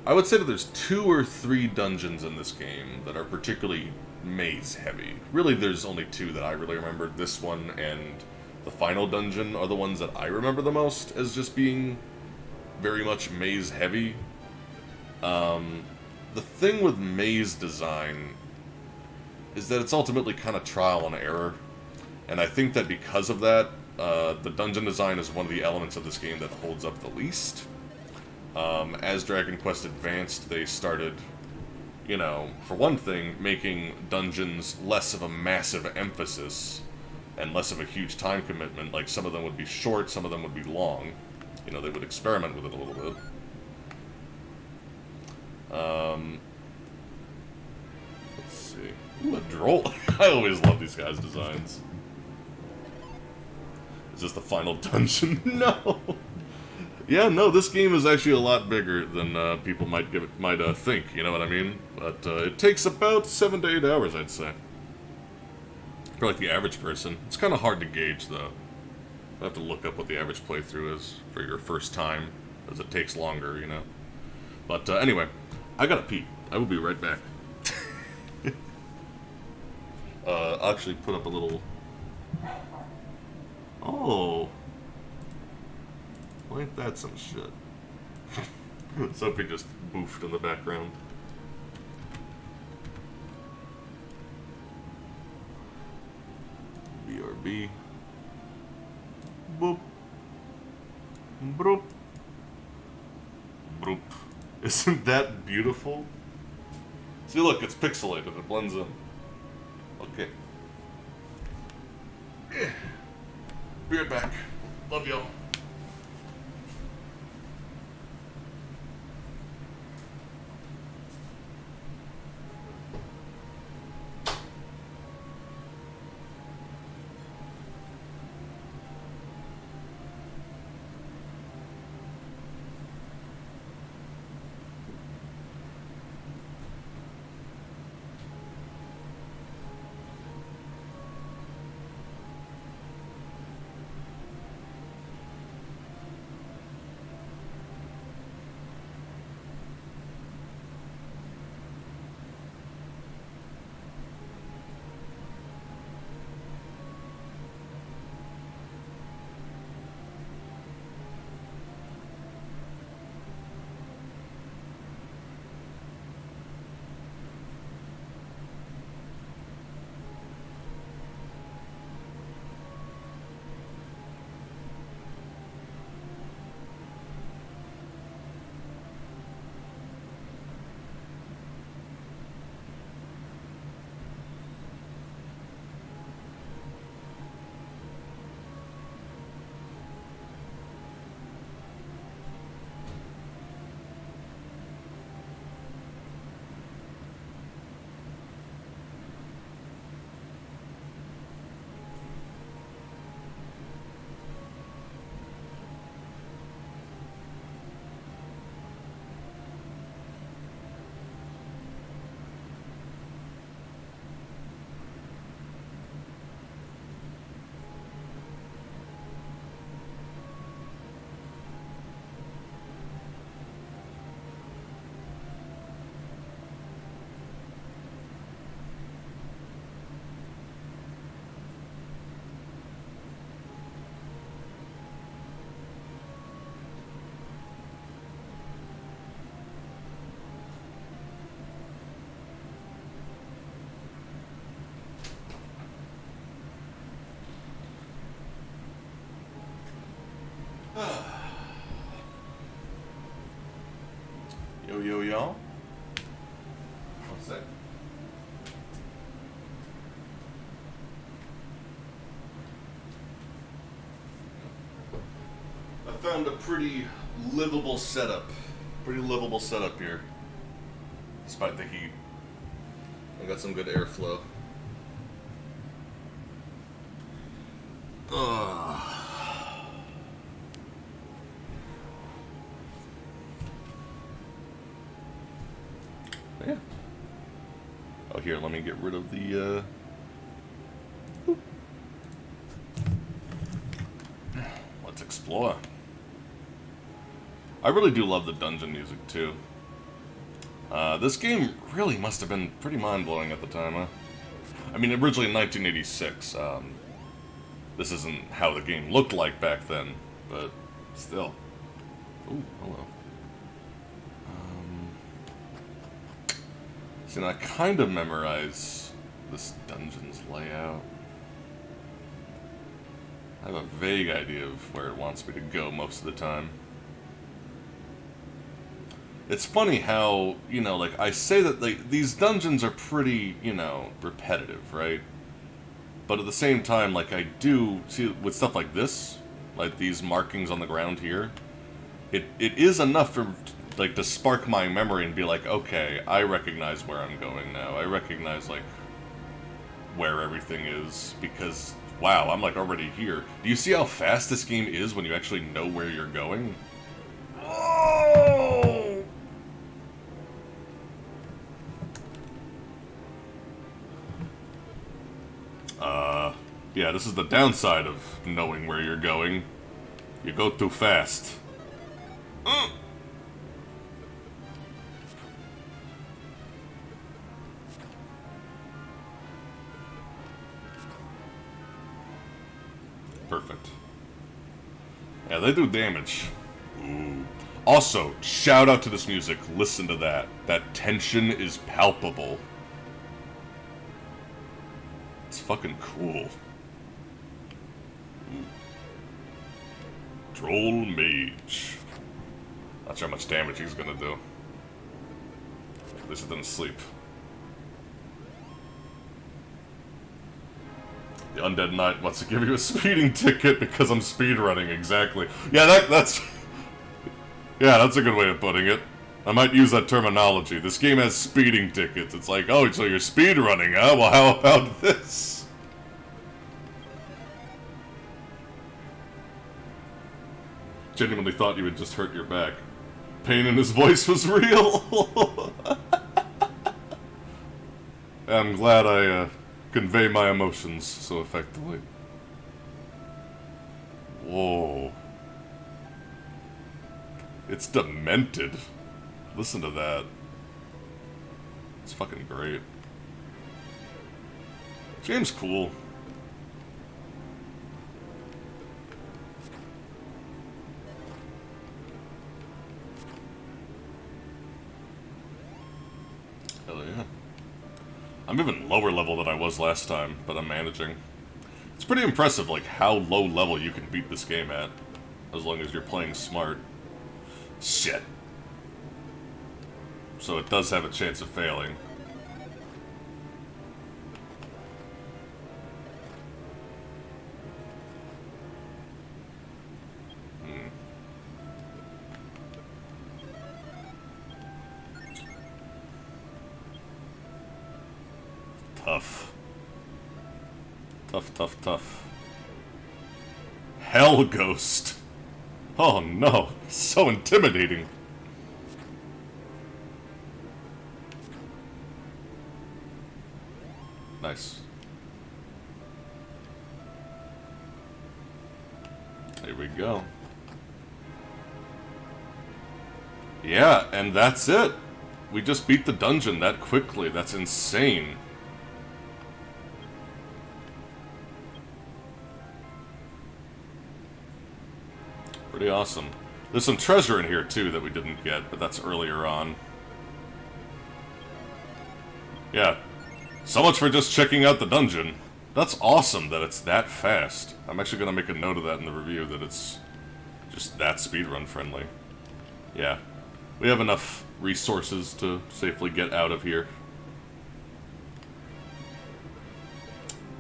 I would say that there's 2 or 3 dungeons in this game that are particularly maze-heavy. Really, there's only 2 that I really remember. This one and the final dungeon are the ones that I remember the most as just being very much maze-heavy. The thing with maze design is that it's ultimately kind of trial and error, and I think that because of that, the dungeon design is one of the elements of this game that holds up the least. As Dragon Quest advanced, they started, you know, for one thing, making dungeons less of a massive emphasis and less of a huge time commitment. Like, some of them would be short, some of them would be long. You know, they would experiment with it a little bit. Let's see. Ooh, a droll. I always love these guys' designs. Is this the final dungeon? No! Yeah, no, this game is actually a lot bigger than people might think, you know what I mean? But it takes about 7 to 8 hours, I'd say. For like the average person. It's kind of hard to gauge, though. I have to look up what the average playthrough is for your first time, as it takes longer, you know? But anyway, I gotta pee. I will be right back. I'll actually put up a little... Oh! Well, ain't that some shit? Something just boofed in the background. BRB. Boop. Broop. Broop. Isn't that beautiful? See, look, it's pixelated. It blends in. Okay. Be right back. Love y'all. found a pretty livable setup. Pretty livable setup here. Despite the heat. I got some good airflow. Yeah. Oh, here, let me get rid of the, Let's explore. I really do love the dungeon music, too. This game really must have been pretty mind-blowing at the time, huh? I mean, originally in 1986, this isn't how the game looked like back then, but still. Ooh, hello. See, now I kind of memorize this dungeon's layout. I have a vague idea of where it wants me to go most of the time. It's funny how, you know, like, I say that these dungeons are pretty, you know, repetitive, right? But at the same time, like, I do, see, with stuff like this, like these markings on the ground here, it is enough for, like, to spark my memory and be like, okay, I recognize where I'm going now. I recognize, like, where everything is, because, wow, I'm, like, already here. Do you see how fast this game is when you actually know where you're going? Oh! Yeah, this is the downside of knowing where you're going. You go too fast. Perfect. Yeah, they do damage. Ooh. Also, shout out to this music. Listen to that. That tension is palpable. It's fucking cool. Ooh. Troll Mage. Not sure how much damage he's gonna do. At least it didn't sleep. The Undead Knight wants to give you a speeding ticket because I'm speedrunning, exactly. Yeah, that's... Yeah, that's a good way of putting it. I might use that terminology. This game has speeding tickets. It's like, oh, so you're speedrunning, huh? Well, how about this? Genuinely thought you had just hurt your back. Pain in his voice was real. I'm glad I convey my emotions so effectively. Whoa. It's demented. Listen to that. It's fucking great. Game's cool. Hell yeah. I'm even lower level than I was last time, but I'm managing. It's pretty impressive, like, how low level you can beat this game at, as long as you're playing smart. Shit. So it does have a chance of failing. Tough. Tough, tough, tough. Hell Ghost. Oh no, so intimidating. Nice. There we go. Yeah, and that's it. We just beat the dungeon that quickly. That's insane. Pretty awesome. There's some treasure in here, too, that we didn't get, but that's earlier on. Yeah. So much for just checking out the dungeon. That's awesome that it's that fast. I'm actually going to make a note of that in the review, that it's just that speedrun friendly. Yeah. We have enough resources to safely get out of here.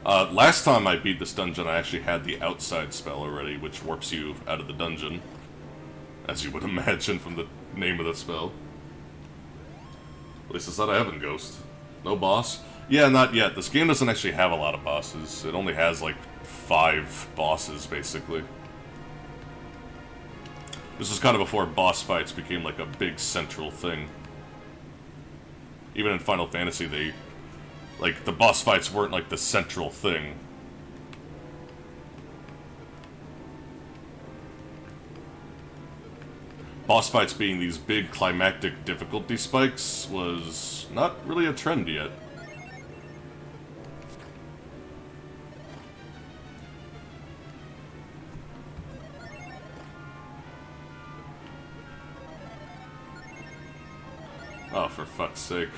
Last time I beat this dungeon, I actually had the outside spell already, which warps you out of the dungeon. as you would imagine from the name of the spell. At least it's not a Heaven Ghost. No boss? Yeah, not yet. This game doesn't actually have a lot of bosses. It only has, like, 5 bosses, basically. This was kind of before boss fights became, like, a big central thing. Even in Final Fantasy, they... like, the boss fights weren't, like, the central thing. Boss fights being these big climactic difficulty spikes was not really a trend yet. Oh, for fuck's sake.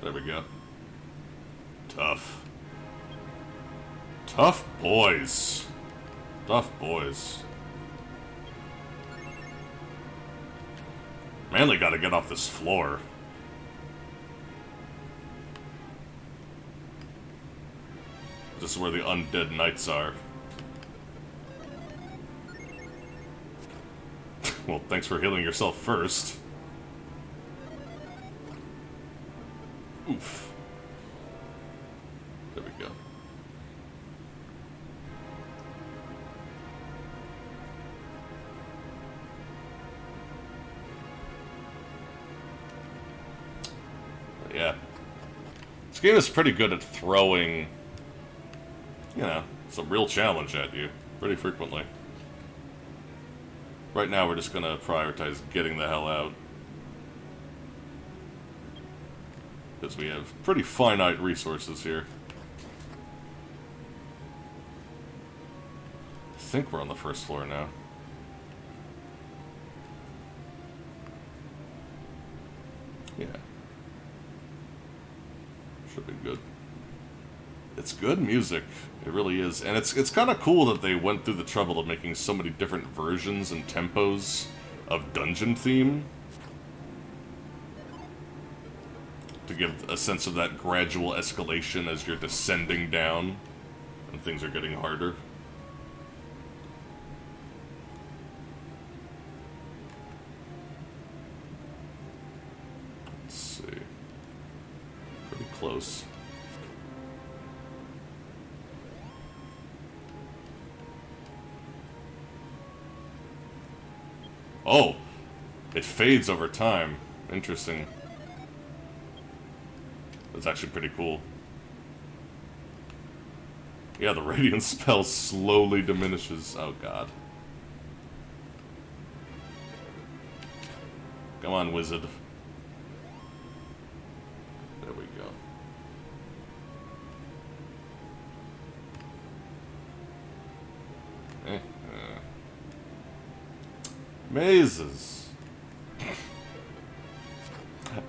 There we go. Tough. Tough boys. Tough boys. Mainly gotta get off this floor. This is where the undead knights are. Well, thanks for healing yourself first. Oof. There we go. Yeah. This game is pretty good at throwing, you know, some real challenge at you pretty frequently. Right now we're just gonna prioritize getting the hell out. Because we have pretty finite resources here. I think we're on the first floor now. Yeah. Should be good. It's good music. It really is. And it's kind of cool that they went through the trouble of making so many different versions and tempos of Dungeon Theme. To give a sense of that gradual escalation as you're descending down and things are getting harder. Let's see. Pretty close. Oh! It fades over time. Interesting. That's actually pretty cool. Yeah, the radiant spell slowly diminishes. Oh god. Come on, wizard. There we go. Mazes.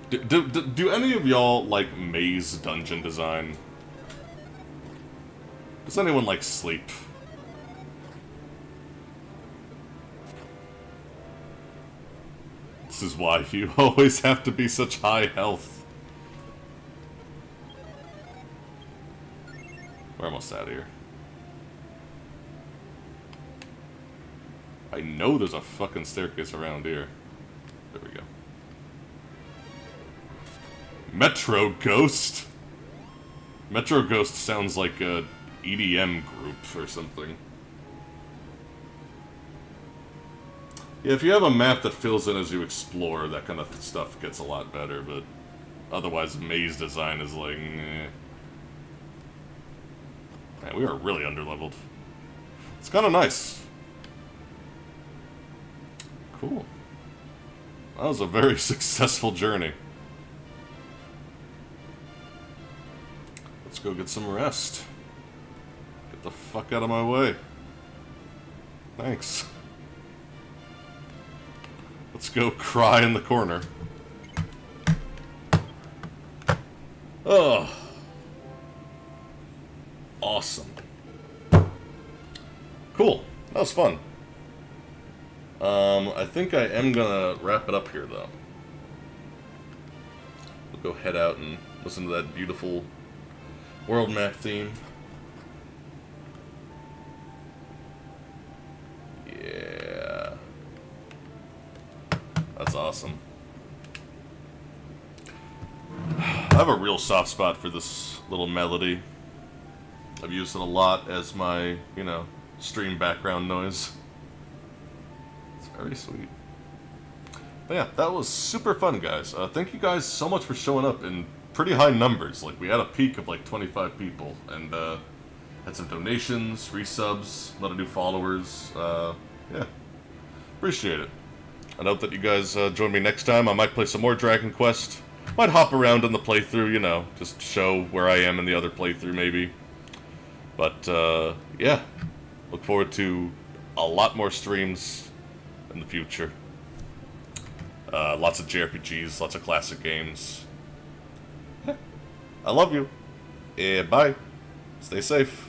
Do any of y'all like maze dungeon design? Does anyone like sleep? This is why you always have to be such high health. We're almost out of here. I know there's a fucking staircase around here. There we go. Metro Ghost? Metro Ghost sounds like a EDM group or something. Yeah, if you have a map that fills in as you explore, that kind of stuff gets a lot better, but otherwise maze design is like, eh. Man, we are really underleveled. It's kind of nice. Cool. That was a very successful journey. Let's go get some rest. Get the fuck out of my way. Thanks. Let's go cry in the corner. Oh. Awesome. Cool. That was fun. I think I am gonna wrap it up here, though. We'll go head out and listen to that beautiful world map theme. That's awesome. I have a real soft spot for this little melody. I've used it a lot as my, you know, stream background noise. It's very sweet. But yeah, that was super fun, guys. Thank you guys so much for showing up in pretty high numbers. Like, we had a peak of like 25 people, and had some donations, resubs, a lot of new followers. Yeah, appreciate it. I hope that you guys join me next time. I might play some more Dragon Quest. Might hop around in the playthrough, you know, just show where I am in the other playthrough, maybe. But, yeah. Look forward to a lot more streams in the future. Lots of JRPGs, lots of classic games. Yeah. I love you. Bye. Stay safe.